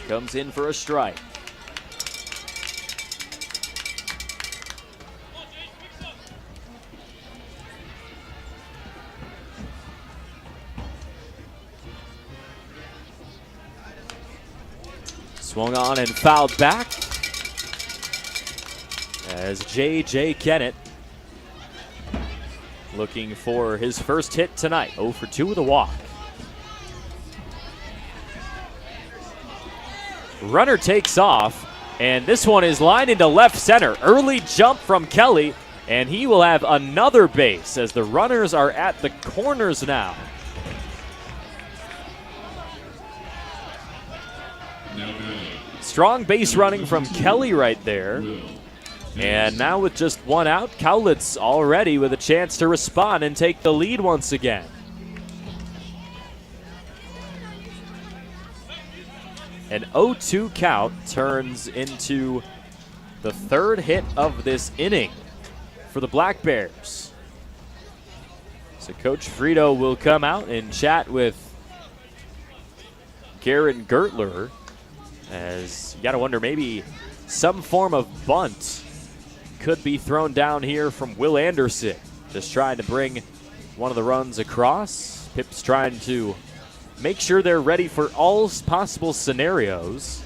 comes in for a strike. Swung on and fouled back as J.J. Kennett looking for his first hit tonight. 0 for 2 with a walk. Runner takes off, and this one is lined into left center. Early jump from Kelly, and he will have another base as the runners are at the corners now. Strong base running from Kelly right there. And now with just one out, Cowlitz already with a chance to respond and take the lead once again. An 0-2 count turns into the third hit of this inning for the Black Bears. So Coach Frito will come out and chat with Garrett Gertler, as you got to wonder maybe some form of bunt could be thrown down here from Will Anderson. Just trying to bring one of the runs across. Pip's trying to make sure they're ready for all possible scenarios,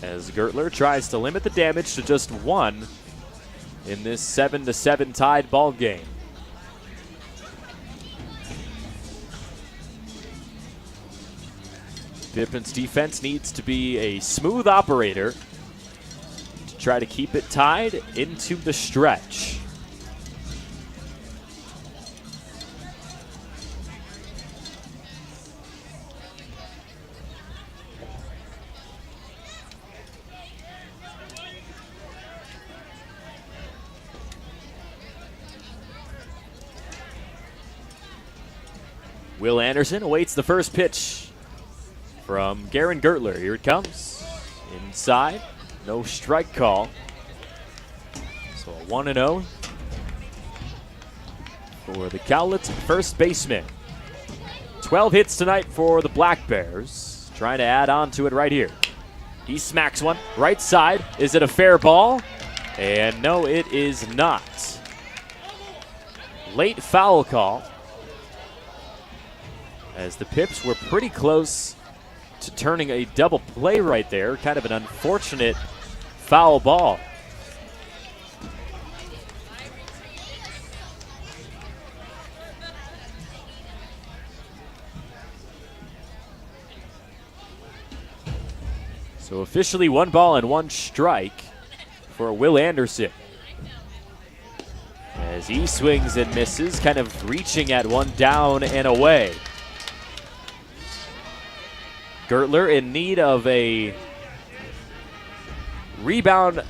as Gertler tries to limit the damage to just one in this 7-7 tied ball game. Pippins' defense needs to be a smooth operator to try to keep it tied into the stretch. Will Anderson awaits the first pitch from Garrett Gertler. Here it comes. Inside. No strike call. So a 1-0 for the Cowlitz first baseman. 12 hits tonight for the Black Bears. Trying to add on to it right here. He smacks one. Right side. Is it a fair ball? And no, it is not. Late foul call, as the Pips were pretty close to turning a double play right there. Kind of an unfortunate foul ball. So officially 1 ball and 1 strike for Will Anderson, as he swings and misses, kind of reaching at one down and away. Gertler in need of a rebound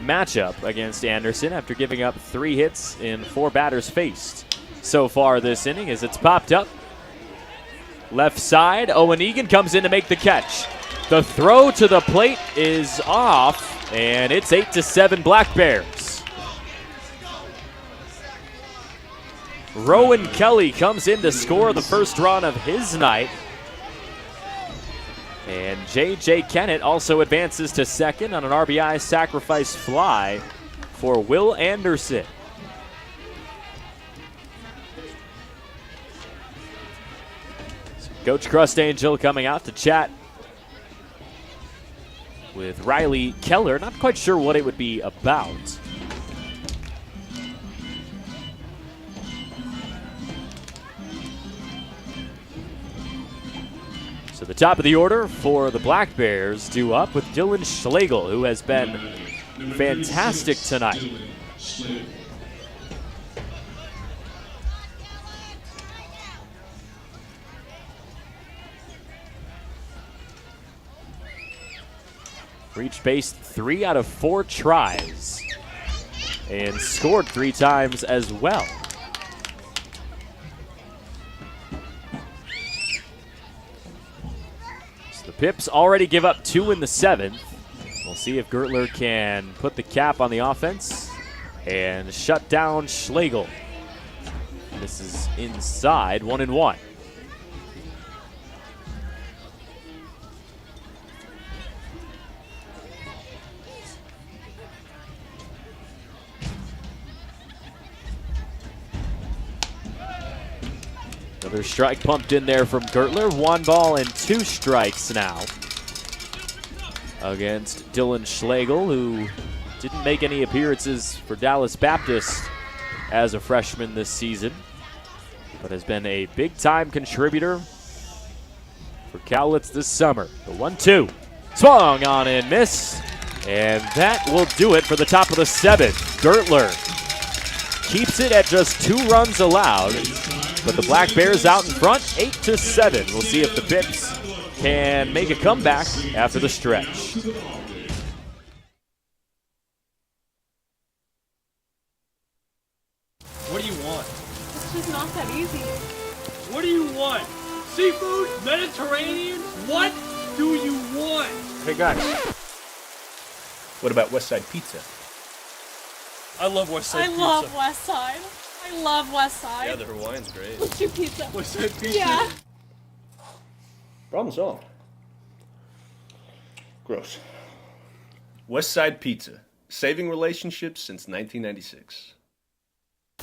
matchup against Anderson after giving up 3 hits in 4 batters faced so far this inning, as it's popped up. Left side, Owen Egan comes in to make the catch. The throw to the plate is off, and it's 8-7 Black Bears. Rowan Kelly comes in to score the first run of his night. And J.J. Kennett also advances to second on an RBI sacrifice fly for Will Anderson. So Coach Crustangel coming out to chat with Riley Keller. Not quite sure what it would be about. So the top of the order for the Black Bears due up with Dylan Schlegel, who has been fantastic tonight. Reached base 3 out of 4 tries and scored 3 times as well. So the Pips already give up 2 in the 7th. We'll see if Gertler can put the cap on the offense and shut down Schlegel. This is inside, 1-1. Another Another strike pumped in there from Gertler. 1 ball and 2 strikes now against Dylan Schlegel, who didn't make any appearances for Dallas Baptist as a freshman this season, but has been a big-time contributor for Cowlitz this summer. The 1-2. Swung on and miss, and that will do it for the top of the 7th. Gertler keeps it at just 2 runs allowed, but the Black Bears out in front, 8-7. We'll see if the Pips can make a comeback after the stretch. What do you want? It's just not that easy. What do you want? Seafood? Mediterranean? What do you want? Hey guys, what about West Side Pizza? I love West Side I Pizza. love West Side. I love West Side. Yeah, the Hawaiian's great. Let's do pizza. West Side Pizza? Yeah. Problem solved. Gross. West Side Pizza, saving relationships since 1996.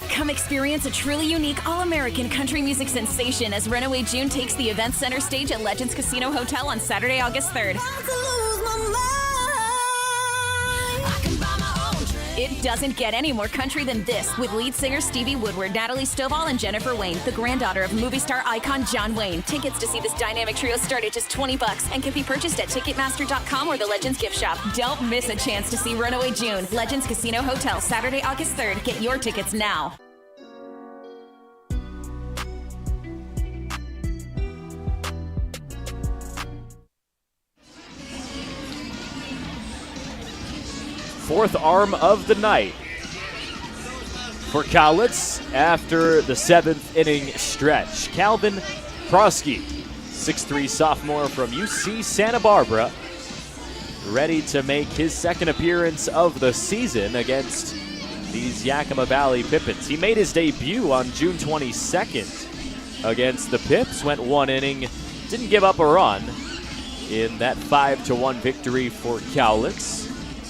Come experience a truly unique all-American country music sensation as Runaway June takes the event center stage at Legends Casino Hotel on Saturday, August 3rd. It doesn't get any more country than this, with lead singer Stevie Woodward, Natalie Stovall, and Jennifer Wayne, the granddaughter of movie star icon John Wayne. Tickets to see this dynamic trio start at just $20 and can be purchased at Ticketmaster.com or the Legends gift shop. Don't miss a chance to see Runaway June. Legends Casino Hotel, Saturday, August 3rd. Get your tickets now. Fourth arm of the night for Cowlitz after the 7th inning stretch. Calvin Prosky, 6'3" sophomore from UC Santa Barbara, ready to make his 2nd appearance of the season against these Yakima Valley Pippins. He made his debut on June 22nd against the Pips, went 1 inning, didn't give up a run in that 5-1 victory for Cowlitz.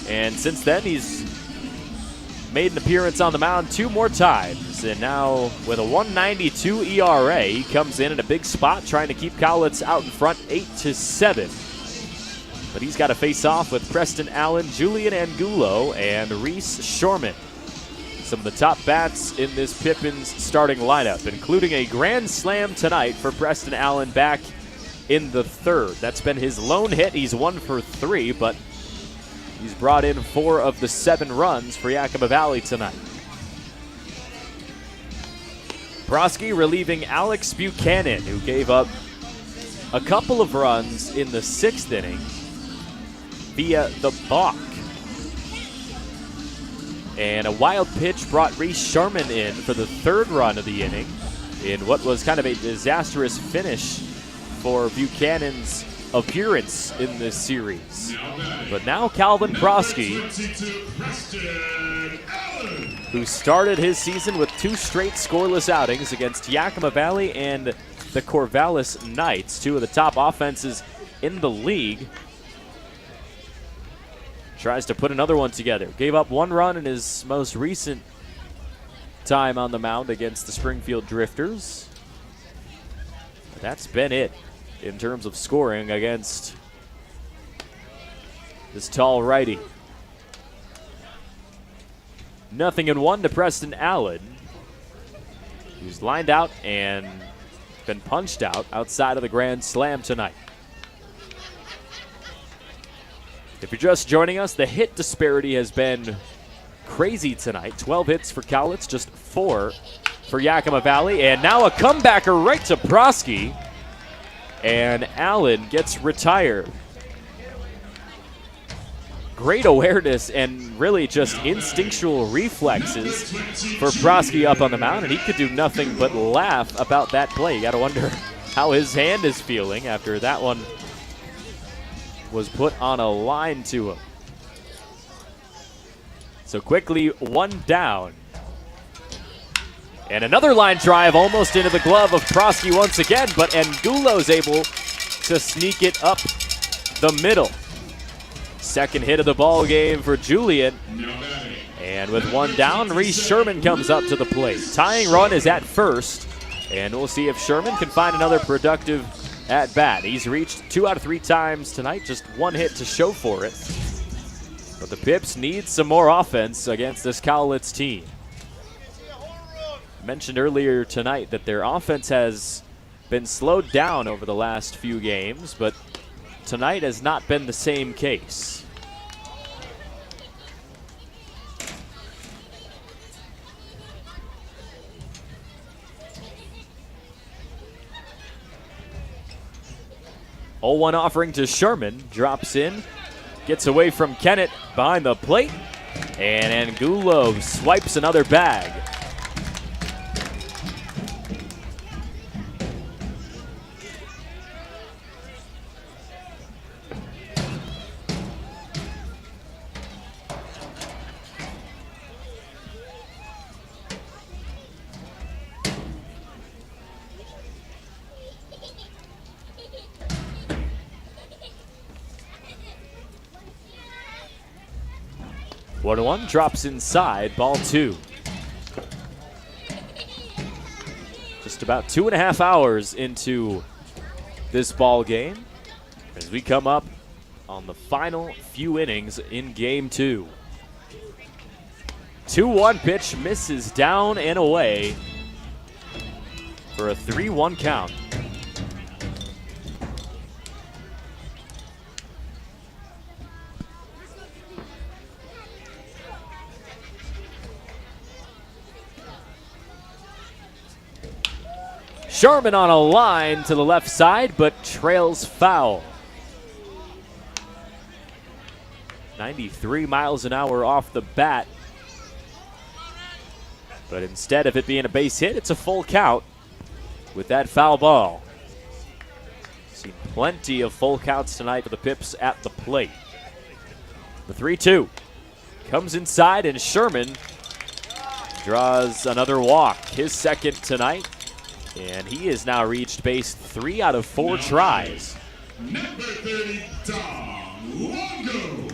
And since then, he's made an appearance on the mound 2 more times. And now with a 1.92 ERA, he comes in a big spot trying to keep Cowlitz out in front 8-7. But he's got to face off with Preston Allen, Julian Angulo, and Reese Shorman. Some of the top bats in this Pippins starting lineup, including a grand slam tonight for Preston Allen back in the 3rd. That's been his lone hit. He's 1 for 3, but he's brought in 4 of the 7 runs for Yakima Valley tonight. Prosky relieving Alex Buchanan, who gave up a couple of runs in the 6th inning via the balk. And a wild pitch brought Reese Sherman in for the 3rd run of the inning in what was kind of a disastrous finish for Buchanan's appearance in this series. But now Calvin Prosky, who started his season with 2 straight scoreless outings against Yakima Valley and the Corvallis Knights, 2 of the top offenses in the league, tries to put another one together. Gave up 1 run in his most recent time on the mound against the Springfield Drifters. But that's been it in terms of scoring against this tall righty. 0-1 to Preston Allen, who's lined out and been punched out outside of the grand slam tonight. If you're just joining us, the hit disparity has been crazy tonight. 12 hits for Cowlitz, just 4 for Yakima Valley, and now a comebacker right to Prosky. And Allen gets retired. Great awareness and really just instinctual reflexes for Prosky up on the mound, and he could do nothing but laugh about that play. You got to wonder how his hand is feeling after that one was put on a line to him. So quickly, 1 down. And another line drive almost into the glove of Prosky once again, but Angulo's able to sneak it up the middle. 2nd hit of the ball game for Julian. And with 1 down, Reese Sherman comes up to the plate. Tying run is at first And we'll see if Sherman can find another productive at bat. He's reached 2 out of 3 times tonight, just 1 hit to show for it. But the Pips need some more offense against this Cowlitz team. Mentioned earlier tonight that their offense has been slowed down over the last few games, but tonight has not been the same case. Oh, 1 offering to Sherman, drops in, gets away from Kennett behind the plate, and Angulo swipes another bag. One drops inside, ball 2. Just about 2.5 hours into this ball game as we come up on the final few innings in game 2. 2-1 pitch misses down and away for a 3-1 count. Sherman on a line to the left side, but trails foul. 93 miles an hour off the bat. But instead of it being a base hit, it's a full count with that foul ball. Seen plenty of full counts tonight for the Pips at the plate. The 3-2 comes inside, and Sherman draws another walk, his second tonight. And he has now reached base 3 out of 4 tries. Number 30, Tom Longo.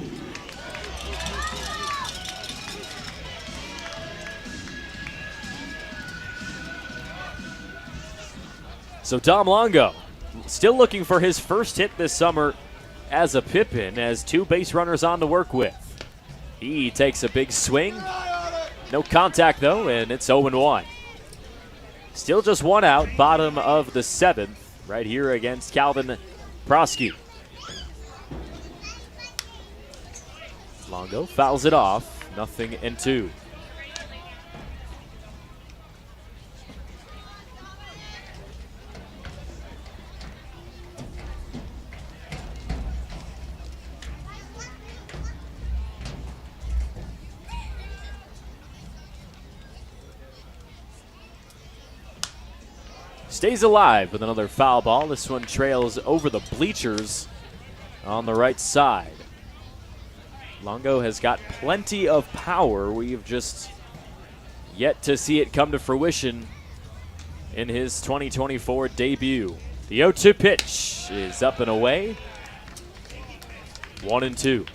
So Tom Longo still looking for his first hit this summer as a Pippin, as 2 base runners on to work with. He takes a big swing. No contact though, and it's 0-1. Still just 1 out, bottom of the 7th, right here against Calvin Prosky. Longo fouls it off, 0-2. Stays alive with another foul ball. This one trails over the bleachers on the right side. Longo has got plenty of power. We've just yet to see it come to fruition in his 2024 debut. The 0-2 pitch is up and away. 1-2.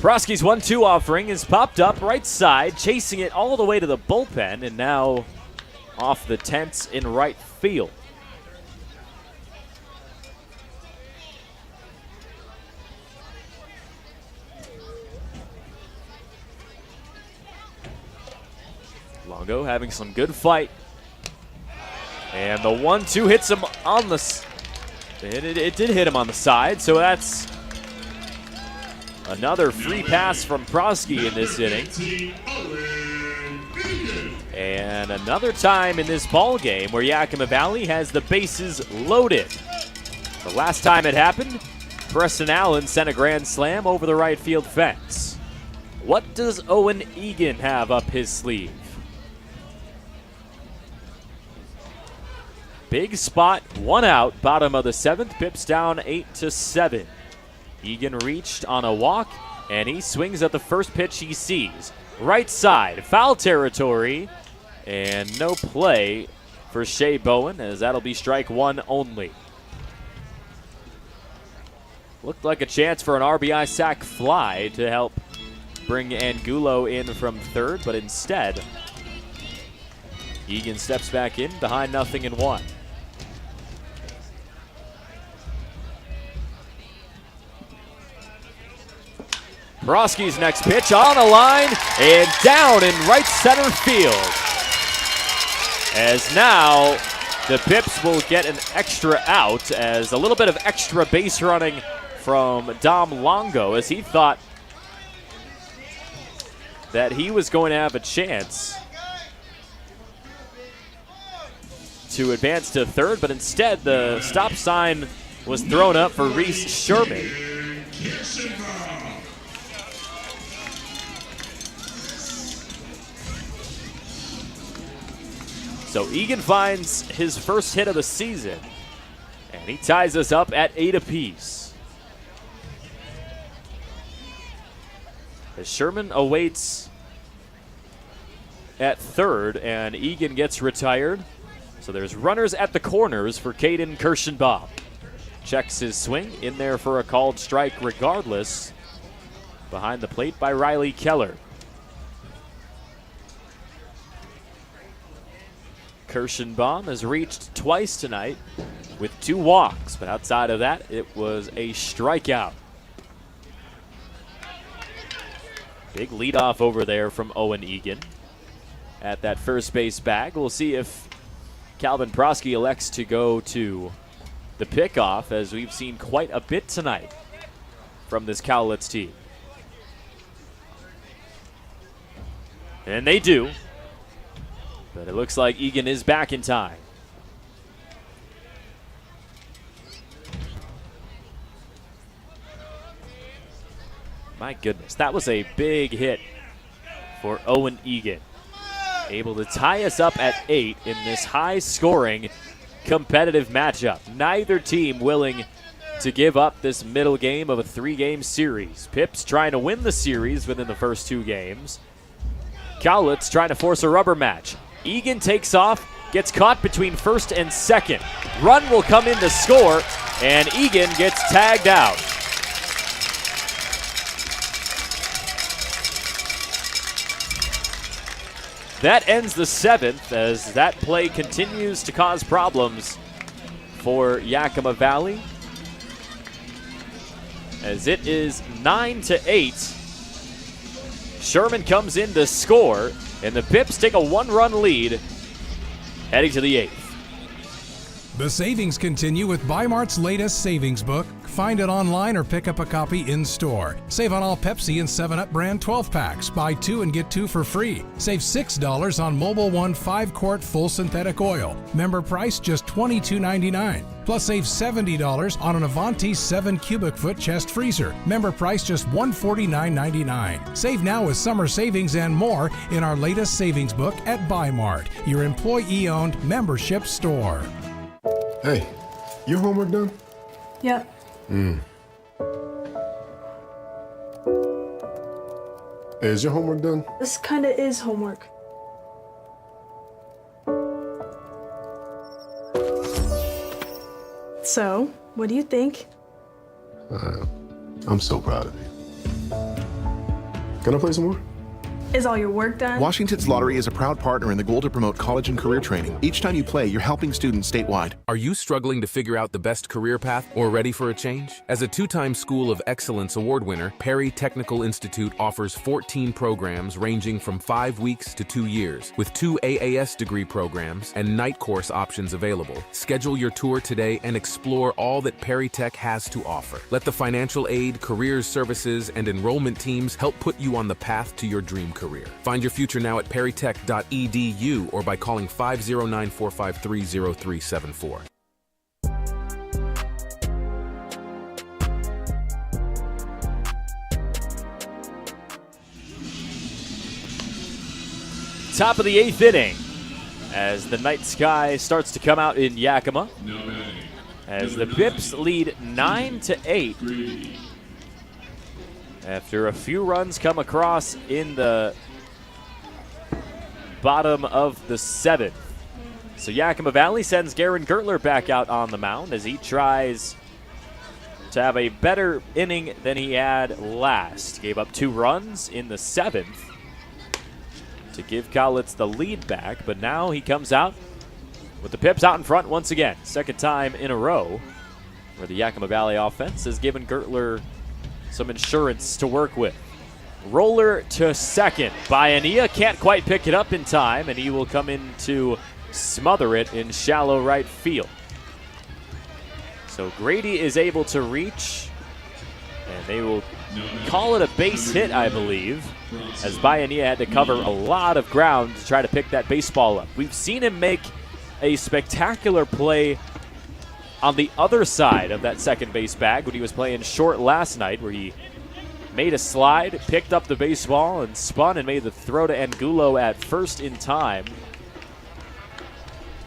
Prosky's 1-2 offering is popped up right side, chasing it all the way to the bullpen, and now off the tents in right field. Longo having some good fight. And the 1-2 hits him on the... It did hit him on the side, so that's another free pass from Prosky in this inning. And another time in this ball game where Yakima Valley has the bases loaded. The last time it happened, Preston Allen sent a grand slam over the right field fence. What does Owen Egan have up his sleeve? Big spot, 1 out, bottom of the 7th, Pips down 8-7. Egan reached on a walk, and he swings at the first pitch he sees. Right side, foul territory, and no play for Shea Bowen, as that'll be strike one only. Looked like a chance for an RBI sac fly to help bring Angulo in from third, but instead, Egan steps back in behind 0-1. Broski's next pitch on a line and down in right center field. As now the Pips will get an extra out, as a little bit of extra base running from Dom Longo, as he thought that he was going to have a chance to advance to third, but instead the stop sign was thrown up for Reese Sherman. So Egan finds his first hit of the season, and he ties us up at 8 apiece. As Sherman awaits at third, and Egan gets retired. So there's runners at the corners for Caden Kirschenbaum. Checks his swing, in there for a called strike regardless. Behind the plate by Riley Keller. Kirschenbaum has reached twice tonight with 2 walks, but outside of that, it was a strikeout. Big leadoff over there from Owen Egan at that first base bag. We'll see if Calvin Broski elects to go to the pickoff, as we've seen quite a bit tonight from this Cowlitz team. And they do. But it looks like Egan is back in time. My goodness, that was a big hit for Owen Egan. Able to tie us up at 8 in this high-scoring, competitive matchup. Neither team willing to give up this middle game of a 3-game series. Pips trying to win the series within the first 2 games. Cowlitz trying to force a rubber match. Egan takes off, gets caught between first and second. Run will come in to score, and Egan gets tagged out. That ends the 7th, as that play continues to cause problems for Yakima Valley, as it is 9-8. Sherman comes in to score, and the Pips take a 1-run lead heading to the 8th. The savings continue with Bi-Mart's latest savings book. Find it online or pick up a copy in store. Save on all Pepsi and 7-Up brand 12-packs. Buy 2 and get 2 for free. Save $6 on Mobil 1 5-quart full synthetic oil. Member price just $22.99. Plus save $70 on an Avanti 7 cubic foot chest freezer. Member price just $149.99. Save now with summer savings and more in our latest savings book at Bi-Mart, your employee-owned membership store. Hey, your homework done? Yep. Hey, is your homework done? This kinda is homework. So, what do you think? I'm so proud of you. Can I play some more? Is all your work done? Washington's Lottery is a proud partner in the goal to promote college and career training. Each time you play, you're helping students statewide. Are you struggling to figure out the best career path or ready for a change? As a 2-time School of Excellence award winner, Perry Technical Institute offers 14 programs ranging from 5 weeks to 2 years, with 2 AAS degree programs and night course options available. Schedule your tour today and explore all that Perry Tech has to offer. Let the financial aid, careers services, and enrollment teams help put you on the path to your dream career. Find your future now at perrytech.edu or by calling 509-453-0374. Top of the 8th inning, as the night sky starts to come out in Yakima, as the Pips lead 9-8 after a few runs come across in the bottom of the 7th. So Yakima Valley sends Garen Gertler back out on the mound as he tries to have a better inning than he had last. Gave up 2 runs in the 7th to give Cowlitz the lead back, but now he comes out with the Pips out in front once again. Second time in a row where the Yakima Valley offense has given Gertler some insurance to work with. Roller to second. Bayanilla can't quite pick it up in time, and he will come in to smother it in shallow right field. So Grady is able to reach, and they will call it a base hit, I believe, as Bayanilla had to cover a lot of ground to try to pick that baseball up. We've seen him make a spectacular play on the other side of that second base bag when he was playing short last night, where he made a slide, picked up the baseball, and spun and made the throw to Angulo at first in time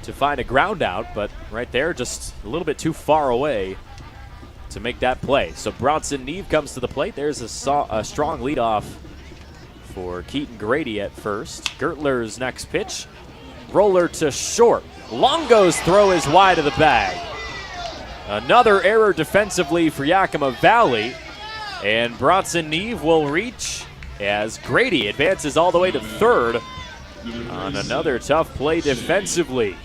to find a ground out, but right there just a little bit too far away to make that play. So Bronson Neve comes to the plate. There's a strong leadoff for Keaton Grady at first. Gertler's next pitch. Roller to short. Longo's throw is wide of the bag. Another error defensively for Yakima Valley. And Bronson Neve will reach as Grady advances all the way to third on another tough play defensively.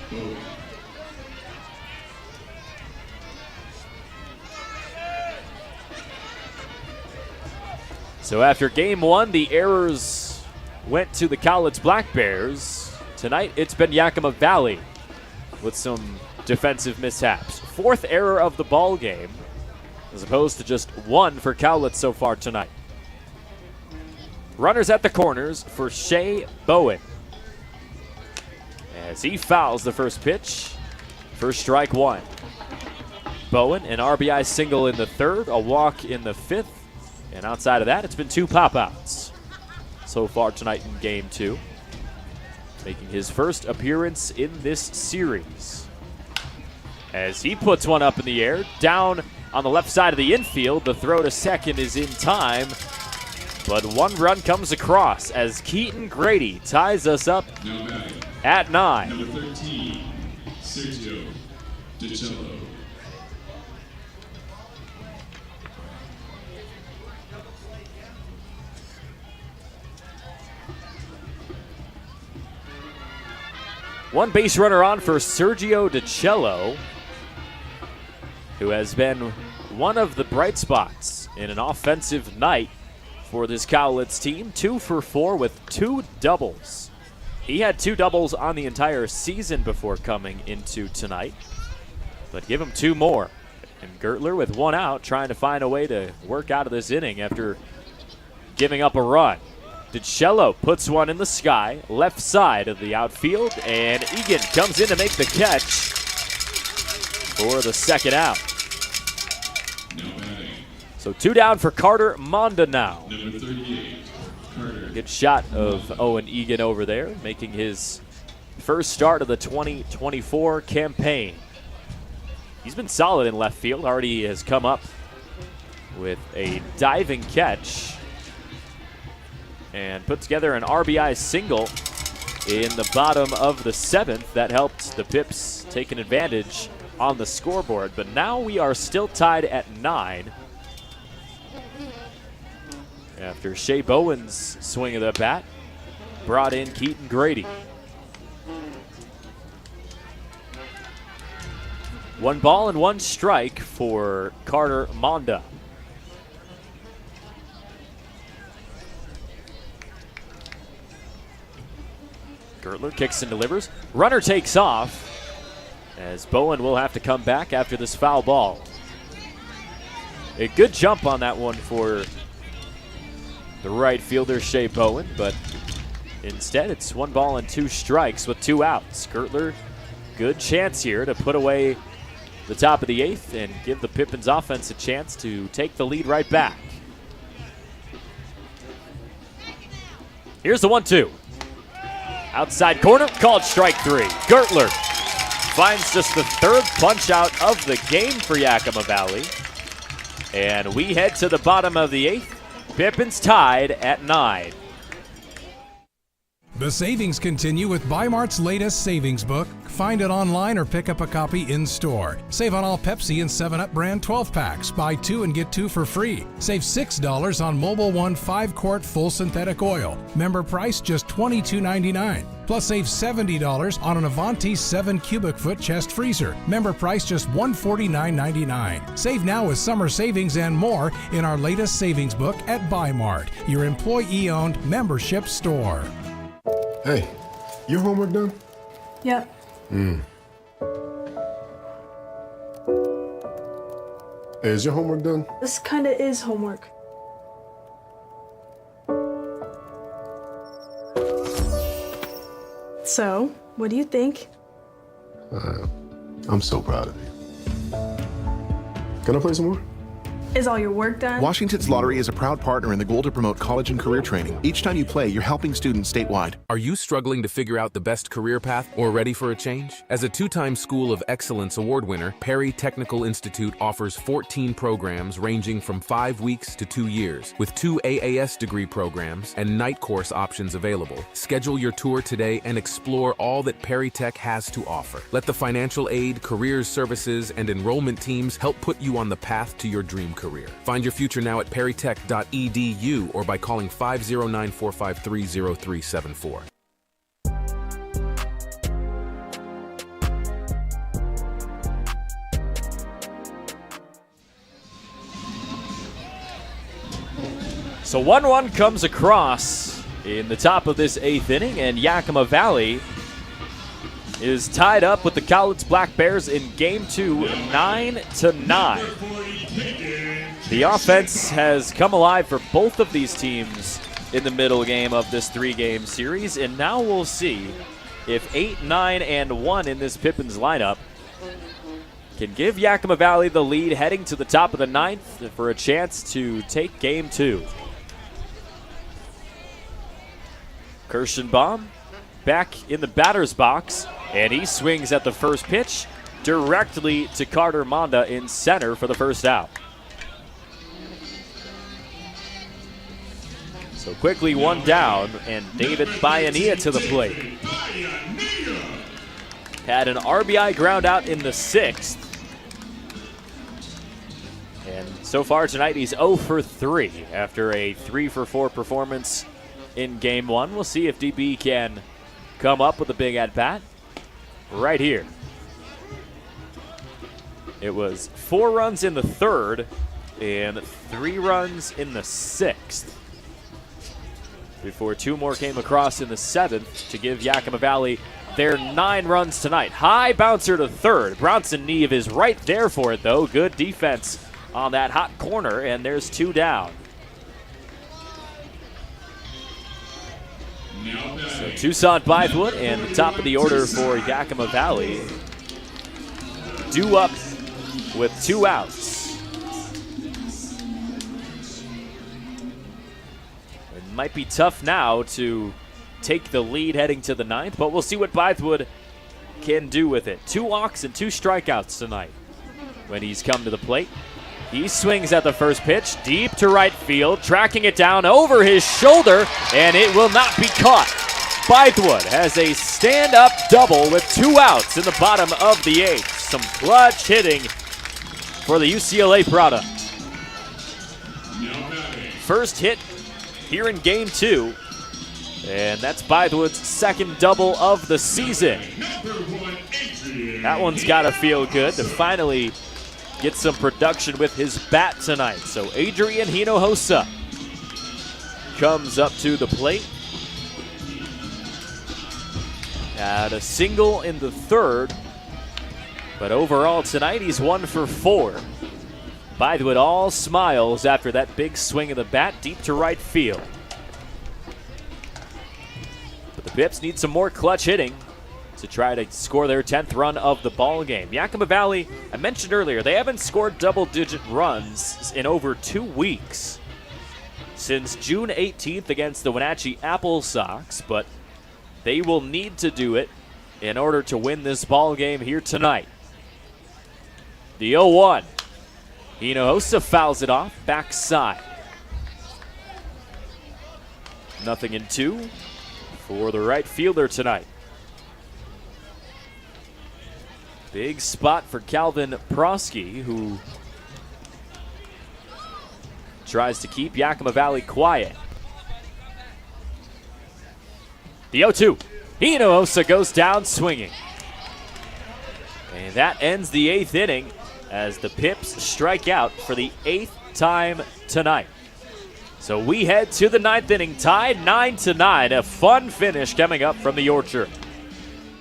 So after game 1, the errors went to the Cowlitz Black Bears. Tonight, it's been Yakima Valley with some defensive mishaps. 4th error of the ball game, as opposed to just 1 for Cowlitz so far tonight. Runners at the corners for Shea Bowen, as he fouls the first pitch for strike 1. Bowen, an RBI single in the 3rd, a walk in the 5th, and outside of that, it's been 2 pop-outs so far tonight in game 2, making his first appearance in this series. As he puts one up in the air, down on the left side of the infield, the throw to second is in time, but 1 run comes across as Keaton Grady ties us up at 9. Number 13, Sergio DiCello. One base runner on for Sergio DiCello, who has been one of the bright spots in an offensive night for this Cowlitz team. 2 for 4 with 2 doubles. He had 2 doubles on the entire season before coming into tonight, but give him 2 more. And Gertler with 1 out, trying to find a way to work out of this inning after giving up a run. DiCello puts one in the sky, left side of the outfield, and Egan comes in to make the catch for the 2nd out. So 2 down for Carter Monda now. Number 38, Carter. Good shot of Owen Egan over there, making his first start of the 2024 campaign. He's been solid in left field, already has come up with a diving catch and put together an RBI single in the bottom of the 7th. That helped the Pips take an advantage on the scoreboard, but now we are still tied at 9 after Shea Bowen's swing of the bat brought in Keaton Grady. 1 ball and 1 strike for Carter Monda. Gertler kicks and delivers. Runner takes off as Bowen will have to come back after this foul ball. A good jump on that one for the right fielder, Shea Bowen, but instead it's 1 ball and 2 strikes with 2 outs. Gertler, good chance here to put away the top of the 8th and give the Pippins offense a chance to take the lead right back. Here's the 1-2. Outside corner, called strike 3. Gertler finds just the 3rd punch out of the game for Yakima Valley. And we head to the bottom of the 8th. Pippins tied at 9. The savings continue with Bi-Mart's latest savings book. Find it online or pick up a copy in-store. Save on all Pepsi and 7-Up brand 12-packs. Buy 2 and get 2 for free. Save $6 on Mobile One 5-quart full synthetic oil. Member price just $22.99. Plus save $70 on an Avanti 7 cubic foot chest freezer. Member price just $149.99. Save now with summer savings and more in our latest savings book at Bi-Mart, your employee-owned membership store. Hey, your homework done? Yep. Hey, is your homework done? This kinda is homework. So, what do you think? I'm so proud of you. Can I play some more? Is all your work done? Washington's Lottery is a proud partner in the goal to promote college and career training. Each time you play, you're helping students statewide. Are you struggling to figure out the best career path or ready for a change? As a 2-time School of Excellence award winner, Perry Technical Institute offers 14 programs ranging from 5 weeks to 2 years, with 2 AAS degree programs and night course options available. Schedule your tour today and explore all that Perry Tech has to offer. Let the financial aid, careers services, and enrollment teams help put you on the path to your dream career. Find your future now at perrytech.edu or by calling 509-453-0374. So 1-1 comes across in the top of this 8th inning, and Yakima Valley is tied up with the Cowlitz Black Bears in Game 2, 9-9. The offense has come alive for both of these teams in the middle game of this 3-game series, and now we'll see if 8, 9, and 1 in this Pippins lineup can give Yakima Valley the lead heading to the top of the 9th for a chance to take Game 2. Kirschenbaum back in the batter's box, and he swings at the first pitch directly to Carter Monda in center for the first out. So quickly 1 down, and David Bayanilla to the plate. Had an RBI ground out in the 6th. And so far tonight he's 0 for 3 after a 3 for 4 performance in Game 1. We'll see if DB can come up with a big at-bat right here. It was 4 runs in the 3rd and 3 runs in the 6th before 2 more came across in the 7th to give Yakima Valley their 9 runs tonight. High bouncer to 3rd. Bronson Neve is right there for it, though. Good defense on that hot corner, and there's 2 down. So Toussaint Bythewood and the top of the order for Yakima Valley due up with 2 outs. It might be tough now to take the lead heading to the 9th, but we'll see what Bythewood can do with it. 2 walks and 2 strikeouts tonight when he's come to the plate. He swings at the first pitch, deep to right field, tracking it down over his shoulder, and it will not be caught. Bythewood has a stand-up double with 2 outs in the bottom of the 8th. Some clutch hitting for the UCLA product. First hit here in Game 2, and that's Bythewood's 2nd double of the season. That one's got to feel good to finally get some production with his bat tonight. So Adrian Hinojosa comes up to the plate. Had a single in the 3rd, but overall tonight he's 1 for 4. Bythewood all smiles after that big swing of the bat deep to right field. But the Pips need some more clutch hitting to try to score their 10th run of the ball game. Yakima Valley, I mentioned earlier, they haven't scored double-digit runs in over 2 weeks since June 18th against the Wenatchee Apple Sox, but they will need to do it in order to win this ball game here tonight. The 0-1. Hinojosa fouls it off, backside. 0-2. for the right fielder tonight. Big spot for Calvin Prosky, who tries to keep Yakima Valley quiet. The 0-2. Hinojosa goes down swinging. And that ends the 8th inning as the Pips strike out for the 8th time tonight. So we head to the 9th inning, tied 9-9. A fun finish coming up from the Orchard.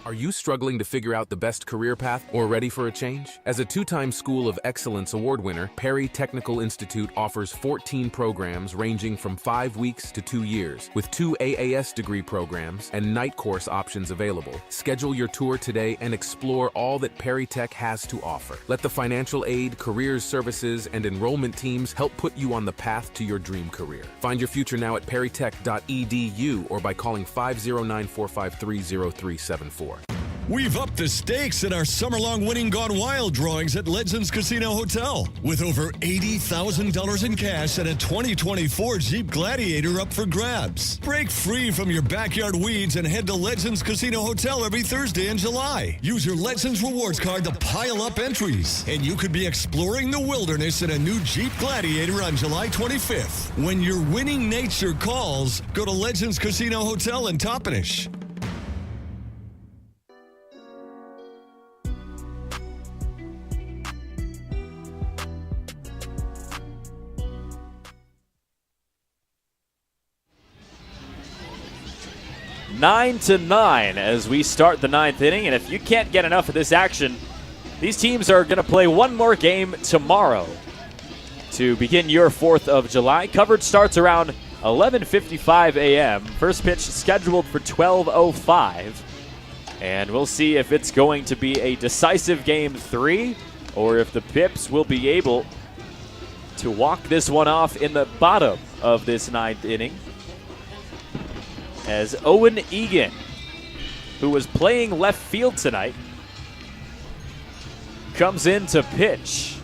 Are you struggling to figure out the best career path or ready for a change? As a 2-time School of Excellence award winner, Perry Technical Institute offers 14 programs ranging from 5 weeks to 2 years, with 2 AAS degree programs and night course options available. Schedule your tour today and explore all that Perry Tech has to offer. Let the financial aid, careers services, and enrollment teams help put you on the path to your dream career. Find your future now at perrytech.edu or by calling 509-453-0374. We've upped the stakes in our summer-long winning Gone Wild drawings at Legends Casino Hotel. With over $80,000 in cash and a 2024 Jeep Gladiator up for grabs. Break free from your backyard weeds and head to Legends Casino Hotel every Thursday in July. Use your Legends Rewards card to pile up entries. And you could be exploring the wilderness in a new Jeep Gladiator on July 25th. When your winning nature calls, go to Legends Casino Hotel in Toppenish. Nine to 9 as we start the 9th inning, and if you can't get enough of this action, these teams are going to play one more game tomorrow to begin your 4th of July. Coverage starts around 11:55 a.m. First pitch scheduled for 12:05, and we'll see if it's going to be a decisive game 3 or if the Pips will be able to walk this one off in the bottom of this 9th inning. As Owen Egan, who was playing left field tonight, comes in to pitch.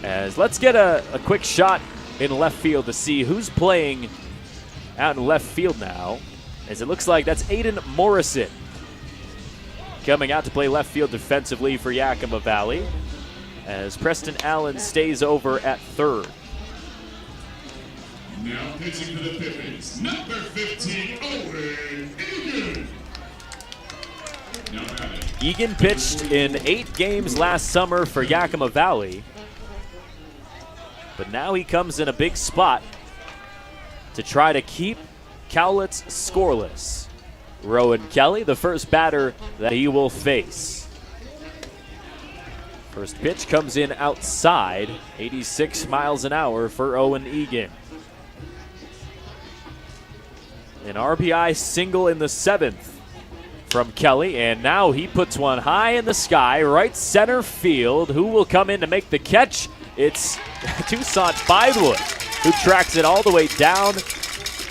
As let's get a quick shot in left field to see who's playing out in left field now. As it looks like that's Aiden Morrison coming out to play left field defensively for Yakima Valley, as Preston Allen stays over at third. Now pitching for the Pippins, number 15, Owen Egan. Egan pitched in 8 games last summer for Yakima Valley, but now he comes in a big spot to try to keep Cowlitz scoreless. Rowan Kelly, the first batter that he will face. First pitch comes in outside, 86 miles an hour for Owen Egan. An RBI single in the 7th from Kelly, and now he puts one high in the sky, right center field. Who will come in to make the catch? It's Toussaint Bywood, who tracks it all the way down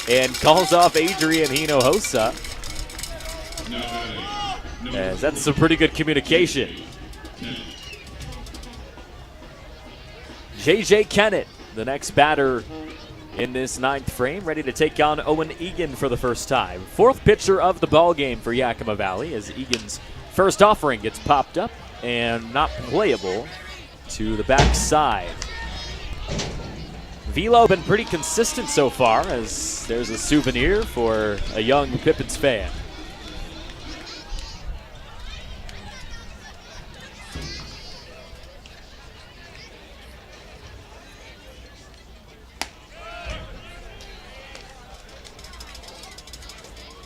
and calls off Adrian Hinojosa. As that's some pretty good communication. JJ Kennett, the next batter in this 9th frame, ready to take on Owen Egan for the first time. 4th pitcher of the ball game for Yakima Valley, as Egan's first offering gets popped up and not playable to the backside. Velo been pretty consistent so far, as there's a souvenir for a young Pippins fan.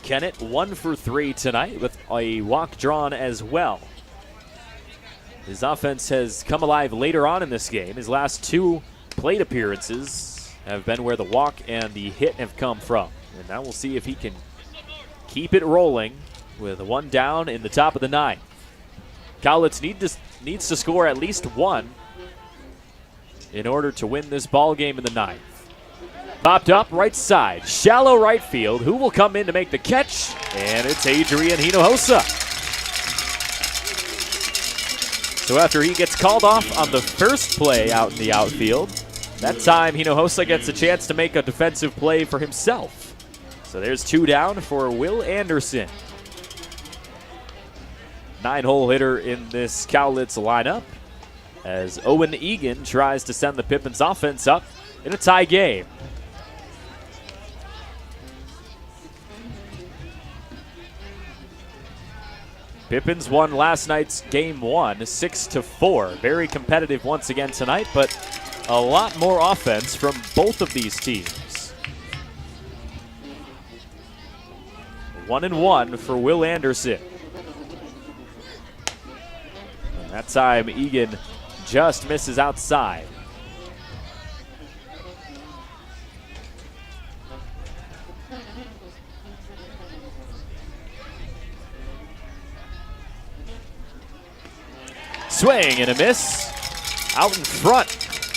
Kennett 1 for 3 tonight with a walk drawn as well. His offense has come alive later on in this game. His last 2 plate appearances have been where the walk and the hit have come from. And now we'll see if he can keep it rolling with 1 down in the top of the 9th. Cowlitz needs to score at least 1 in order to win this ball game in the 9th. Popped up right side, shallow right field. Who will come in to make the catch? And it's Adrian Hinojosa. So after he gets called off on the first play out in the outfield, that time Hinojosa gets a chance to make a defensive play for himself. So there's 2 down for Will Anderson. 9-hole hitter in this Cowlitz lineup as Owen Egan tries to send the Pippins offense up in a tie game. Pippins won last night's game 1, 6-4. Very competitive once again tonight, but a lot more offense from both of these teams. 1-1 for Will Anderson. And that time, Egan just misses outside. Swing and a miss out in front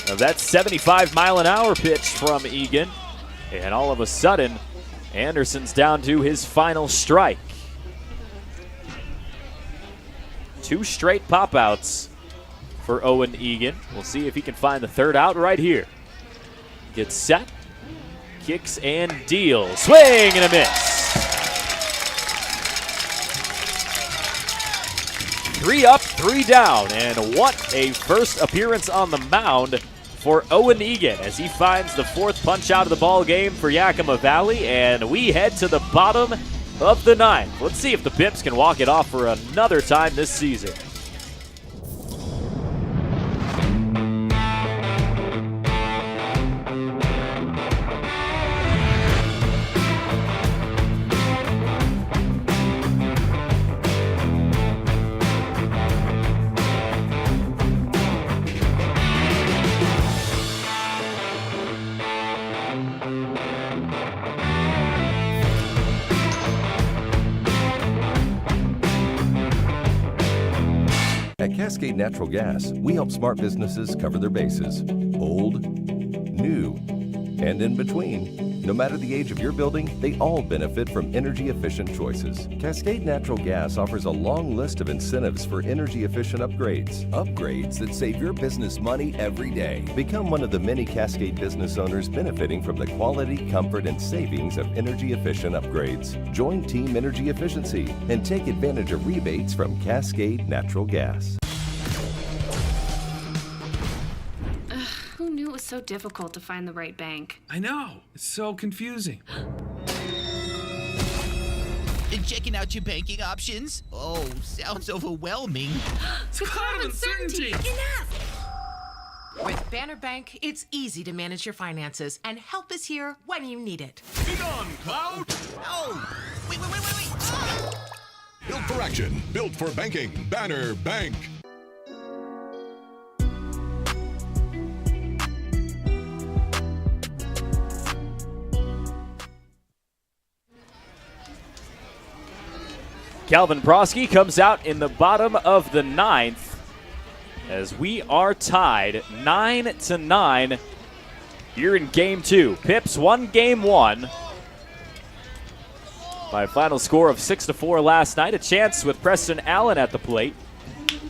of that 75-mile-an-hour pitch from Egan. And all of a sudden, Anderson's down to his final strike. 2 straight pop-outs for Owen Egan. We'll see if he can find the 3rd out right here. Gets set, kicks and deals. Swing and a miss. 3 up, 3 down, and what a first appearance on the mound for Owen Egan as he finds the 4th punch out of the ball game for Yakima Valley, and we head to the bottom of the 9th. Let's see if the Pips can walk it off for another time this season. At Cascade Natural Gas, we help smart businesses cover their bases. Old, new, and in between. No matter the age of your building, they all benefit from energy-efficient choices. Cascade Natural Gas offers a long list of incentives for energy-efficient upgrades. Upgrades that save your business money every day. Become one of the many Cascade business owners benefiting from the quality, comfort, and savings of energy-efficient upgrades. Join Team Energy Efficiency and take advantage of rebates from Cascade Natural Gas. Who knew it was so difficult to find the right bank? I know. It's so confusing. Checking out your banking options? Oh, sounds overwhelming. It's a cloud of uncertainty. Enough! With Banner Bank, it's easy to manage your finances, and help is here when you need it. Be gone, Cloud! Oh! Wait! Ah! Built for action, built for banking. Banner Bank. Calvin Broski comes out in the bottom of the 9th as we are tied 9-9 here in Game 2. Pips won Game 1 by a final score of 6-4 last night. A chance with Preston Allen at the plate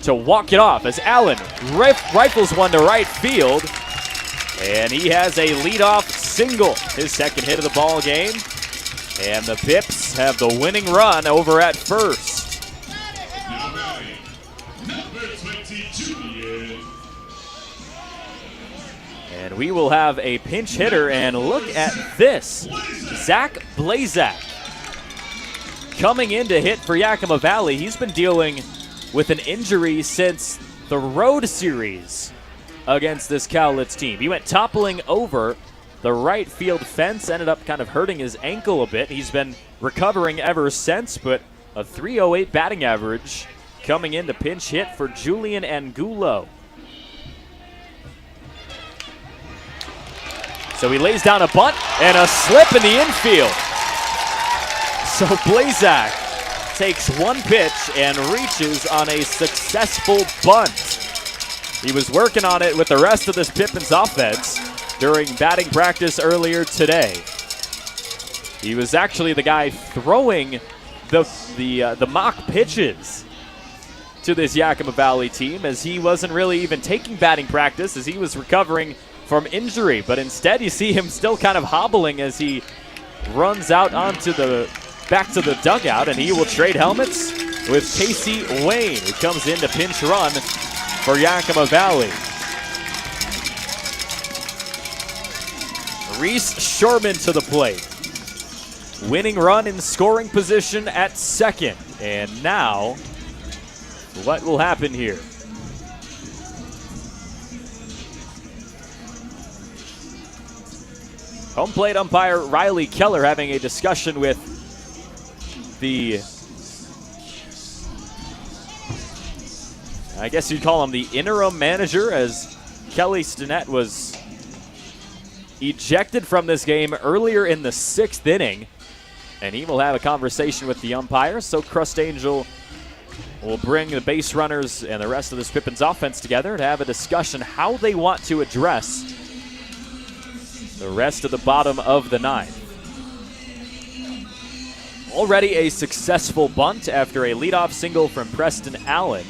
to walk it off as Allen rifles one to right field, and he has a leadoff single, his 2nd hit of the ball game. And the Pips have the winning run over at first. Now batting, number 22. And we will have a pinch hitter, and look at this. Zach Blazak coming in to hit for Yakima Valley. He's been dealing with an injury since the road series against this Cowlitz team. He went toppling over the right field fence, ended up kind of hurting his ankle a bit. He's been recovering ever since, but a .308 batting average coming in to pinch hit for Julian Angulo. So he lays down a bunt and a slip in the infield. So Blazak takes one pitch and reaches on a successful bunt. He was working on it with the rest of this Pippins offense during batting practice earlier today. He was actually the guy throwing the mock pitches to this Yakima Valley team, as he wasn't really even taking batting practice as he was recovering from injury. But instead you see him still kind of hobbling as he runs out back to the dugout, and he will trade helmets with Casey Wayne, who comes in to pinch run for Yakima Valley. Reese Sherman to the plate. Winning run in scoring position at second. And now, what will happen here? Home plate umpire Riley Keller having a discussion with the, I guess you'd call him the interim manager, as Kelly Stinnett was ejected from this game earlier in the 6th inning. And he will have a conversation with the umpires. So Crust Angel will bring the base runners and the rest of this Pippins offense together to have a discussion how they want to address the rest of the bottom of the 9th. Already a successful bunt after a leadoff single from Preston Allen.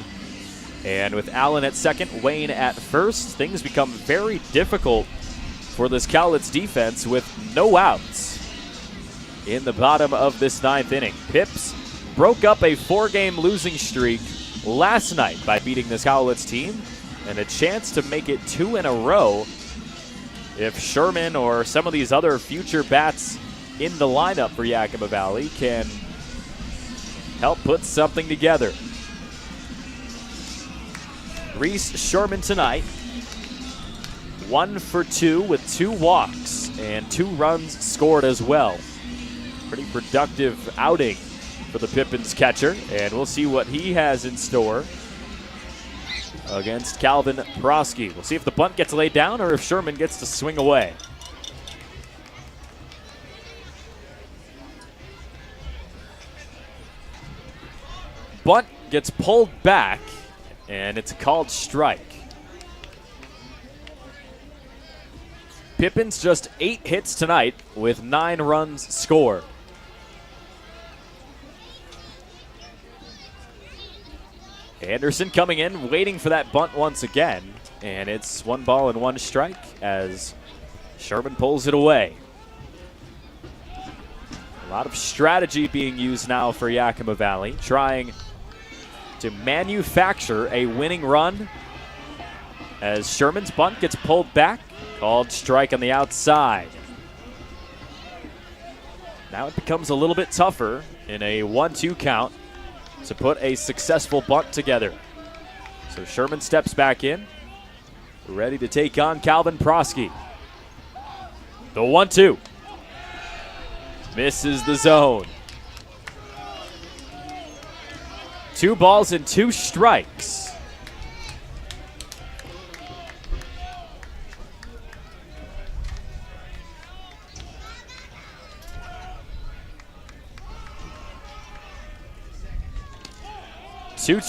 And with Allen at second, Wayne at first, things become very difficult for this Cowlitz defense with no outs in the bottom of this 9th inning. Pips broke up a 4-game losing streak last night by beating this Cowlitz team, and a chance to make it 2 in a row if Sherman or some of these other future bats in the lineup for Yakima Valley can help put something together. Reese Sherman tonight, 1 for 2 with 2 walks and 2 runs scored as well. Pretty productive outing for the Pippins catcher, and we'll see what he has in store against Calvin Prosky. We'll see if the bunt gets laid down or if Sherman gets to swing away. Bunt gets pulled back, and it's a called strike. Pippins just 8 hits tonight with 9 runs scored. Anderson coming in, waiting for that bunt once again, and it's 1 ball and 1 strike as Sherman pulls it away. A lot of strategy being used now for Yakima Valley, trying to manufacture a winning run as Sherman's bunt gets pulled back, called strike on the outside. Now it becomes a little bit tougher in a 1-2 count to put a successful bunt together. So Sherman steps back in, ready to take on Calvin Prosky. The 1-2. Misses the zone. 2 balls and 2 strikes.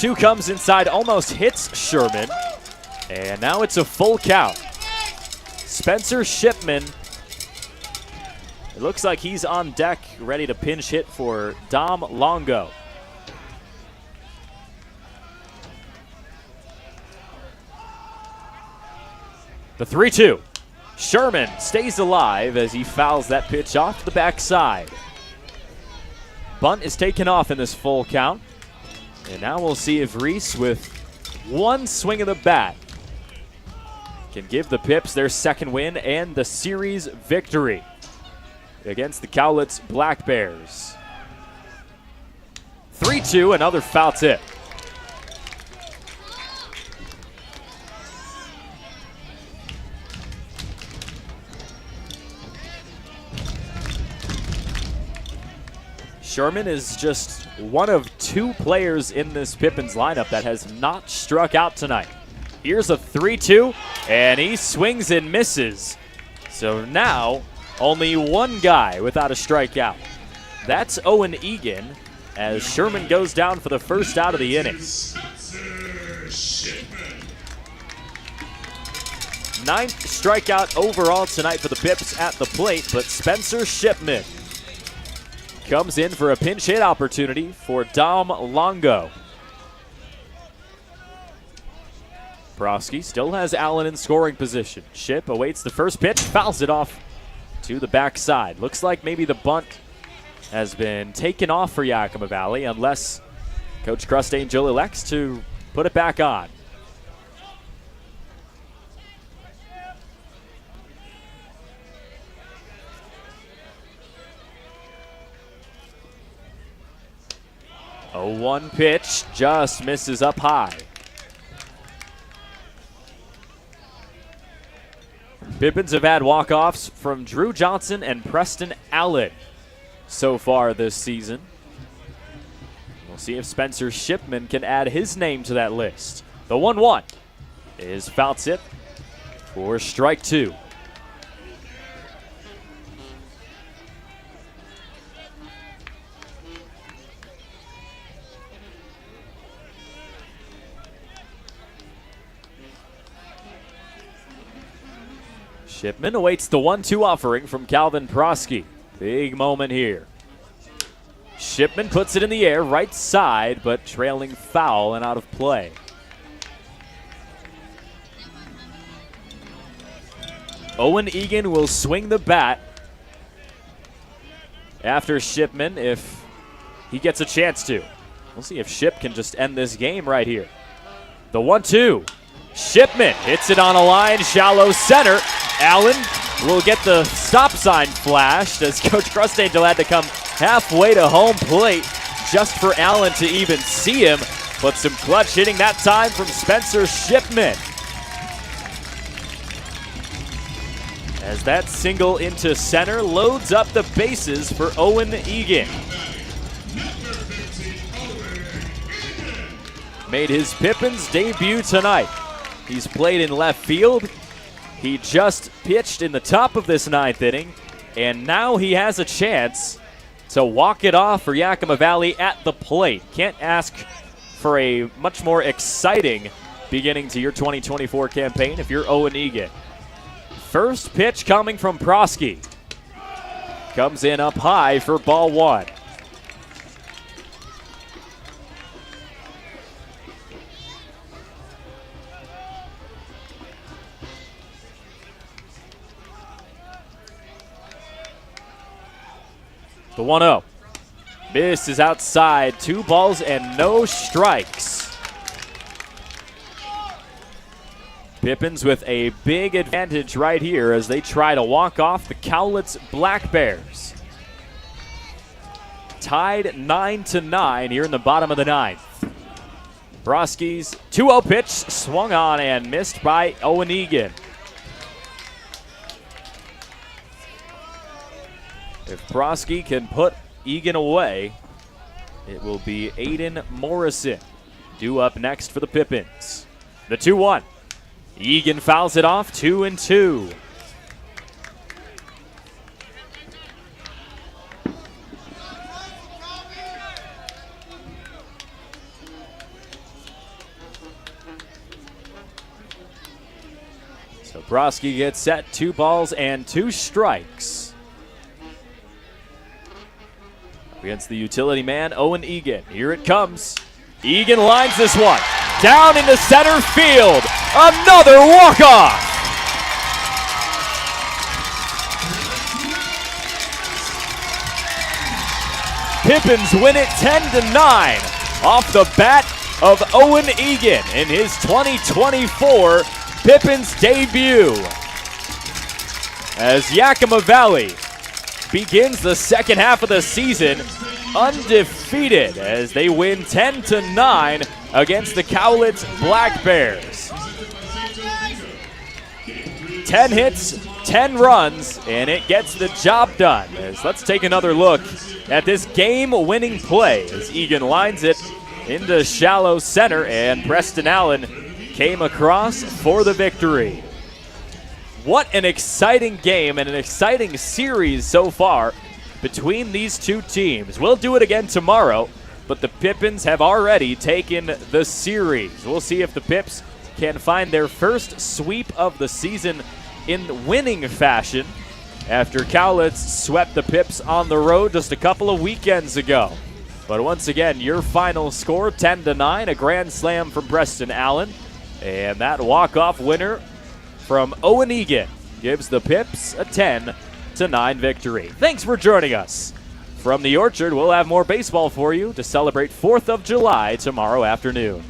Two comes inside, almost hits Sherman, and now it's a full count. Spencer Shipman, it looks like he's on deck, ready to pinch hit for Dom Longo. The 3-2. Sherman stays alive as he fouls that pitch off the backside. Bunt is taken off in this full count. And now we'll see if Reese, with 1 swing of the bat, can give the Pips their 2nd win and the series victory against the Cowlitz Black Bears. 3-2, another foul tip. Sherman is just one of 2 players in this Pippins lineup that has not struck out tonight. Here's a 3-2, and he swings and misses. So now, only 1 guy without a strikeout. That's Owen Egan, as Sherman goes down for the first out of the inning. 9th strikeout overall tonight for the Pips at the plate, but Spencer Shipman comes in for a pinch hit opportunity for Dom Longo. Prosky still has Allen in scoring position. Ship awaits the first pitch, fouls it off to the backside. Looks like maybe the bunt has been taken off for Yakima Valley unless Coach Crustangel elects to put it back on. A 1 pitch just misses up high. Pippins have had walk-offs from Drew Johnson and Preston Allen so far this season. We'll see if Spencer Shipman can add his name to that list. The 1-1 is foul tip for strike 2. Shipman awaits the 1-2 offering from Calvin Prosky. Big moment here. Shipman puts it in the air, right side, but trailing foul and out of play. Owen Egan will swing the bat after Shipman if he gets a chance to. We'll see if Ship can just end this game right here. The 1-2. Shipman hits it on a line, shallow center. Allen will get the stop sign flashed as Coach Crustangel had to come halfway to home plate just for Allen to even see him. But some clutch hitting that time from Spencer Shipman. As that single into center loads up the bases for Owen Egan. Made his Pippins debut tonight. He's played in left field. He just pitched in the top of this 9th inning, and now he has a chance to walk it off for Yakima Valley at the plate. Can't ask for a much more exciting beginning to your 2024 campaign if you're Owen Egan. First pitch coming from Prosky. Comes in up high for ball 1. The 1-0. Miss is outside. 2 balls and no strikes. Pippins with a big advantage right here as they try to walk off the Cowlitz Black Bears. Tied 9-9 here in the bottom of the 9th. Prosky's 2-0 pitch swung on and missed by Owen Egan. If Prosky can put Egan away, it will be Aiden Morrison due up next for the Pippins. The 2-1. Egan fouls it off, 2-2. So Prosky gets set, 2 balls and 2 strikes. Against the utility man, Owen Egan. Here it comes. Egan lines this one. Down into center field. Another walk-off. Pippins win it 10-9 off the bat of Owen Egan in his 2024 Pippins debut. As Yakima Valley begins the second half of the season undefeated as they win 10-9 against the Cowlitz Black Bears. 10 hits, 10 runs, and it gets the job done. As let's take another look at this game-winning play as Egan lines it into shallow center, and Preston Allen came across for the victory. What an exciting game and an exciting series so far between these two teams. We'll do it again tomorrow, but the Pippins have already taken the series. We'll see if the Pips can find their first sweep of the season in winning fashion after Cowlitz swept the Pips on the road just a couple of weekends ago. But once again, your final score, 10-9, a grand slam from Preston Allen, and that walk-off winner from Owen Egan gives the Pips a 10-9 8-9 victory. Thanks for joining us. From the Orchard, we'll have more baseball for you to celebrate 4th of July tomorrow afternoon.